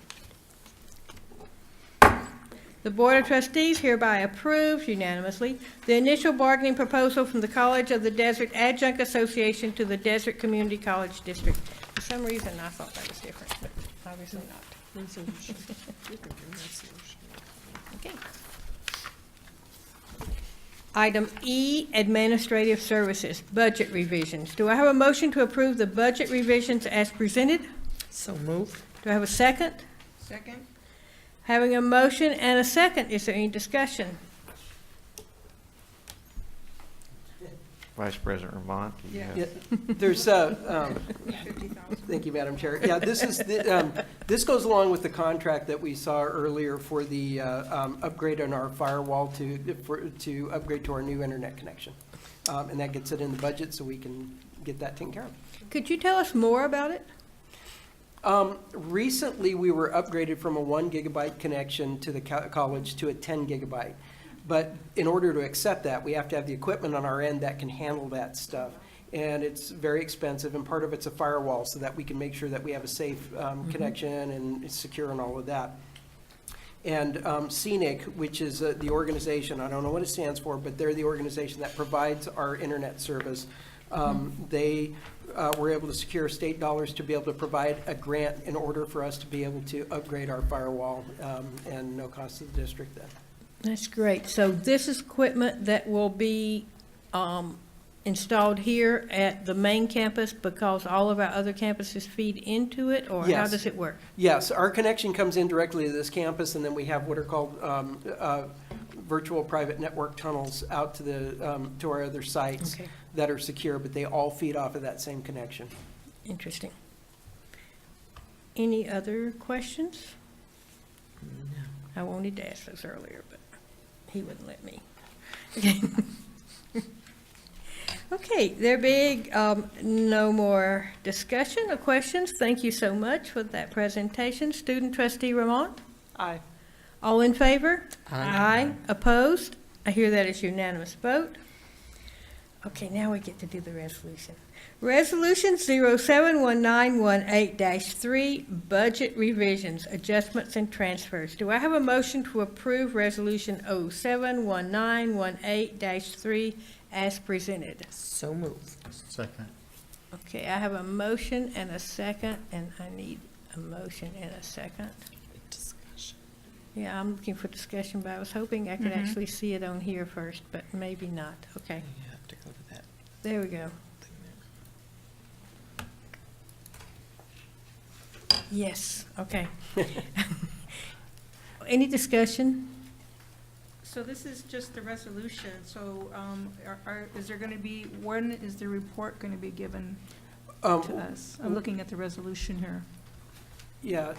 The Board of Trustees hereby approves unanimously the initial bargaining proposal from the College of the Desert Adjunct Association to the Desert Community College District. For some reason, I thought that was different, but obviously not. Resolution. Okay. Item E, Administrative Services, Budget Revisions. Do I have a motion to approve the budget revisions as presented? So move. Do I have a second? Second? Having a motion and a second, is there any discussion? Vice President Vermont, do you have? Yeah, there's, thank you, Madam Chair. Yeah, this is, this goes along with the contract that we saw earlier for the upgrade on our firewall to upgrade to our new internet connection. And that gets it in the budget so we can get that taken care of. Could you tell us more about it? Recently, we were upgraded from a 1 gigabyte connection to the college to a 10 gigabyte. But in order to accept that, we have to have the equipment on our end that can handle that stuff. And it's very expensive, and part of it's a firewall so that we can make sure that we have a safe connection and it's secure and all of that. And CNIC, which is the organization, I don't know what it stands for, but they're the organization that provides our internet service. They were able to secure state dollars to be able to provide a grant in order for us to be able to upgrade our firewall, and no cost to the district then. That's great. So this is equipment that will be installed here at the main campus because all of our other campuses feed into it, or how Yes. does it work? Yes, our connection comes in directly to this campus, and then we have what are called virtual private network tunnels out to the to our other sites Okay. that are secure, but they all feed off of that same connection. Interesting. Any other questions? I wanted to ask those earlier, but he wouldn't let me. Okay, there being no more discussion or questions, thank you so much for that presentation. Student trustee Ramon? Aye. All in favor? Aye. Opposed? I hear that is unanimous vote. Okay, now we get to do the resolution. Resolution 071918-3, Budget Revisions, Adjustments and Transfers. Do I have a motion to approve Resolution 071918-3 as presented? So move. Second. Okay, I have a motion and a second, and I need a motion and a second. Discussion. Yeah, I'm looking for discussion, but I was hoping I could actually see it on here first, but maybe not. Okay, You have to go to that there we go. thing there. Yes, okay. Any discussion? So this is just the resolution, so is there going to be, when is the report going to be given? to us? I'm looking at the resolution here. Yeah,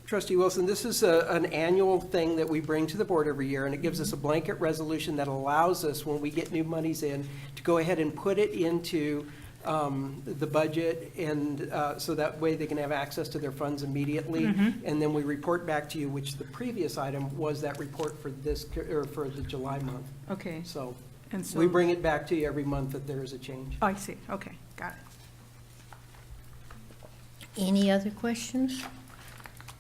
Trustee Wilson, this is an annual thing that we bring to the board every year, and it gives us a blanket resolution that allows us, when we get new monies in, to go ahead and put it into the budget, and so that way they can have access to their funds immediately. And then we report back to you, which the previous item was that report for this, or for the July month. Okay. So And so. we bring it back to you every month that there is a change. Oh, I see. Okay, got it. Any other questions?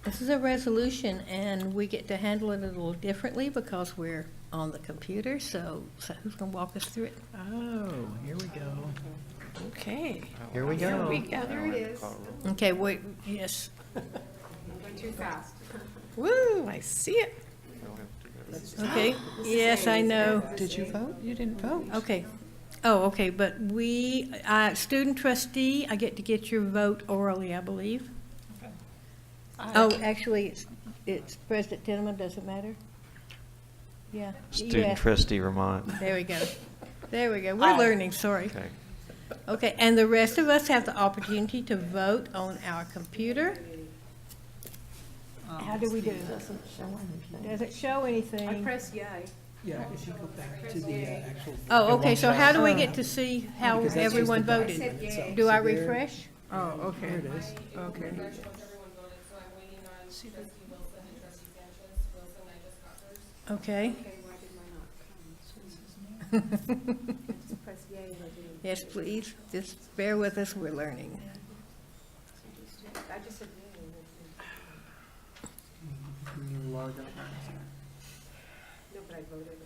This is a resolution, and we get to handle it a little differently because we're on the computer, so who's going to walk us through it? Oh, here we go. Okay. Here we go. There it is. Okay, wait, yes. Going too fast. Woo, I see it. Okay, yes, I know. Did you vote? You didn't vote. Okay. Oh, okay, but we, student trustee, I get to get your vote orally, I believe. Oh, actually, it's President Tinneman, does it matter? Yeah. you Student asked. trustee Vermont. There we go. There we go. We're learning, sorry. Okay. Okay, and the rest of us have the opportunity to vote on our computer. How do we do? Does it show anything? I press yay. Yeah, if you go back to the actual. Oh, okay, so how do we get to see how Because that's just everyone the voted? document itself. Do I So there- refresh? Oh, okay. There it is. Okay. Okay. Yes, please, just bear with us, we're learning. I just said Log out. no, but I voted.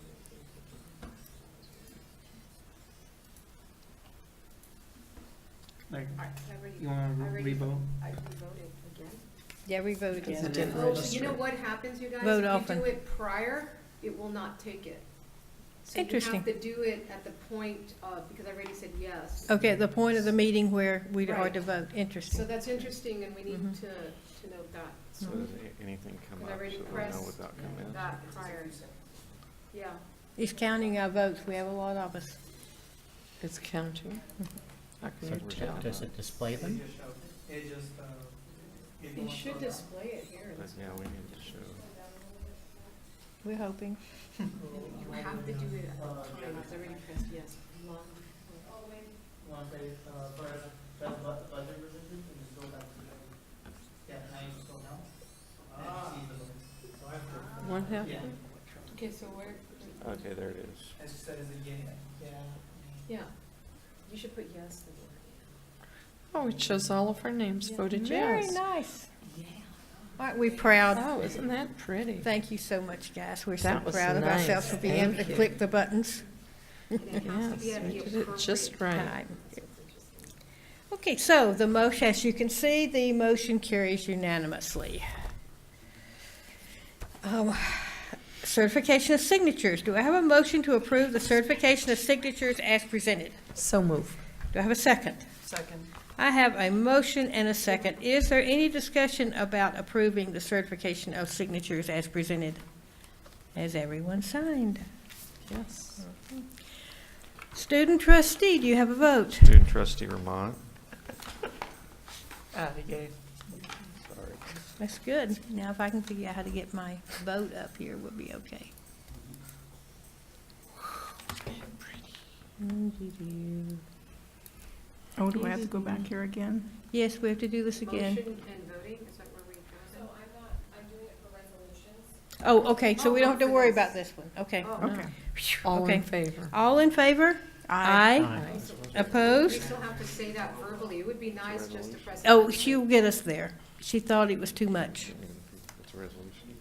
Like, you want to revote? I voted again. Yeah, we vote It again. didn't Oh, register. you know what happens, you guys? Vote If you often. do it prior, it will not take it. So Interesting. you have to do it at the point of, because I already said yes. Okay, the point of the meeting where we are Right. to vote, So interesting. that's interesting, and we need Mhm. to note that. So does anything come Because up I already so we know pressed without comments? that prior. Yeah. He's counting our votes, we have a lot of us. It's counting. How can So you tell? does it display them? It just, You should display it here. But yeah, we need to show. We're hoping. You have to do it at the time, because I already pressed yes. What happened? Okay, so where, Okay, there it is. yeah, you should put yes. Oh, it shows all of our names voted Very yes. nice. Aren't we proud? Oh, isn't that pretty? Thank you so much, guys. We're so That was proud of nice. ourselves for being able Thank to you. click the buttons. Yes, we did it just right. Time. Okay, so the motion, as you can see, the motion carries unanimously. Certification of signatures. Do I have a motion to approve the certification of signatures as presented? So move. Do I have a second? second. I have a motion and a second. Is there any discussion about approving the certification of signatures as presented? Has everyone signed? Yes. Student trustee, do you have a vote? Student trustee Vermont. Yay. Sorry. That's good. Now, if I can figure out how to get my vote up here, we'll be okay. Oh, do I have to go back here again? Yes, we have to do this again. Motion and voting, is that where we go? I'm doing it for resolutions. Oh, okay, so we don't have to worry about this one. Okay. Okay. All Okay. in favor? All in favor? Aye. We Opposed? still have to say that verbally. It would be nice just to press. Oh, yes. she'll get us there. She thought it was too much. It's a resolution.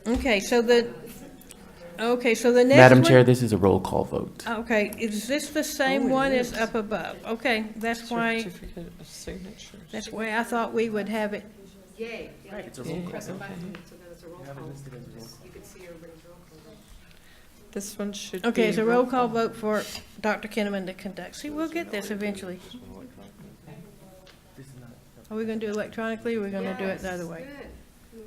Okay, so the next one. Madam Chair, this is a roll call vote. Okay, is this the same Oh, it one as is. up above? Okay, that's why, Certificate of signatures. that's why I thought we would have it. Yay. Yeah, It's a just roll call. press a Okay. button, so then it's a roll call. You can see everybody's roll call. This one should be. Okay, it's a roll call vote for Dr. Kinnaman to conduct. See, we'll get this eventually. Are we going to do it electronically, or are we going to do it the other way? Good.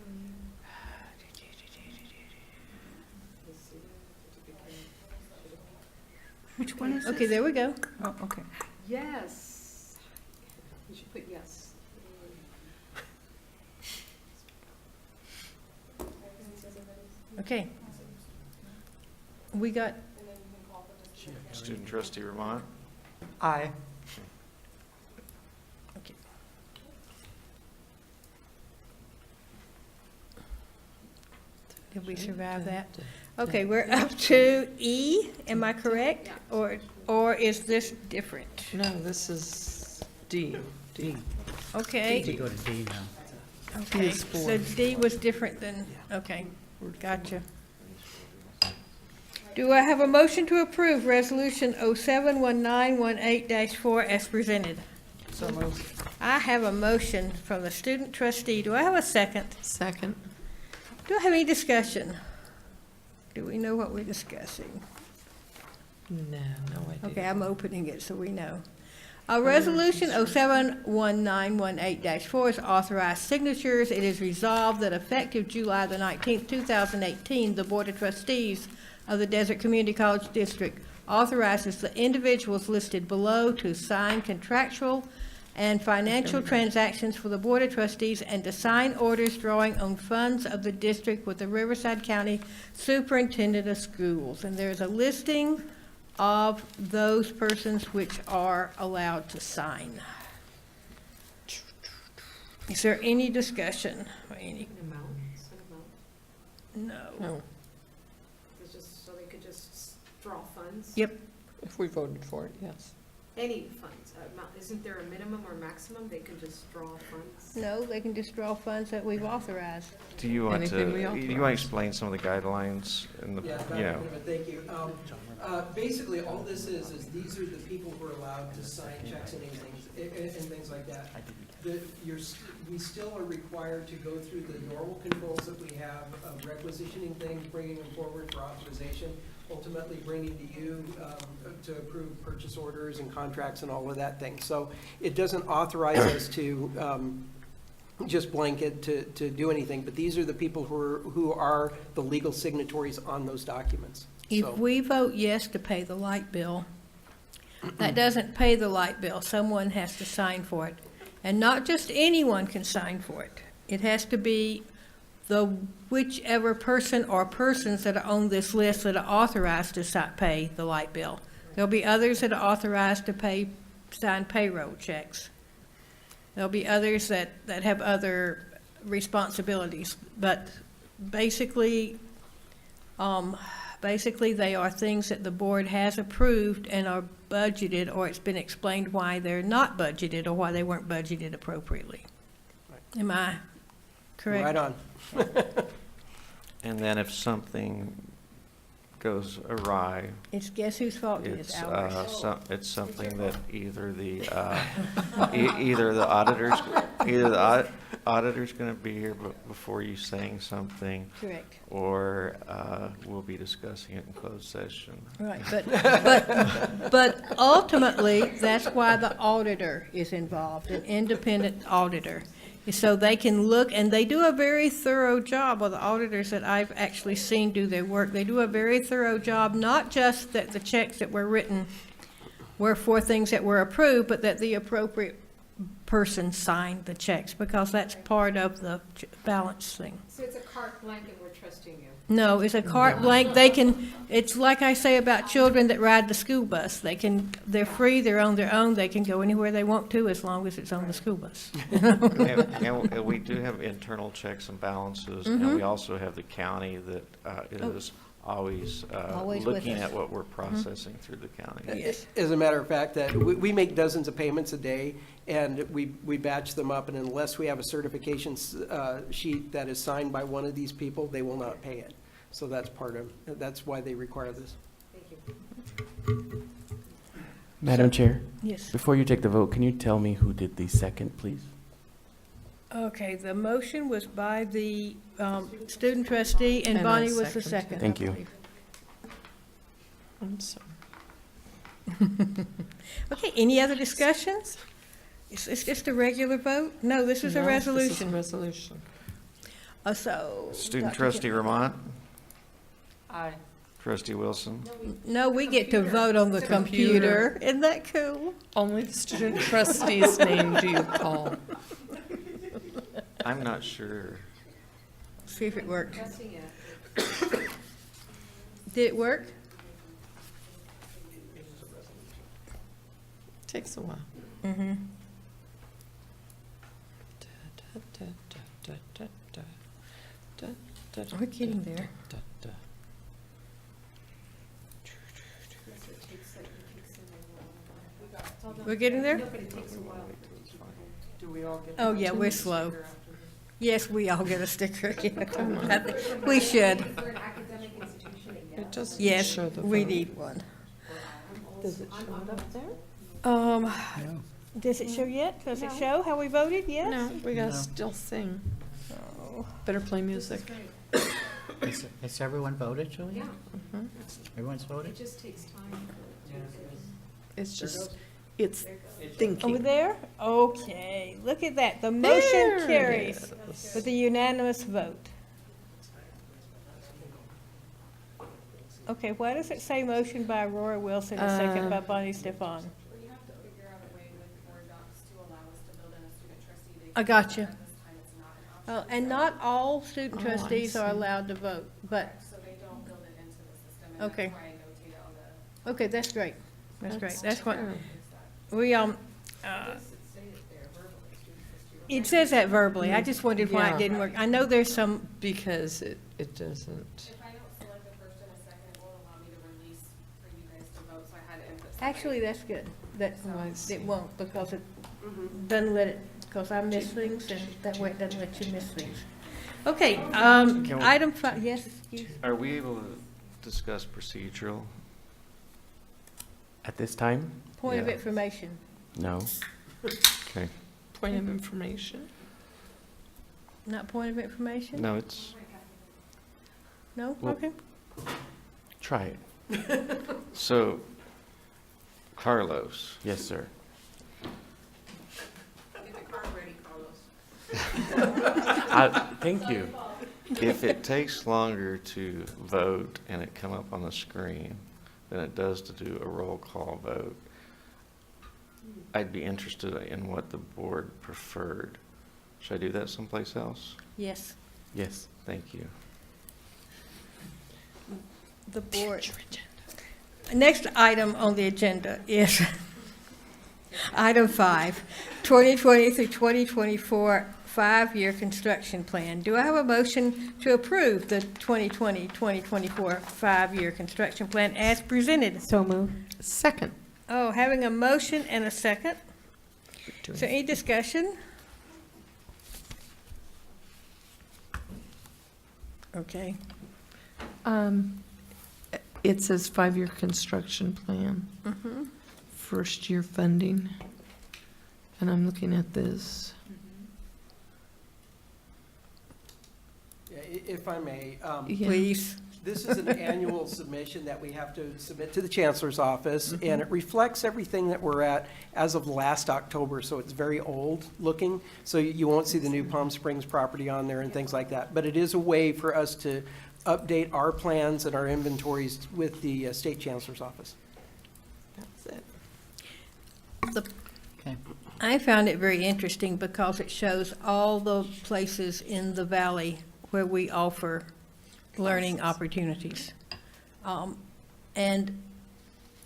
Which one is this? Okay, there we go. Oh, okay. Yes. You should put yes. Okay. We got, Student trustee Ramon? Aye. okay. Did we survive that? Okay, we're up to E, am I correct? Or is this different? No, this is D. D. Okay. We go to D now. Okay, is four. so D was different than, okay, gotcha. Do I have a motion to approve Resolution 071918-4 as presented? So moved. I have a motion from the student trustee. Do I have a second? Second. Do I have any discussion? Do we know what we're discussing? No idea. Okay, I'm opening it so we know. Resolution 071918-4 is authorized signatures. It is resolved that effective July the 19th, 2018, the Board of Trustees of the Desert Community College District authorizes the individuals listed below to sign contractual and financial transactions for the Board of Trustees and to sign orders drawing on funds of the district with the Riverside County Superintendent of Schools. And there's a listing of those persons which are allowed to sign. Is there any discussion? Or any? No. It's just so they could just draw funds? Yep. If we voted for it, yes. Any funds? Isn't there a minimum or maximum? They can just draw funds? No, they can just draw funds that we've authorized. Do you want to, Anything we you want to authorize. explain some of the guidelines and the, Yeah, you know? Thank you. Basically, all this is these are the people who are allowed to sign checks and things like that. We still are required to go through the normal controls that we have of requisitioning things, bringing them forward for authorization, ultimately bringing to you to approve purchase orders and contracts and all of that thing. So it doesn't authorize us to just blanket to do anything, but these are the people who are the legal signatories on those documents. If So- we vote yes to pay the light bill, that doesn't pay the light bill. Someone has to sign for it. And not just anyone can sign for it. It has to be the whichever person or persons that are on this list that are authorized to pay the light bill. There'll be others that are authorized to sign payroll checks. There'll be others that have other responsibilities. But basically, they are things that the board has approved and are budgeted, or it's been explained why they're not budgeted or why they weren't budgeted appropriately. Am I correct? Right on. And then if something goes awry, It's guess whose fault it is, it's, ours. it's something that either the, either the auditor's gonna be here before you saying something, Correct. or, we'll be discussing it in closed session. Right, but ultimately, that's why the auditor is involved, an independent auditor. So they can look, and they do a very thorough job, of the auditors that I've actually seen do their work. They do a very thorough job, not just that the checks that were written were for things that were approved, but that the appropriate person signed the checks, because that's part of the balance thing. So it's a carte blanche and we're trusting you? No, it's a carte blanche. They can, it's like I say about children that ride the school bus. They're free, they're on their own, they can go anywhere they want to as long as it's on the school bus. And we do have internal checks and balances, and we also have the county that is always Always with looking us. at what we're processing through the county. Yes. As a matter of fact, that we make dozens of payments a day, and we batch them up, and unless we have a certification sheet that is signed by one of these people, they will not pay it. So that's why they require this. Thank you. Madam Chair? Yes. Before you take the vote, can you tell me who did the second, please? Okay, the motion was by the student trustee, and And I Bonnie was the second. second. Thank I you. believe. I'm sorry. Okay, any other discussions? Is this just a regular vote? No, this is a No, This is a resolution. resolution. So. Student Dr. trustee Ramon, Aye. Trustee Wilson? No, we get to vote on the computer. Isn't that cool? Only the student trustee's name do you call? I'm not sure. See if it worked. Did it work? Takes a while. Mm-hmm. We're getting there. We're getting there? Do we all get? Oh, yeah, we're slow. Yes, we all get a sticker. We should. It doesn't Yes, show the we vote. need one. Does it show it up there? Does it show yet? Does it show how we voted? Yes? No, we gotta still sing. Better play music. Has everyone voted, Julia? Mhm. Everyone's voted? just takes time. It's just, it's Over thinking. there? Okay, look at that. The motion There it carries is. with a unanimous vote. Okay, why does it say motion by Aurora Wilson and second by Bonnie Stefan? I got you. Oh, and not all student Oh, I trustees are see. allowed to vote, but, So they don't build it into the system, and Okay. that's why I notate it on the. okay, that's great. That's great. That's what, terrible. we, it says that verbally. I just wondered why Yeah. it didn't work. I know there's some, Because it doesn't. If I don't select the first and a second, it won't allow me to release for you guys to vote, so I had to input something. actually, that's good. That Oh, I see. it won't, because it doesn't let it, because I miss things, and that way it doesn't let you miss things. Okay, Can we- item 5, yes, excuse. Are we able to discuss procedural? At this time? Point of Yeah. information. No. Okay. Point of information. Not point of information? No, it's, No? Well- Okay. Try it. so, Carlos, Yes, sir. Thank you. if it takes longer to vote and it come up on the screen than it does to do a roll call vote, I'd be interested in what the board preferred. Should I do that someplace else? Yes, Yes. Thank you. the board. Next item on the agenda is item 5, 2020 through 2024 5-year construction plan. Do I have a motion to approve the 2020-2024 5-year construction plan as presented? So moved. Second. Oh, having a motion and a second. Is there any discussion? Okay. It says 5-year construction plan, Mm-hmm. first year funding. And I'm looking at this. Yeah, if I may, Yeah. Please. this is an annual submission that we have to submit to the Chancellor's office, and it reflects everything that we're at as of last October, so it's very old looking. So you won't see the new Palm Springs property on there and things like that. But it is a way for us to update our plans and our inventories with the State Chancellor's office. That's it. Okay. I found it very interesting because it shows all the places in the valley where we offer learning opportunities. And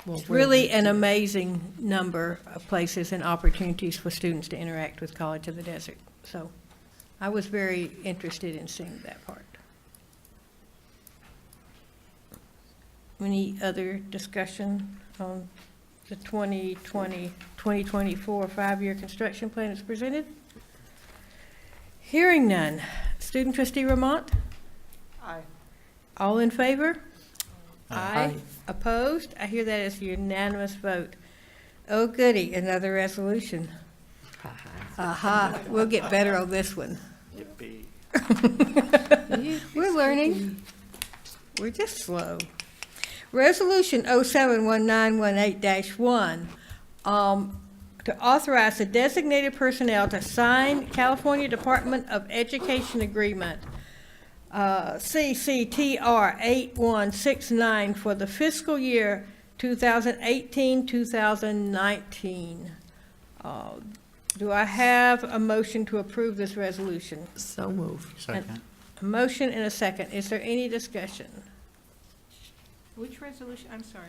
Well, it's where really we an do- amazing number of places and opportunities for students to interact with College of the Desert. So I was very interested in seeing that part. Any other discussion on the 2020-2024 5-year construction plan as presented? Hearing none. Student trustee Ramont? Aye. All in favor? Aye. Opposed? I hear that as a unanimous vote. Oh goody, another resolution. Aha, we'll get better on this one. Yippee. We're learning. We're just slow. Resolution 071918-1, to authorize the designated personnel to sign California Department of Education agreement CCTR 8169 for the fiscal year 2018-2019. Do I have a motion to approve this resolution? So moved. Second. A motion and a second. Is there any discussion? Which resolution, I'm sorry,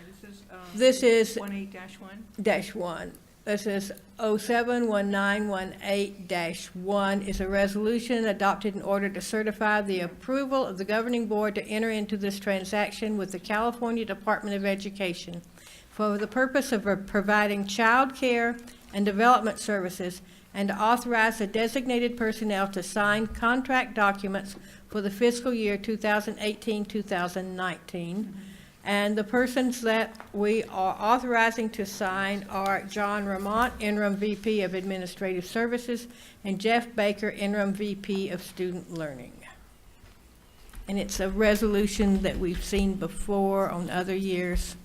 This is 18-1? -1. This is 071918-1 is a resolution adopted in order to certify the approval of the governing board to enter into this transaction with the California Department of Education for the purpose of providing child care and development services, and to authorize the designated personnel to sign contract documents for the fiscal year 2018-2019. And the persons that we are authorizing to sign are John Ramont, Interim VP of Administrative Services, and Jeff Baker, Interim VP of Student Learning. And it's a resolution that we've seen before on other years.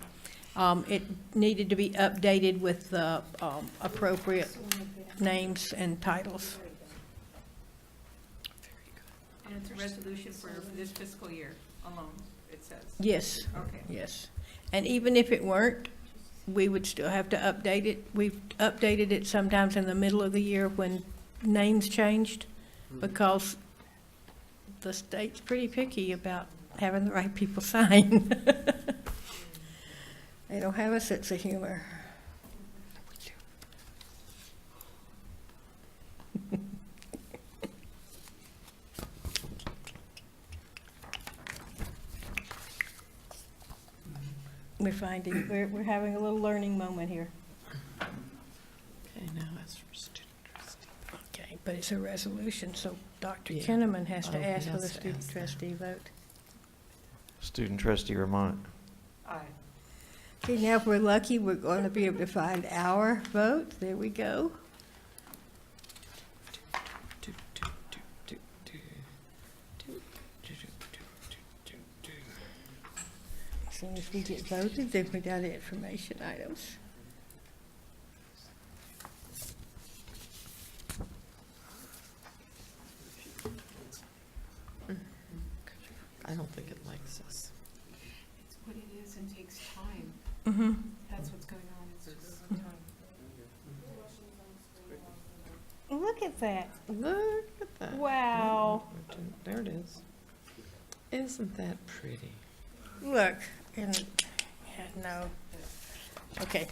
It needed to be updated with the appropriate names and titles. And it's a resolution for this fiscal year alone, it says. Yes. Okay. Yes. And even if it weren't, we would still have to update it. We've updated it sometimes in the middle of the year when names changed, because the state's pretty picky about having the right people sign. They don't have a sense of humor. We're having a little learning moment here. Okay, now as for student trustee. Okay, but it's a resolution, so Dr. Yeah. Kinnaman has to Oh, ask he for the has to student ask that. trustee vote. Student trustee Ramont. Aye. Okay, now if we're lucky, we're going to be able to find our vote. There we go. As soon as we get voted, then we got information items. I don't think it likes us. It's what it is and takes time. Mm-hmm. That's what's going on. It's just time. Look at that. Look at that. Wow. There it is. Isn't that pretty? Look, and, yeah, no. Okay,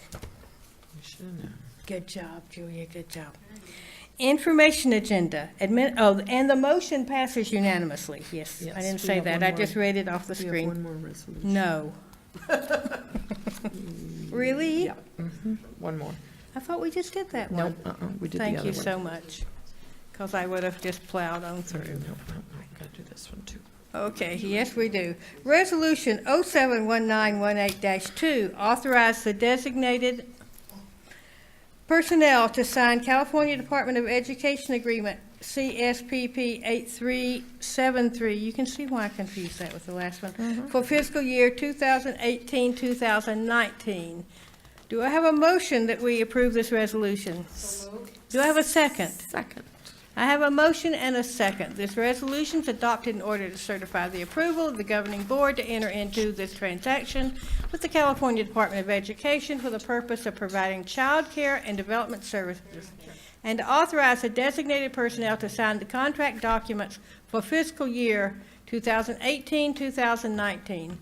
We should have known. good job, Julia, good job. Information agenda, and the motion passes unanimously, yes. Yes, I didn't we say have that, one I more. just read it off the We have screen. one more resolution. No. Really? Yeah. One more. I thought we just did that one. Nope, we did the Thank other you one. so much, because I would have just plowed on through. Nope, gotta do this one too. Okay, yes, we do. Resolution 071918-2, authorize the designated personnel to sign California Department of Education Agreement, CSPP 8373. You can see why I confused that with the last one. For fiscal year 2018-2019. Do I have a motion that we approve this resolution? Do I have a second? Second. I have a motion and a second. This resolution is adopted in order to certify the approval of the governing board to enter into this transaction with the California Department of Education for the purpose of providing child care and development services, and to authorize the designated personnel to sign the contract documents for fiscal year 2018-2019.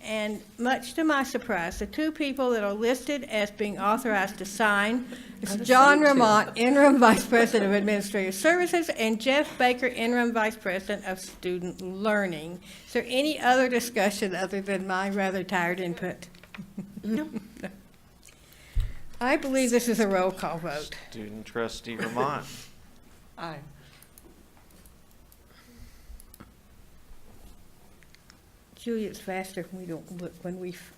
And much to my surprise, the two people that are listed as being authorized to sign is John Ramont, Interim Vice President of Administrative Services, and Jeff Baker, Interim Vice President of Student Learning. Is there any other discussion other than my rather tired input? No. I believe this is a roll call vote. Student trustee Ramont. Aye. Julia, it's faster when we don't look, when we've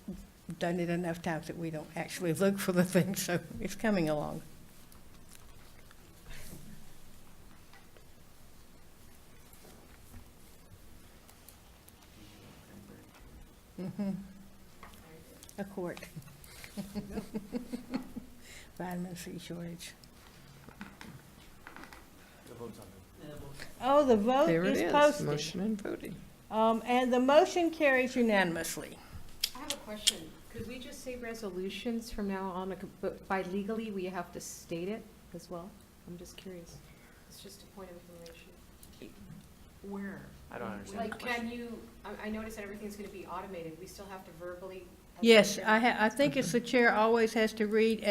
done it enough times that we don't actually look for the thing, so it's coming along. A quart. Vitamin C shortage. Oh, the vote There it is is, posted. motion and voting. And the motion carries unanimously. I have a question. Could we just say resolutions from now on, but by legally, we have to state it as well? I'm just curious. It's just a point of information. Where? I don't understand. Like, can you, I noticed that everything's gonna be automated. We still have to verbally. Yes, I think it's the chair always has to read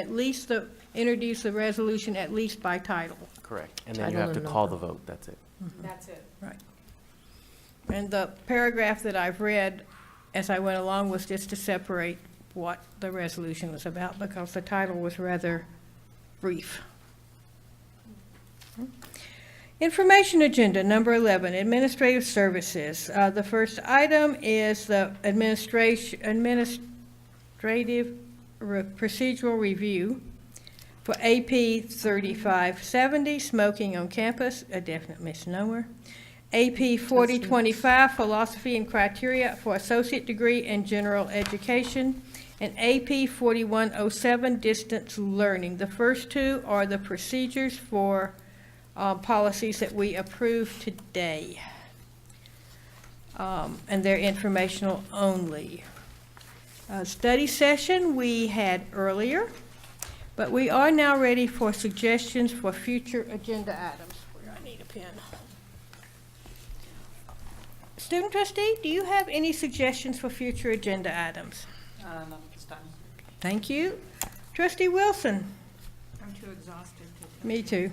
introduce the resolution at least by title. Correct. And then you Title have to and call number. the vote, that's it. That's it. Right. And the paragraph that I've read as I went along was just to separate what the resolution was about, because the title was rather brief. Information agenda, number 11, administrative services. The first item is the administrative procedural review for AP 3570, smoking on campus, a definite misnomer. AP 4025, philosophy and criteria for associate degree in general education. And AP 4107, distance learning. The first two are the procedures for policies that we approved today. And they're informational only. Study session we had earlier, but we are now ready for suggestions for future agenda items. Where I need a pen. Student trustee, do you have any suggestions for future agenda items? Not at this time. Thank you. Trustee Wilson? I'm too exhausted to. Me too.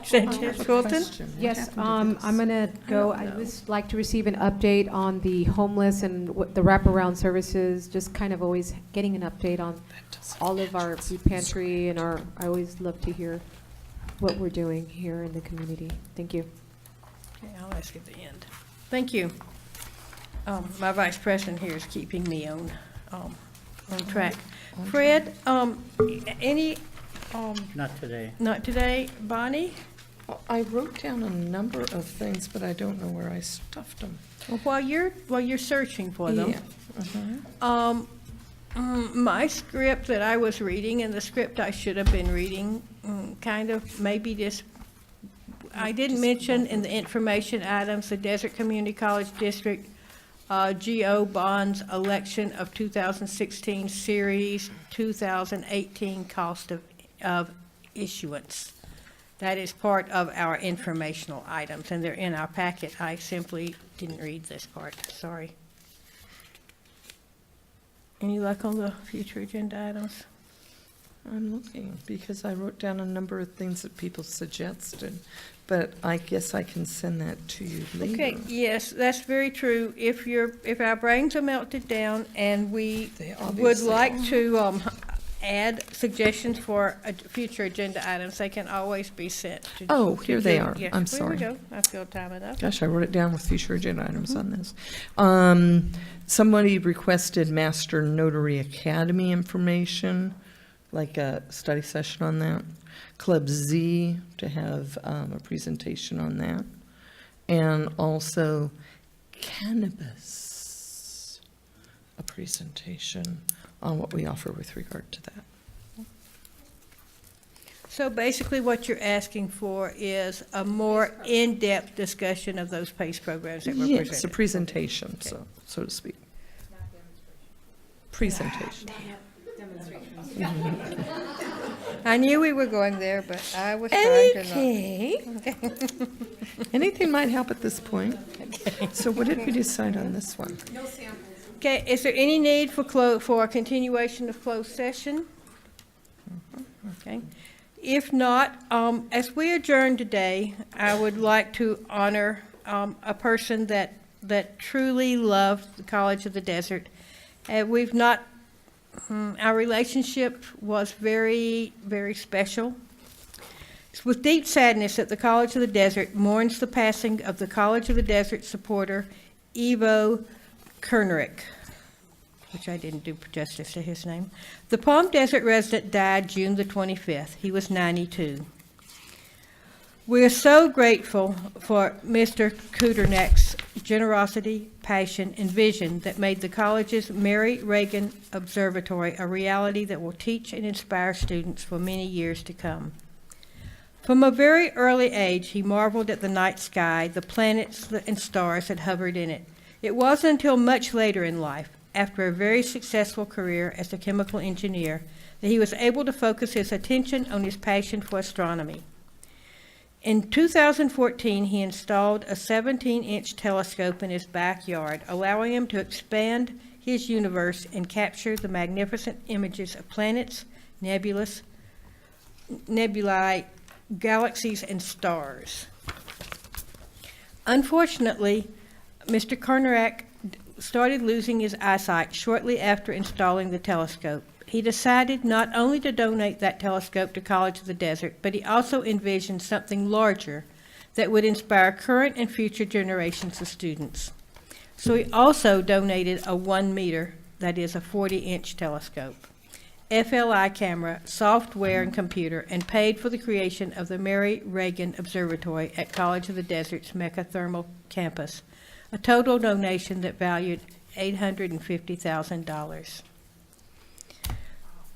Sanchez Fulton? Yes, I'm gonna go, I'd just like to receive an update on the homeless and what the wraparound services, just kind of always getting an update on all of our food pantry and I always love to hear what we're doing here in the community. Thank you. Okay, I'll ask at the end. Thank you. My vice president here is keeping me on track. Fred, any, Not today. not today. Bonnie? I wrote down a number of things, but I don't know where I stuffed them. Well, while you're searching for them, Yeah. my script that I was reading and the script I should have been reading, kind of maybe just, I didn't mention in the information items, the Desert Community College District GO bonds election of 2016 series 2018 cost of issuance. That is part of our informational items, and they're in our packet. I simply didn't read this part, sorry. Any luck on the future agenda items? I'm looking, because I wrote down a number of things that people suggested, but I guess I can send that to you later. Okay, yes, that's very true. If our brains are melted down and we would obviously like to add suggestions for future agenda items, they can always be sent to. Oh, to here they June. are. Yes, I'm here sorry. we go. I feel time enough. Gosh, I wrote it down with future agenda items on this. Somebody requested Master Notary Academy information, like a study session on that. Club Z to have a presentation on that. And also cannabis, a presentation on what we offer with regard to that. So basically what you're asking for is a more in-depth discussion of those PACE programs that were presented. Yes, a presentation, so to speak. Presentation. I knew we were going there, but I was trying to not. Okay. Anything might help at this point. So what did we decide on this one? No samples. Okay, is there any need for a continuation of closed session? Okay. If not, as we adjourn today, I would like to honor a person that truly loved the College of the Desert. We've not, our relationship was very, very special. It's with deep sadness that the College of the Desert mourns the passing of the College of the Desert supporter, Ivo Kernerick, which I didn't do justice to his name. The Palm Desert resident died June the 25th. He was 92. We are so grateful for Mr. Kuderneck's generosity, passion, and vision that made the college's Mary Reagan Observatory a reality that will teach and inspire students for many years to come. From a very early age, he marveled at the night sky, the planets and stars that hovered in it. It wasn't until much later in life, after a very successful career as a chemical engineer, that he was able to focus his attention on his passion for astronomy. In 2014, he installed a 17-inch telescope in his backyard, allowing him to expand his universe and capture the magnificent images of planets, nebulae, galaxies, and stars. Unfortunately, Mr. Carnarak started losing his eyesight shortly after installing the telescope. He decided not only to donate that telescope to College of the Desert, but he also envisioned something larger that would inspire current and future generations of students. So he also donated a 1 meter, that is a 40-inch telescope, FLI camera, software, and computer, and paid for the creation of the Mary Reagan Observatory at College of the Desert's Mecca Thermal Campus, a total donation that valued $850,000.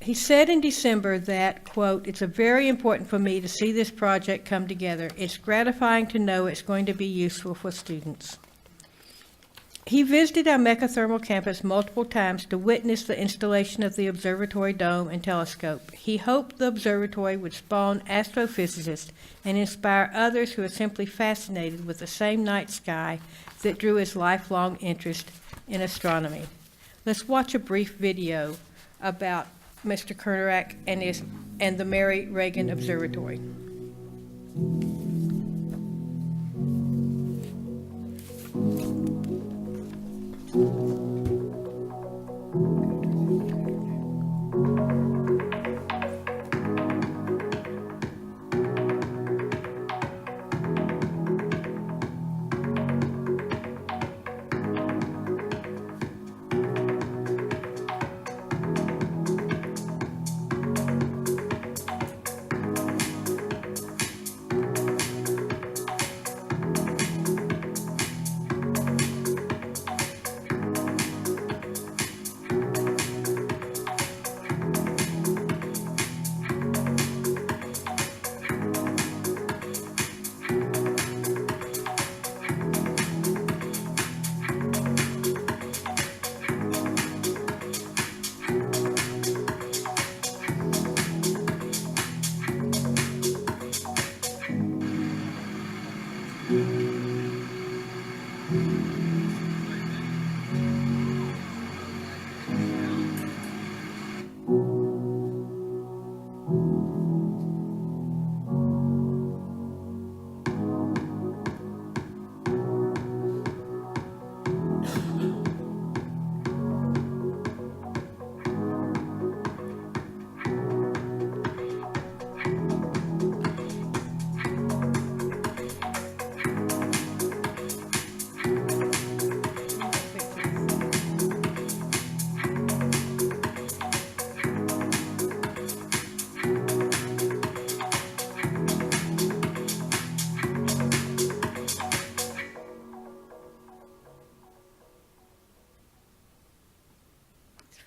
He said in December that, quote, "It's very important for me to see this project come together. It's gratifying to know it's going to be useful for students." He visited our Mecca Thermal Campus multiple times to witness the installation of the observatory dome and telescope. He hoped the observatory would spawn astrophysicists and inspire others who are simply fascinated with the same night sky that drew his lifelong interest in astronomy. Let's watch a brief video about Mr. Carnarak and the Mary Reagan Observatory.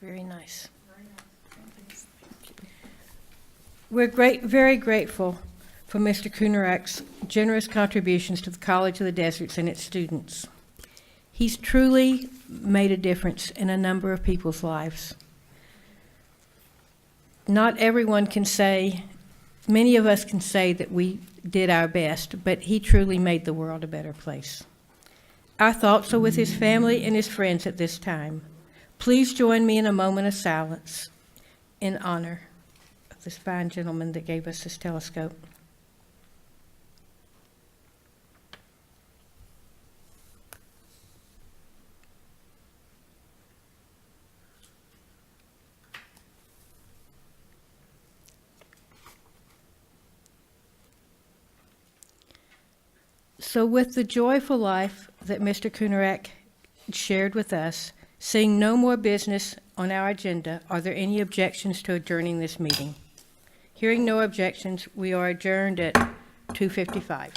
Very nice. We're very grateful for Mr. Carnarak's generous contributions to the College of the Deserts and its students. He's truly made a difference in a number of people's lives. Not everyone can say, many of us can say that we did our best, but he truly made the world a better place. Our thoughts are with his family and his friends at this time. Please join me in a moment of silence in honor of this fine gentleman that gave us this telescope. So with the joyful life that Mr. Carnarak shared with us, seeing no more business on our agenda, are there any objections to adjourning this meeting? Hearing no objections, we are adjourned at 2:55.